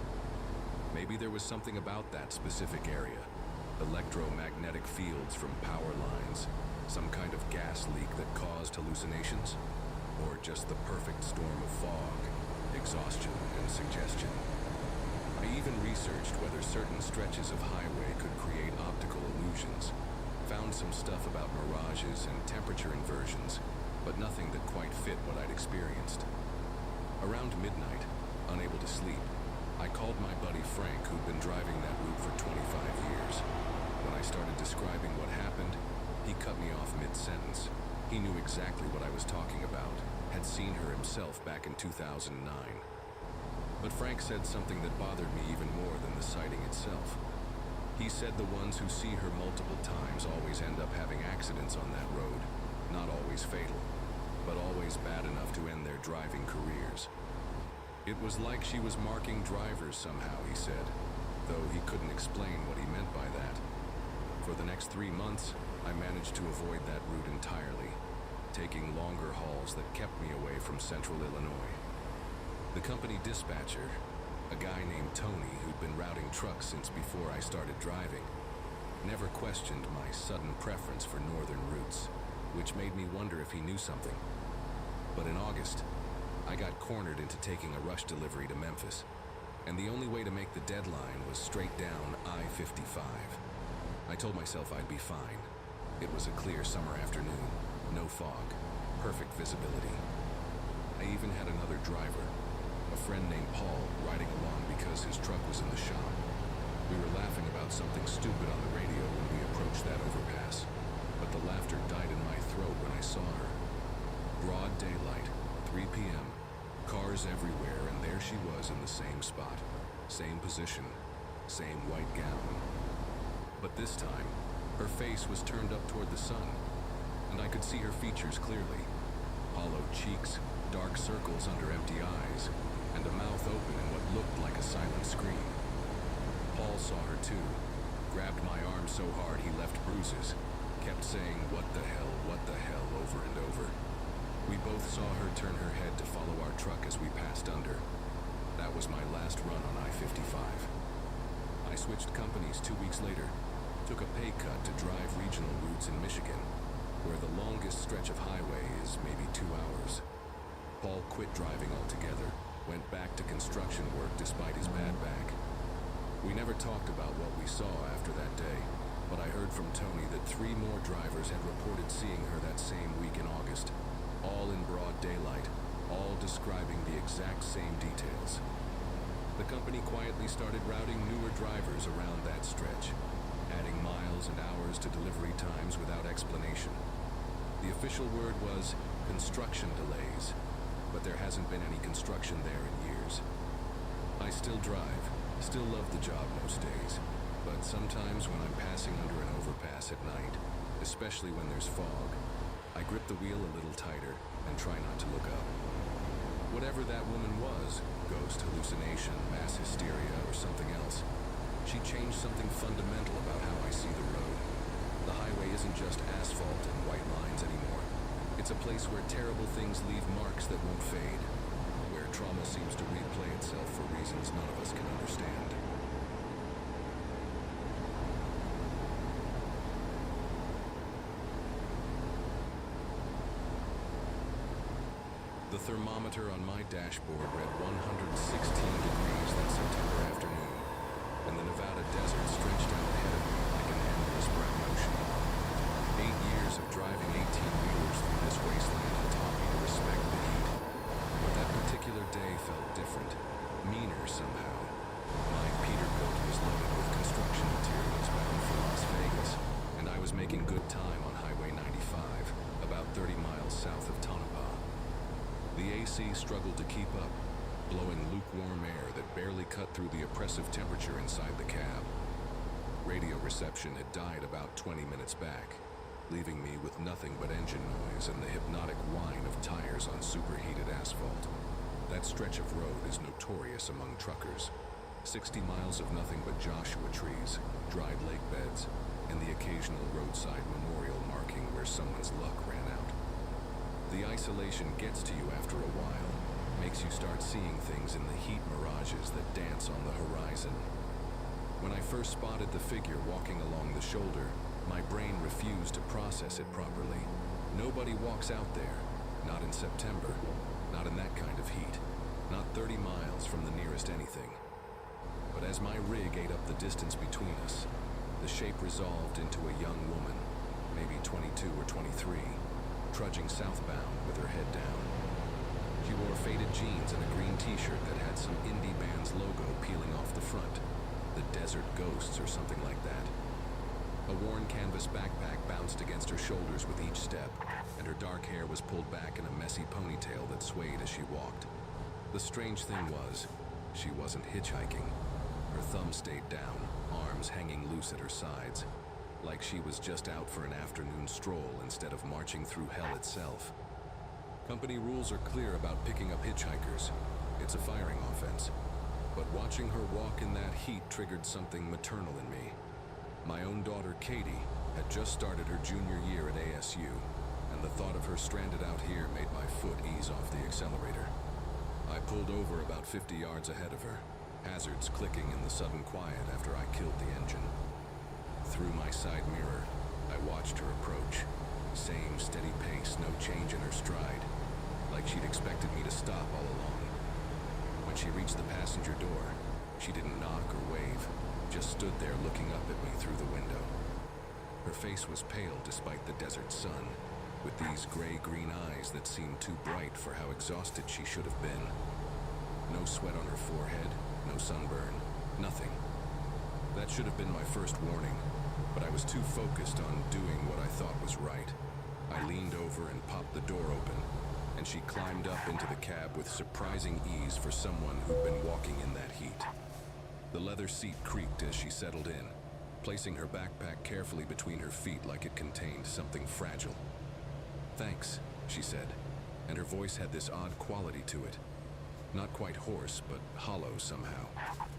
Maybe there was something about that specific area, electromagnetic fields from power lines, some kind of gas leak that caused hallucinations, or just the perfect storm of fog, exhaustion, and suggestion. I even researched whether certain stretches of highway could create optical illusions, found some stuff about mirages and temperature inversions, but nothing that quite fit what I'd experienced. Around midnight, unable to sleep, I called my buddy Frank, who'd been driving that route for 25 years. When I started describing what happened, he cut me off mid-sentence. He knew exactly what I was talking about, had seen her himself back in 2009. But Frank said something that bothered me even more than the sighting itself. He said the ones who see her multiple times always end up having accidents on that road, not always fatal. but always bad enough to end their driving careers. It was like she was marking drivers somehow, he said, though he couldn't explain what he meant by that. For the next 3 months, I managed to avoid that route entirely, taking longer hauls that kept me away from central Illinois. The company dispatcher, a guy named Tony who'd been routing trucks since before I started driving, never questioned my sudden preference for northern routes, which made me wonder if he knew something. But in August, I got cornered into taking a rush delivery to Memphis, and the only way to make the deadline was straight down I-55. I told myself I'd be fine. It was a clear summer afternoon, no fog, perfect visibility. I even had another driver, a friend named Paul, riding along because his truck was in the shop. We were laughing about something stupid on the radio when we approached that overpass, but the laughter died in my throat when I saw her. Broad daylight, 3 p.m., cars everywhere, and there she was in the same spot, same position, same white gown. But this time, her face was turned up toward the sun, and I could see her features clearly. Hollow cheeks, dark circles under empty eyes, and a mouth open in what looked like a silent scream. Paul saw her too, grabbed my arm so hard he left bruises, kept saying, what the hell, over and over. We both saw her turn her head to follow our truck as we passed under. That was my last run on I-55. I switched companies 2 weeks later, took a pay cut to drive regional routes in Michigan, where the longest stretch of highway is maybe 2 hours. Paul quit driving altogether, went back to construction work despite his bad back. We never talked about what we saw after that day, but I heard from Tony that 3 more drivers had reported seeing her that same week in August, all in broad daylight, all describing the exact same details. The company quietly started routing newer drivers around that stretch, adding miles and hours to delivery times without explanation. The official word was construction delays, but there hasn't been any construction there in years. I still drive, still love the job most days, but sometimes when I'm passing under an overpass at night, especially when there's fog, I grip the wheel a little tighter and try not to look up. Whatever that woman was, ghost, hallucination, mass hysteria, or something else, she changed something fundamental about how I see the road. The highway isn't just asphalt and white lines anymore. It's a place where terrible things leave marks that won't fade, where trauma seems to replay itself for reasons none of us can understand. The thermometer on my dashboard read 116 degrees that September afternoon, and the Nevada desert stretched out ahead of me like an endless brown ocean. 8 years of driving 18-wheelers through this wasteland had taught me to respect the heat, but that particular day felt different, meaner somehow. My Peterbilt was loaded with construction materials bound for Las Vegas, and I was making good time on Highway 95, about 30 miles south of Tonopah. The AC struggled to keep up, blowing lukewarm air that barely cut through the oppressive temperature inside the cab. Radio reception had died about 20 minutes back, leaving me with nothing but engine noise and the hypnotic whine of tires on superheated asphalt. That stretch of road is notorious among truckers. 60 miles of nothing but Joshua trees, dried lake beds, and the occasional roadside memorial marking where someone's luck ran out. The isolation gets to you after a while, makes you start seeing things in the heat mirages that dance on the horizon. When I first spotted the figure walking along the shoulder, my brain refused to process it properly. Nobody walks out there, not in September, not in that kind of heat, not 30 miles from the nearest anything. But as my rig ate up the distance between us, the shape resolved into a young woman, maybe 22 or 23, trudging southbound with her head down. She wore faded jeans and a green t-shirt that had some indie band's logo peeling off the front, the Desert Ghosts or something like that. A worn canvas backpack bounced against her shoulders with each step, and her dark hair was pulled back in a messy ponytail that swayed as she walked. The strange thing was, she wasn't hitchhiking. Her thumb stayed down, arms hanging loose at her sides, like she was just out for an afternoon stroll instead of marching through hell itself. Company rules are clear about picking up hitchhikers. It's a firing offense. But watching her walk in that heat triggered something maternal in me. My own daughter, Katie, had just started her junior year at ASU, and the thought of her stranded out here made my foot ease off the accelerator. I pulled over about 50 yards ahead of her, hazards clicking in the sudden quiet after I killed the engine. Through my side mirror, I watched her approach. Same steady pace, no change in her stride, like she'd expected me to stop all along. When she reached the passenger door, she didn't knock or wave, just stood there looking up at me through the window. Her face was pale despite the desert sun, with these gray-green eyes that seemed too bright for how exhausted she should have been. No sweat on her forehead, no sunburn, nothing. That should have been my first warning, but I was too focused on doing what I thought was right. I leaned over and popped the door open, and she climbed up into the cab with surprising ease for someone who'd been walking in that heat. The leather seat creaked as she settled in, placing her backpack carefully between her feet like it contained something fragile. "Thanks," she said, and her voice had this odd quality to it. Not quite hoarse, but hollow somehow,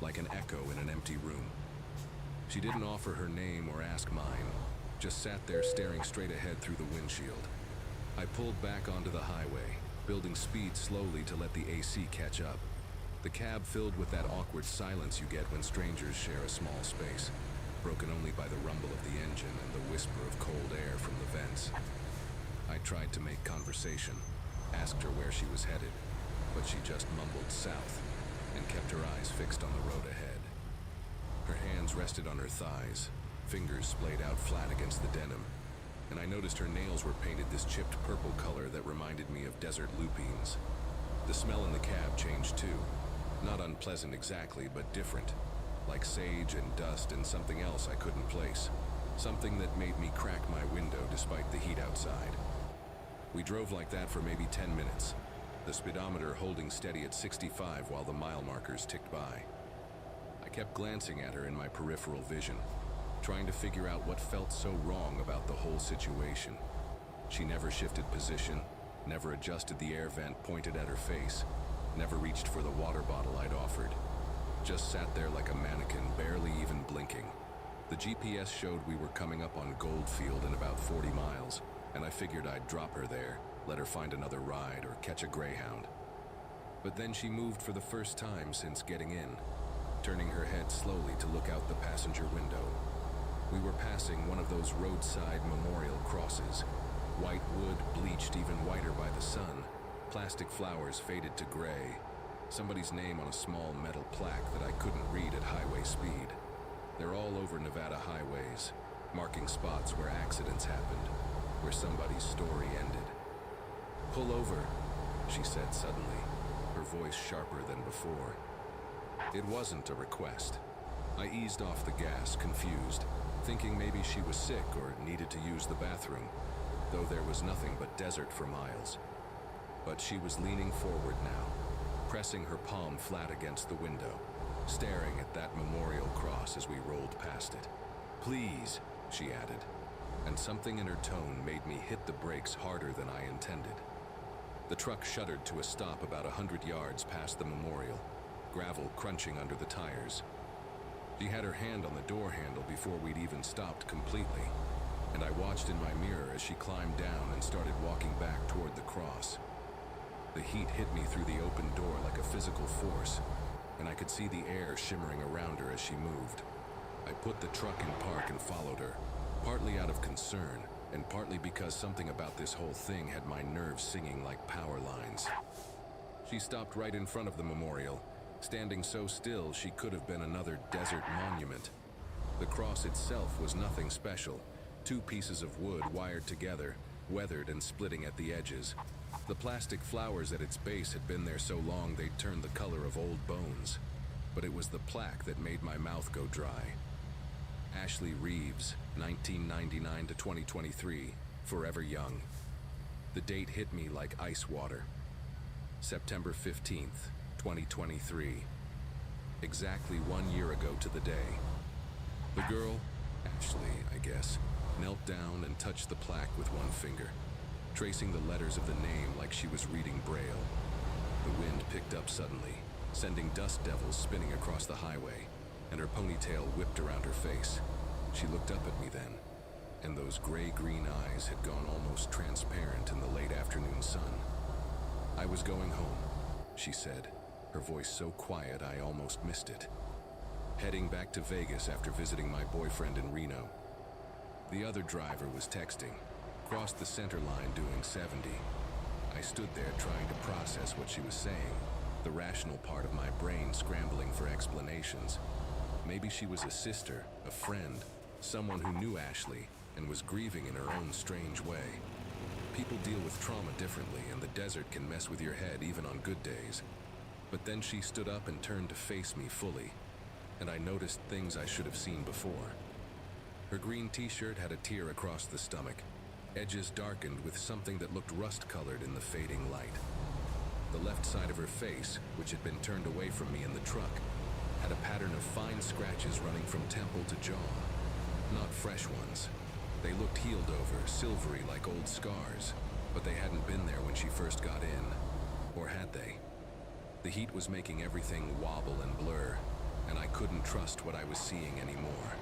like an echo in an empty room. She didn't offer her name or ask mine, just sat there staring straight ahead through the windshield. I pulled back onto the highway, building speed slowly to let the AC catch up. The cab filled with that awkward silence you get when strangers share a small space, broken only by the rumble of the engine and the whisper of cold air from the vents. I tried to make conversation, asked her where she was headed, but she just mumbled south and kept her eyes fixed on the road ahead. Her hands rested on her thighs, fingers splayed out flat against the denim, and I noticed her nails were painted this chipped purple color that reminded me of desert lupines. The smell in the cab changed too. Not unpleasant exactly, but different, like sage and dust and something else I couldn't place. Something that made me crack my window despite the heat outside. We drove like that for maybe 10 minutes, the speedometer holding steady at 65 while the mile markers ticked by. I kept glancing at her in my peripheral vision, trying to figure out what felt so wrong about the whole situation. She never shifted position, never adjusted the air vent pointed at her face, never reached for the water bottle I'd offered. Just sat there like a mannequin, barely even blinking. The GPS showed we were coming up on Goldfield in about 40 miles, and I figured I'd drop her there, let her find another ride or catch a Greyhound. But then she moved for the first time since getting in, turning her head slowly to look out the passenger window. We were passing one of those roadside memorial crosses, white wood bleached even whiter by the sun, plastic flowers faded to gray, somebody's name on a small metal plaque that I couldn't read at highway speed. They're all over Nevada highways, marking spots where accidents happened, where somebody's story ended. "Pull over," she said suddenly, her voice sharper than before. It wasn't a request. I eased off the gas, confused, thinking maybe she was sick or needed to use the bathroom, though there was nothing but desert for miles. But she was leaning forward now, pressing her palm flat against the window, staring at that memorial cross as we rolled past it. "Please," she added, and something in her tone made me hit the brakes harder than I intended. The truck shuddered to a stop about 100 yards past the memorial, gravel crunching under the tires. She had her hand on the door handle before we'd even stopped completely, and I watched in my mirror as she climbed down and started walking back toward the cross. The heat hit me through the open door like a physical force, and I could see the air shimmering around her as she moved. I put the truck in park and followed her, partly out of concern, and partly because something about this whole thing had my nerves singing like power lines. She stopped right in front of the memorial, standing so still she could have been another desert monument. The cross itself was nothing special, 2 pieces of wood wired together, weathered and splitting at the edges. The plastic flowers at its base had been there so long they'd turned the color of old bones. But it was the plaque that made my mouth go dry. Ashley Reeves, 1999 to 2023, forever young. The date hit me like ice water. September 15th, 2023. Exactly 1 year ago to the day. The girl, Ashley, I guess, knelt down and touched the plaque with one finger. tracing the letters of the name like she was reading Braille. The wind picked up suddenly, sending dust devils spinning across the highway, and her ponytail whipped around her face. She looked up at me then, and those gray-green eyes had gone almost transparent in the late afternoon sun. "I was going home," she said, her voice so quiet I almost missed it. "Heading back to Vegas after visiting my boyfriend in Reno." The other driver was texting, crossed the center line doing 70. I stood there trying to process what she was saying, the rational part of my brain scrambling for explanations. Maybe she was a sister, a friend, someone who knew Ashley and was grieving in her own strange way. People deal with trauma differently, and the desert can mess with your head even on good days. But then she stood up and turned to face me fully, and I noticed things I should have seen before. Her green t-shirt had a tear across the stomach, edges darkened with something that looked rust-colored in the fading light. The left side of her face, which had been turned away from me in the truck, had a pattern of fine scratches running from temple to jaw. Not fresh ones. They looked healed over, silvery like old scars, but they hadn't been there when she first got in. Or had they? The heat was making everything wobble and blur, and I couldn't trust what I was seeing anymore.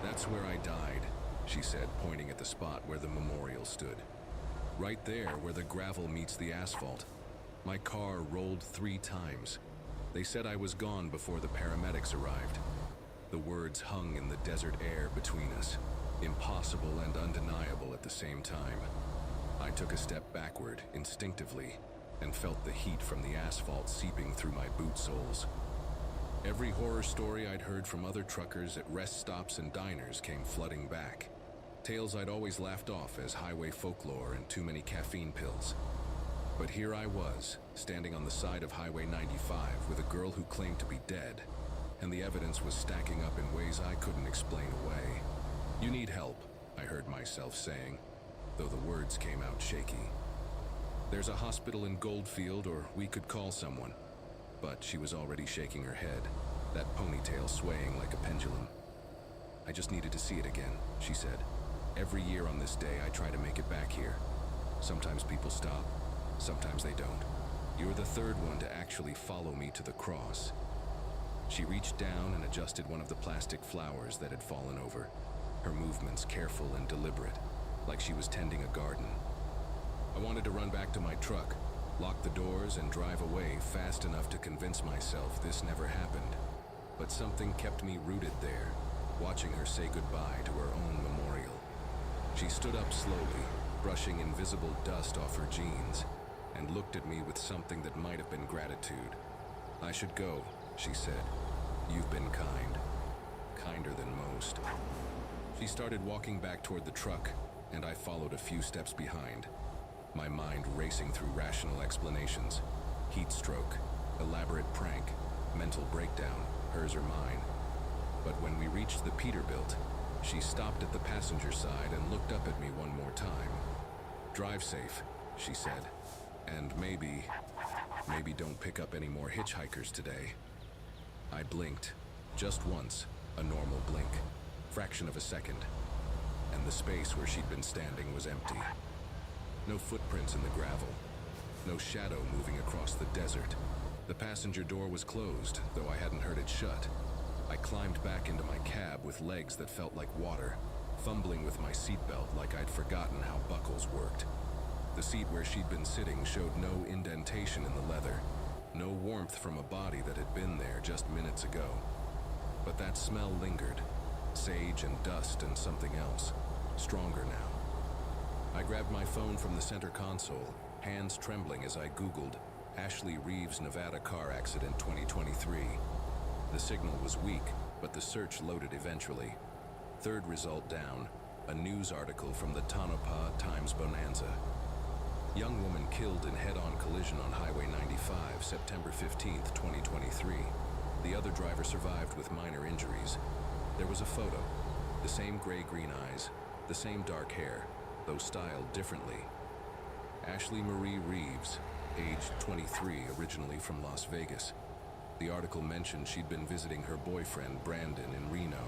"That's where I died," she said, pointing at the spot where the memorial stood. "Right there where the gravel meets the asphalt. My car rolled 3 times. They said I was gone before the paramedics arrived." The words hung in the desert air between us, impossible and undeniable at the same time. I took a step backward, instinctively, and felt the heat from the asphalt seeping through my boot soles. Every horror story I'd heard from other truckers at rest stops and diners came flooding back. Tales I'd always laughed off as highway folklore and too many caffeine pills. But here I was, standing on the side of Highway 95 with a girl who claimed to be dead, and the evidence was stacking up in ways I couldn't explain away. "You need help," I heard myself saying, though the words came out shaky. "There's a hospital in Goldfield, or we could call someone." But she was already shaking her head, that ponytail swaying like a pendulum. "I just needed to see it again," she said. "Every year on this day I try to make it back here. Sometimes people stop, sometimes they don't. You're the third one to actually follow me to the cross." She reached down and adjusted one of the plastic flowers that had fallen over, her movements careful and deliberate, like she was tending a garden. I wanted to run back to my truck, lock the doors, and drive away fast enough to convince myself this never happened. But something kept me rooted there, watching her say goodbye to her own memorial. She stood up slowly, brushing invisible dust off her jeans, and looked at me with something that might have been gratitude. "I should go," she said. "You've been kind. Kinder than most." She started walking back toward the truck, and I followed a few steps behind, my mind racing through rational explanations. Heat stroke, elaborate prank, mental breakdown, hers or mine. But when we reached the Peterbilt, she stopped at the passenger side and looked up at me one more time. "Drive safe," she said, "and maybe don't pick up any more hitchhikers today." I blinked, just once, a normal blink, fraction of a second, and the space where she'd been standing was empty. No footprints in the gravel, no shadow moving across the desert. The passenger door was closed, though I hadn't heard it shut. I climbed back into my cab with legs that felt like water, fumbling with my seatbelt like I'd forgotten how buckles worked. The seat where she'd been sitting showed no indentation in the leather, no warmth from a body that had been there just minutes ago. But that smell lingered, sage and dust and something else, stronger now. I grabbed my phone from the center console, hands trembling as I Googled Ashley Reeves Nevada car accident 2023. The signal was weak, but the search loaded eventually. Third result down, a news article from the Tonopah Times-Bonanza. Young woman killed in head-on collision on Highway 95, September 15th, 2023. The other driver survived with minor injuries. There was a photo, the same gray-green eyes, the same dark hair, though styled differently. Ashley Marie Reeves, aged 23, originally from Las Vegas. The article mentioned she'd been visiting her boyfriend, Brandon, in Reno,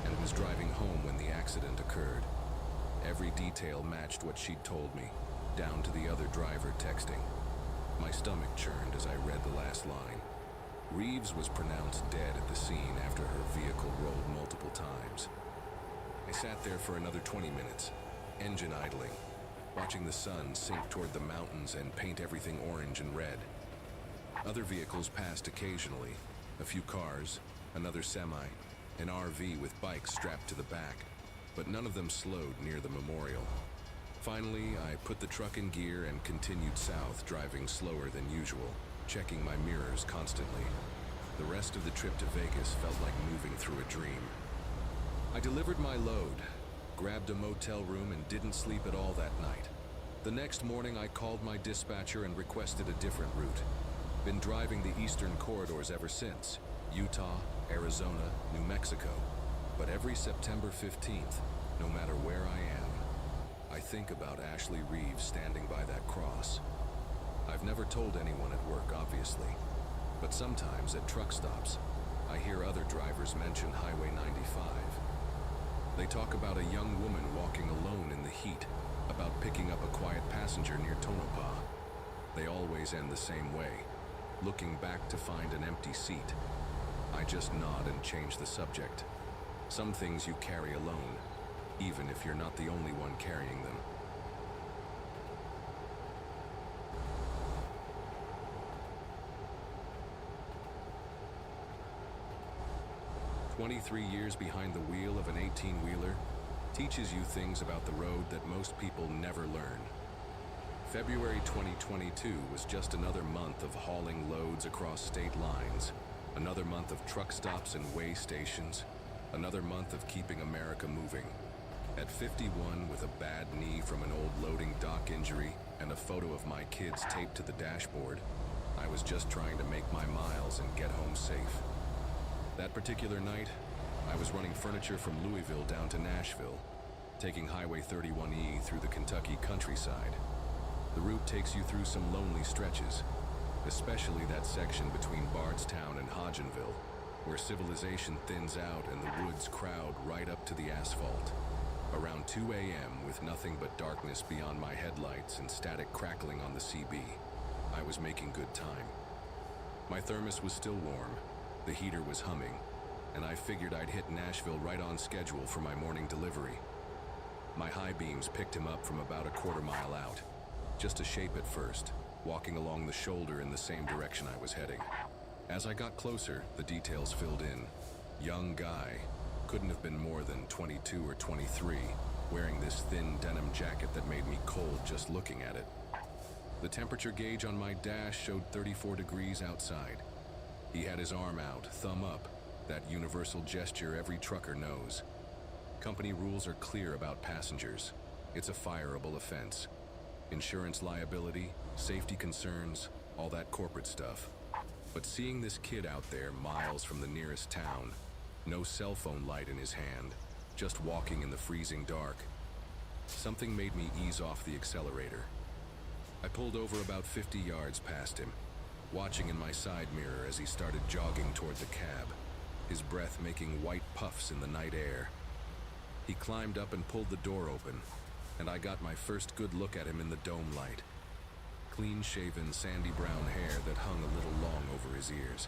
and was driving home when the accident occurred. Every detail matched what she'd told me. down to the other driver texting. My stomach churned as I read the last line. Reeves was pronounced dead at the scene after her vehicle rolled multiple times. I sat there for another 20 minutes, engine idling, watching the sun sink toward the mountains and paint everything orange and red. Other vehicles passed occasionally, a few cars, another semi, an RV with bikes strapped to the back, but none of them slowed near the memorial. Finally, I put the truck in gear and continued south, driving slower than usual, checking my mirrors constantly. The rest of the trip to Vegas felt like moving through a dream. I delivered my load, grabbed a motel room, and didn't sleep at all that night. The next morning, I called my dispatcher and requested a different route. Been driving the eastern corridors ever since, Utah, Arizona, New Mexico. But every September 15th, no matter where I am, I think about Ashley Reeves standing by that cross. I've never told anyone at work, obviously, but sometimes at truck stops, I hear other drivers mention Highway 95. They talk about a young woman walking alone in the heat, about picking up a quiet passenger near Tonopah. They always end the same way, looking back to find an empty seat. I just nod and change the subject. Some things you carry alone, even if you're not the only one carrying them. "23 years behind the wheel of an 18-wheeler teaches you things about the road that most people never learn." February 2022 was just another month of hauling loads across state lines, another month of truck stops and weigh stations, another month of keeping America moving. At 51, with a bad knee from an old loading dock injury and a photo of my kids taped to the dashboard, I was just trying to make my miles and get home safe. That particular night, I was running furniture from Louisville down to Nashville, taking Highway 31E through the Kentucky countryside. The route takes you through some lonely stretches, especially that section between Bardstown and Hodgenville, where civilization thins out and the woods crowd right up to the asphalt. Around 2 a.m., with nothing but darkness beyond my headlights and static crackling on the CB, I was making good time. My thermos was still warm, the heater was humming, and I figured I'd hit Nashville right on schedule for my morning delivery. My high beams picked him up from about a quarter-mile out, just a shape at first, walking along the shoulder in the same direction I was heading. As I got closer, the details filled in. Young guy, couldn't have been more than 22 or 23, wearing this thin denim jacket that made me cold just looking at it. The temperature gauge on my dash showed 34 degrees outside. He had his arm out, thumb up, that universal gesture every trucker knows. Company rules are clear about passengers. It's a fireable offense. Insurance liability, safety concerns, all that corporate stuff. But seeing this kid out there miles from the nearest town, no cell phone light in his hand, just walking in the freezing dark, something made me ease off the accelerator. I pulled over about 50 yards past him, watching in my side mirror as he started jogging toward the cab, his breath making white puffs in the night air. He climbed up and pulled the door open, and I got my first good look at him in the dome light. Clean-shaven, sandy brown hair that hung a little long over his ears,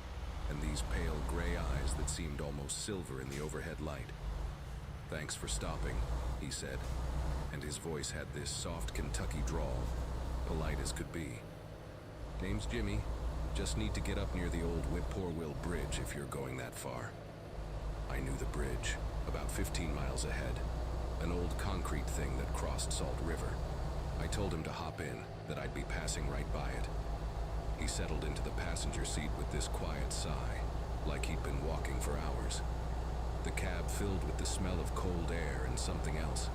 and these pale gray eyes that seemed almost silver in the overhead light. "Thanks for stopping," he said, and his voice had this soft Kentucky drawl, polite as could be. "Name's Jimmy. Just need to get up near the old Whip-Poor-Will Bridge if you're going that far." I knew the bridge, about 15 miles ahead, an old concrete thing that crossed Salt River. I told him to hop in, that I'd be passing right by it. He settled into the passenger seat with this quiet sigh, like he'd been walking for hours. The cab filled with the smell of cold air and something else,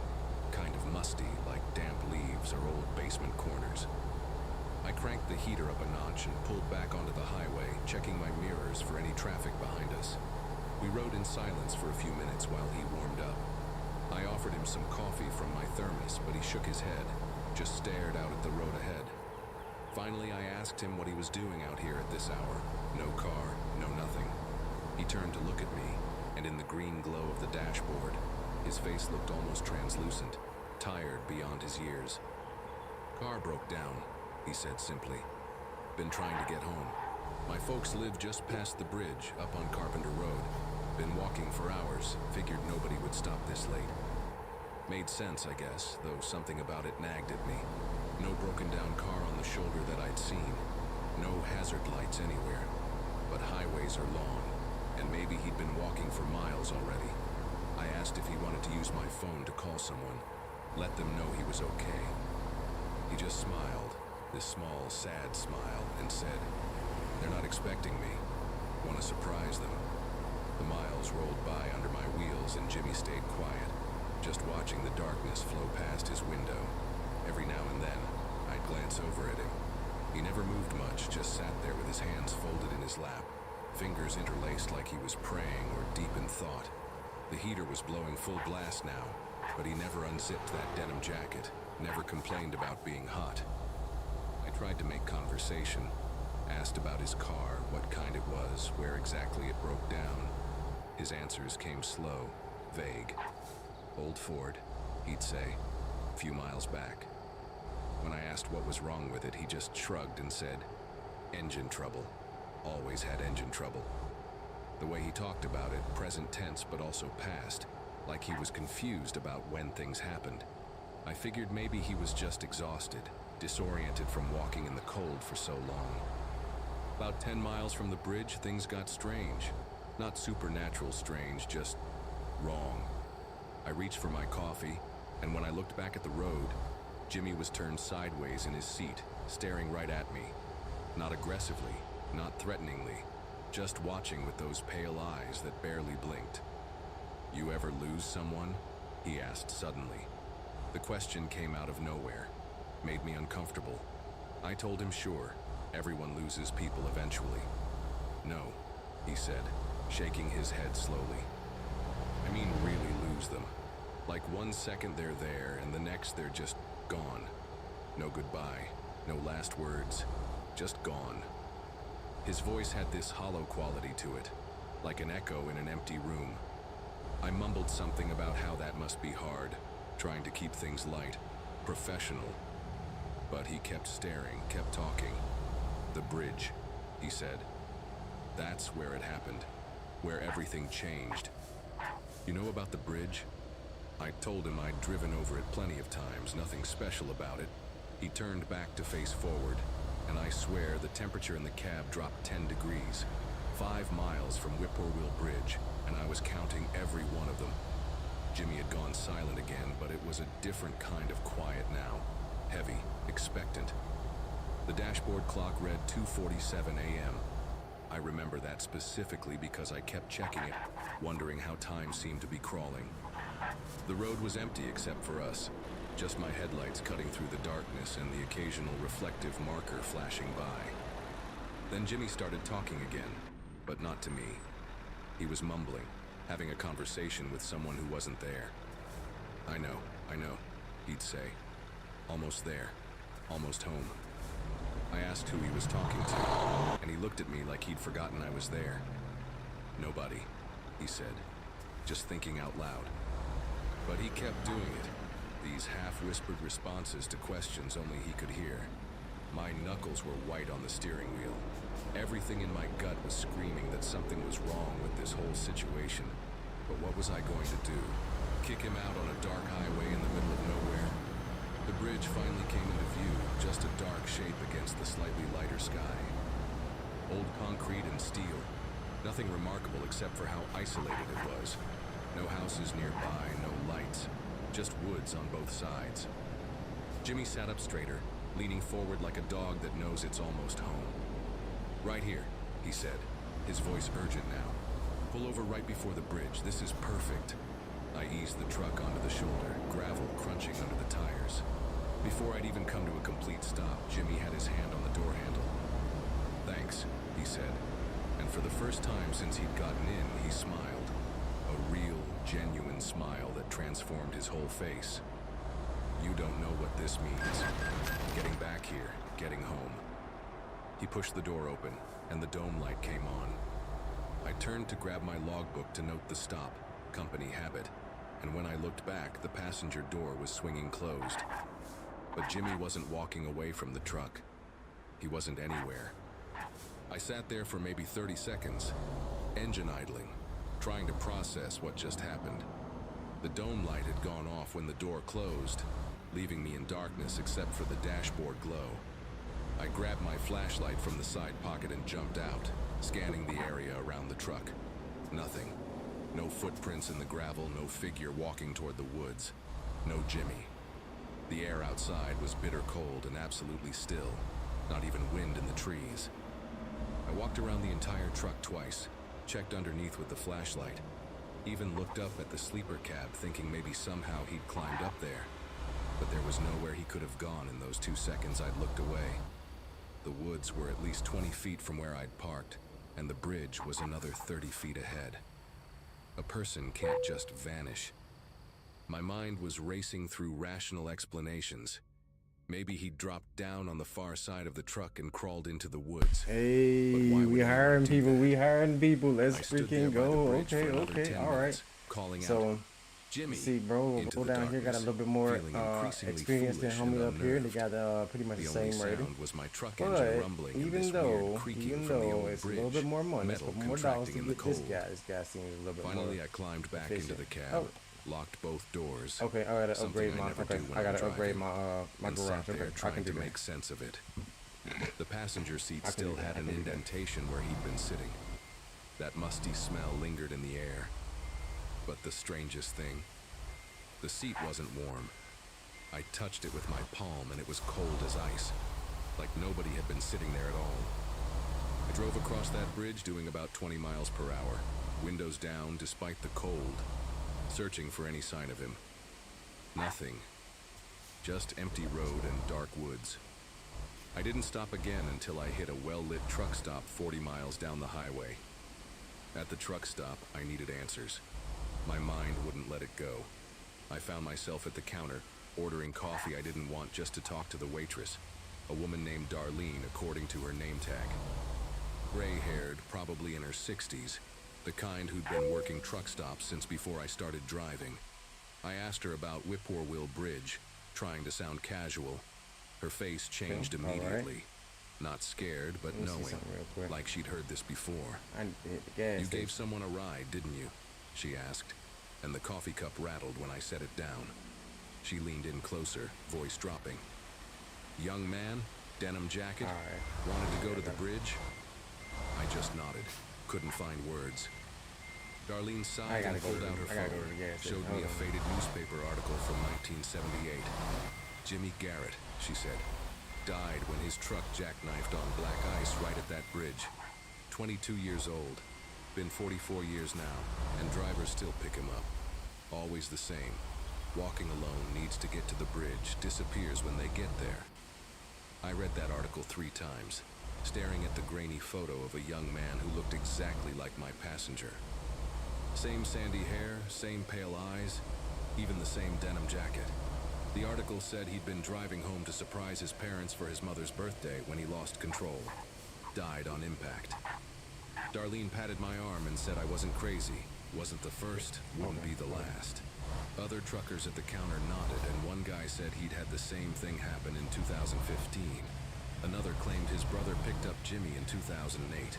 kind of musty, like damp leaves or old basement corners. I cranked the heater up a notch and pulled back onto the highway, checking my mirrors for any traffic behind us. We rode in silence for a few minutes while he warmed up. I offered him some coffee from my thermos, but he shook his head, just stared out at the road ahead. Finally, I asked him what he was doing out here at this hour. No car, no nothing. He turned to look at me, and in the green glow of the dashboard, his face looked almost translucent, tired beyond his years. Car broke down, he said simply. Been trying to get home. My folks live just past the bridge up on Carpenter Road. Been walking for hours, figured nobody would stop this late. Made sense, I guess, though something about it nagged at me. No broken down car on the shoulder that I'd seen. No hazard lights anywhere. But highways are long, and maybe he'd been walking for miles already. I asked if he wanted to use my phone to call someone, let them know he was okay. He just smiled, this small, sad smile, and said, "They're not expecting me. Want to surprise them." The miles rolled by under my wheels and Jimmy stayed quiet, just watching the darkness flow past his window. Every now and then, I'd glance over at him. He never moved much, just sat there with his hands folded in his lap, fingers interlaced like he was praying or deep in thought. The heater was blowing full blast now, but he never unzipped that denim jacket, never complained about being hot. I tried to make conversation, asked about his car, what kind it was, where exactly it broke down. His answers came slow, vague. "Old Ford," he'd say, a few miles back. When I asked what was wrong with it, he just shrugged and said, "Engine trouble. Always had engine trouble." The way he talked about it, present tense but also past, like he was confused about when things happened. I figured maybe he was just exhausted, disoriented from walking in the cold for so long. About 10 miles from the bridge, things got strange. Not supernatural strange, just wrong. I reached for my coffee, and when I looked back at the road, Jimmy was turned sideways in his seat, staring right at me. Not aggressively, not threateningly, just watching with those pale eyes that barely blinked. "You ever lose someone?" he asked suddenly. The question came out of nowhere, made me uncomfortable. I told him sure, everyone loses people eventually. "No," he said, shaking his head slowly. "I mean really lose them. Like 1 second they're there and the next they're just gone. No goodbye, no last words, just gone." His voice had this hollow quality to it, like an echo in an empty room. I mumbled something about how that must be hard, trying to keep things light, professional. But he kept staring, kept talking. "The bridge," he said. "That's where it happened, where everything changed. You know about the bridge?" I told him I'd driven over it plenty of times, nothing special about it. He turned back to face forward, and I swear the temperature in the cab dropped 10 degrees. 5 miles from Whippoorwill Bridge, and I was counting every one of them. Jimmy had gone silent again, but it was a different kind of quiet now. Heavy, expectant. The dashboard clock read 2:47 a.m. I remember that specifically because I kept checking it, wondering how time seemed to be crawling. The road was empty except for us, just my headlights cutting through the darkness and the occasional reflective marker flashing by. Then Jimmy started talking again, but not to me. He was mumbling, having a conversation with someone who wasn't there. I know, he'd say. "Almost there, almost home." I asked who he was talking to, and he looked at me like he'd forgotten I was there. "Nobody," he said, just thinking out loud. But he kept doing it, these half-whispered responses to questions only he could hear. My knuckles were white on the steering wheel. Everything in my gut was screaming that something was wrong with this whole situation. But what was I going to do? Kick him out on a dark highway in the middle of nowhere? The bridge finally came into view, just a dark shape against the slightly lighter sky. Old concrete and steel. Nothing remarkable except for how isolated it was. No houses nearby, no lights. Just woods on both sides. Jimmy sat up straighter, leaning forward like a dog that knows it's almost home. "Right here," he said, his voice urgent now. "Pull over right before the bridge. This is perfect." I eased the truck onto the shoulder, gravel crunching under the tires. Before I'd even come to a complete stop, Jimmy had his hand on the door handle. "Thanks," he said, and for the first time since he'd gotten in, he smiled. A real, genuine smile that transformed his whole face. "You don't know what this means. Getting back here, getting home." He pushed the door open, and the dome light came on. I turned to grab my logbook to note the stop, company habit, and when I looked back, the passenger door was swinging closed. But Jimmy wasn't walking away from the truck. He wasn't anywhere. I sat there for maybe 30 seconds, engine idling, trying to process what just happened. The dome light had gone off when the door closed, leaving me in darkness except for the dashboard glow. I grabbed my flashlight from the side pocket and jumped out, scanning the area around the truck. Nothing. No footprints in the gravel, no figure walking toward the woods. No Jimmy. The air outside was bitter cold and absolutely still, not even wind in the trees. I walked around the entire truck twice, checked underneath with the flashlight, even looked up at the sleeper cab thinking maybe somehow he'd climbed up there. But there was nowhere he could have gone in those 2 seconds I'd looked away. The woods were at least 20 feet from where I'd parked, and the bridge was another 30 feet ahead. A person can't just vanish. My mind was racing through rational explanations. Maybe he dropped down on the far side of the truck and crawled into the woods. Hey, we hiring people. We hiring people. Let's freaking go. Okay, okay, all right. So, Jimmy, see, bro, go down here. Got a little bit more experience than homie up here. They got pretty much the same rating. Was my truck but engine rumbling even though it's a little bit more money, it's a little more dollars to get this guy. This guy seems a little bit more. Finally, I climbed back into the cab. Locked both doors. Okay, I gotta upgrade my. Okay, I gotta upgrade my my garage. Okay, I can do to that. make sense of it. The passenger seat still had an indentation where he'd been sitting. That musty smell lingered in the air. But the strangest thing, the seat wasn't warm. I touched it with my palm and it was cold as ice, like nobody had been sitting there at all. I drove across that bridge doing about 20 miles per hour, windows down despite the cold, searching for any sign of him. Nothing. Just empty road and dark woods. I didn't stop again until I hit a well-lit truck stop 40 miles down the highway. At the truck stop, I needed answers. My mind wouldn't let it go. I found myself at the counter, ordering coffee I didn't want just to talk to the waitress, a woman named Darlene according to her name tag. Gray-haired, probably in her 60s, the kind who'd been working truck stops since before I started driving. I asked her about Whippoorwill Bridge, trying to sound casual. Her face changed immediately. Not scared, but knowing, like she'd heard this before. You gave someone a ride, didn't you? She asked, and the coffee cup rattled when I set it down. She leaned in closer, voice dropping. Young man, denim jacket, wanted to go to the bridge? I just nodded, couldn't find words. Darlene sighed and pulled out her phone, showed me a faded newspaper article from 1978. Jimmy Garrett, she said, died when his truck jackknifed on black ice right at that bridge. 22 years old, been 44 years now, and drivers still pick him up. Always the same. Walking alone, needs to get to the bridge, disappears when they get there. I read that article 3 times, staring at the grainy photo of a young man who looked exactly like my passenger. Same sandy hair, same pale eyes, even the same denim jacket. The article said he'd been driving home to surprise his parents for his mother's birthday when he lost control. Died on impact. Darlene patted my arm and said I wasn't crazy, wasn't the first, wouldn't be the last. Other truckers at the counter nodded, and one guy said he'd had the same thing happen in 2015. Another claimed his brother picked up Jimmy in 2008.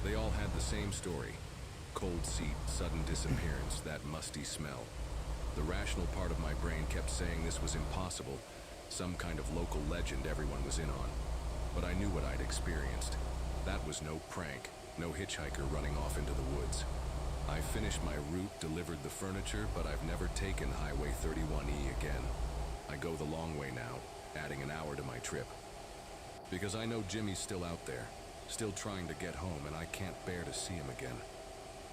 They all had the same story. Cold seat, sudden disappearance, that musty smell. The rational part of my brain kept saying this was impossible, some kind of local legend everyone was in on. But I knew what I'd experienced. That was no prank, no hitchhiker running off into the woods. I finished my route, delivered the furniture, but I've never taken Highway 31E again. I go the long way now, adding an hour to my trip. Because I know Jimmy's still out there, still trying to get home, and I can't bear to see him again,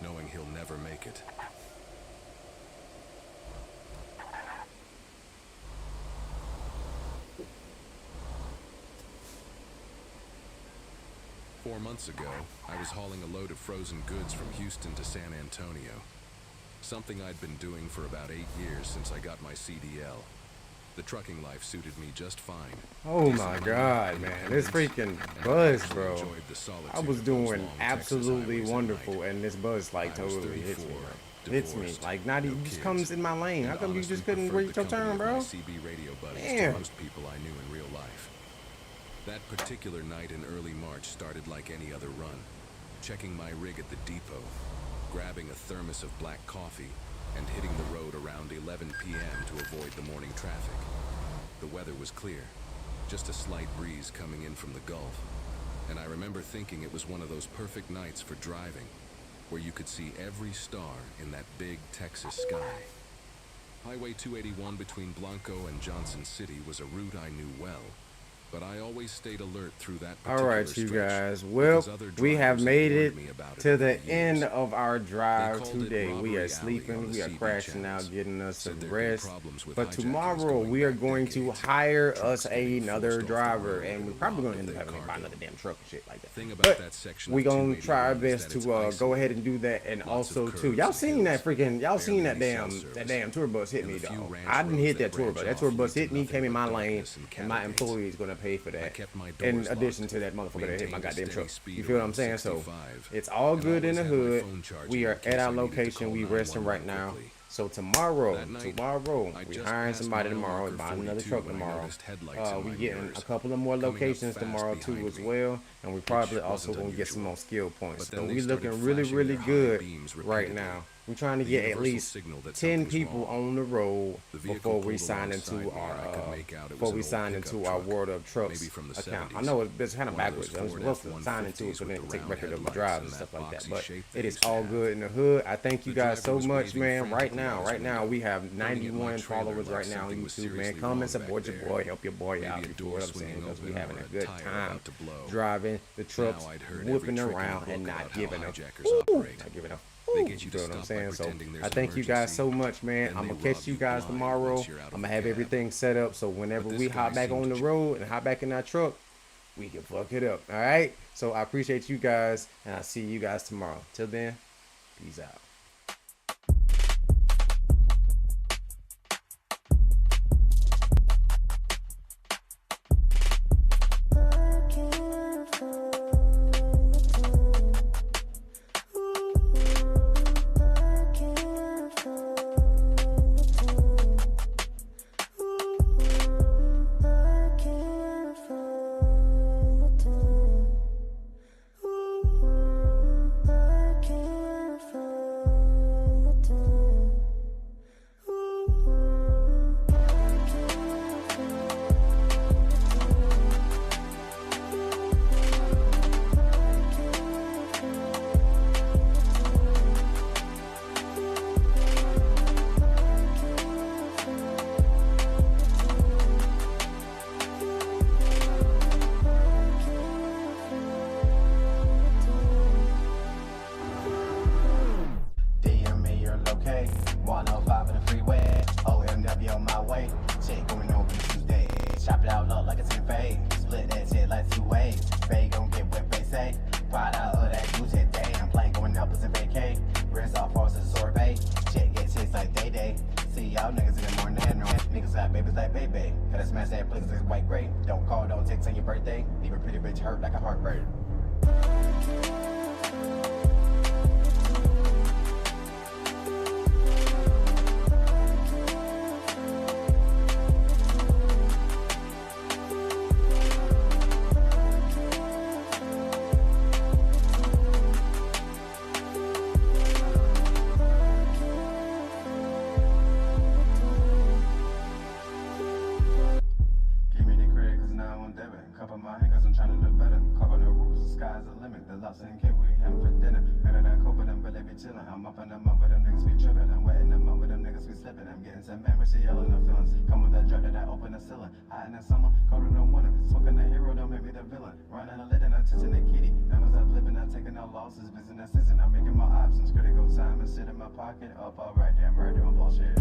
knowing he'll never make it. Four months ago, I was hauling a load of frozen goods from Houston to San Antonio. Something I'd been doing for about 8 years since I got my CDL. The trucking life suited me just fine. Oh my God, man. This freaking buzz, bro. I was doing absolutely wonderful, and this buzz like totally hits me. fits me. divorced, Like, not no even just kids, comes in my lane. How and come you honestly just couldn't preferred wait the your turn, company of my bro? CB radio buddies Man. to most people I knew in real life. That particular night in early March started like any other run. Checking my rig at the depot, grabbing a thermos of black coffee, and hitting the road around 11 p.m. to avoid the morning traffic. The weather was clear, just a slight breeze coming in from the Gulf, and I remember thinking it was one of those perfect nights for driving, where you could see every star in that big Texas sky. Highway 281 between Blanco and Johnson City was a route I knew well, but I always stayed alert through that particular All right, you stretch, guys. Well, because other we have drivers made warned it me about it to over the years. end of our drive called it today. We Robbery are Alley sleeping, on the we are CB crashing channels. out, getting us Said some there'd be rest. problems with But hijackings tomorrow going we are back going to decades. hire Trucks us getting another forced off the driver, road and and we're probably going robbed to of end up their having to buy cargo. another damn truck and shit like that. Thing about But that section we're of going to try our 281 is best that to it's go ahead isolated. and do that, and Lots also of too, curves y'all and seen that hills, freaking, y'all seen barely that any cell that service, damn tour bus hit and me the few though. ranch I didn't roads hit that that tour branch bus. That off tour bus lead to hit me, nothing came in but my lane, darkness and and cattle my gates. employee is going to pay for I that. kept my In doors addition locked, to that motherfucker that hit my maintained a goddamn steady truck. speed You feel what I'm around saying? So 65, it's all and good in the always had my hood. phone charging We in are case at I our needed to location. call We resting 911 right now. quickly. So tomorrow, That night, I we just hiring passed somebody mile tomorrow, marker buying another 42 truck when I tomorrow. noticed headlights in We my getting mirrors, a couple of more coming up locations fast tomorrow too behind as me, well, and we probably which also wasn't gonna get some unusual. more skill points. But then So they we started looking really, flashing really their high good beams right repeatedly. now. We're trying to The get at universal least signal that 10 something's people wrong. on the road The vehicle before we pulled sign alongside into me, and I could our make out it before was we an old sign pickup into our truck, World of Trucks maybe from the account. 70s. I know it's kind of One of those backwards. I was Ford supposed to sign into it F-150s so then with the take round record of the headlights drives and and stuff that like that. boxy But shape it they is used to all have. good in the hood. I thank you The guys so driver was much, waving man. Right frantically now, out right his now, window, we have pointing at my 91 trailer followers like right now on something was YouTube, man. seriously Come and wrong support back your there. boy, help your boy Maybe out. a You feel door what I'm swinging saying? Because we open having or a a good tire time about to blow. driving the trucks, Now I'd heard every whipping trick in the around, book and not about how giving a hijackers woo, operate. not giving a They woo. get you You to feel what I'm stop by saying? So pretending there's I an thank you guys emergency. so much, man. Then I'm they gonna catch rob you you guys blind tomorrow. once you're out of I'm the gonna have cab. everything set up so whenever But we this hop guy back seemed on to the road and hop back in our truck, we can fuck it up. All right. So I appreciate you guys, and I'll see you guys tomorrow. Till then, peace out. DM me your location. 105 in the freeway. OMW on my way. Shit going on Tuesday. Chop it out, look like it's in fade. Split that shit like 2 ways. Bay gon' get what they say. Find out of that Gucci. Damn, plane going up as a vacay. Rinse off horses sorbet. Shit get chased like day. See y'all niggas in the morning. And niggas got babies like baby. Gotta smash that place like white gray. Don't call, don't text on your birthday. Leave a pretty bitch hurt like a heartbreak. Give me the credit cause now I'm on debit. Cup of my hand cause I'm trying to look better. Cup of the rules, the sky's the limit. The lots and kid we having for dinner. Better than cope with them, but they be chillin'. I'm up in them up with them niggas be trippin'. I'm wetting them up with them niggas be slippin'. I'm getting some memory, she yellin' the feelings. Come with that drug that I open the ceiling. Hot in the summer, cold in the winter. Smoking the hero, don't make me the villain. Running the lid and I'm touching the kitty. Numbers up flipping, I'm taking no losses. Business isn't, I'm making my options. Critical time and shit in my pocket. Up all right, damn right, doing bullshit.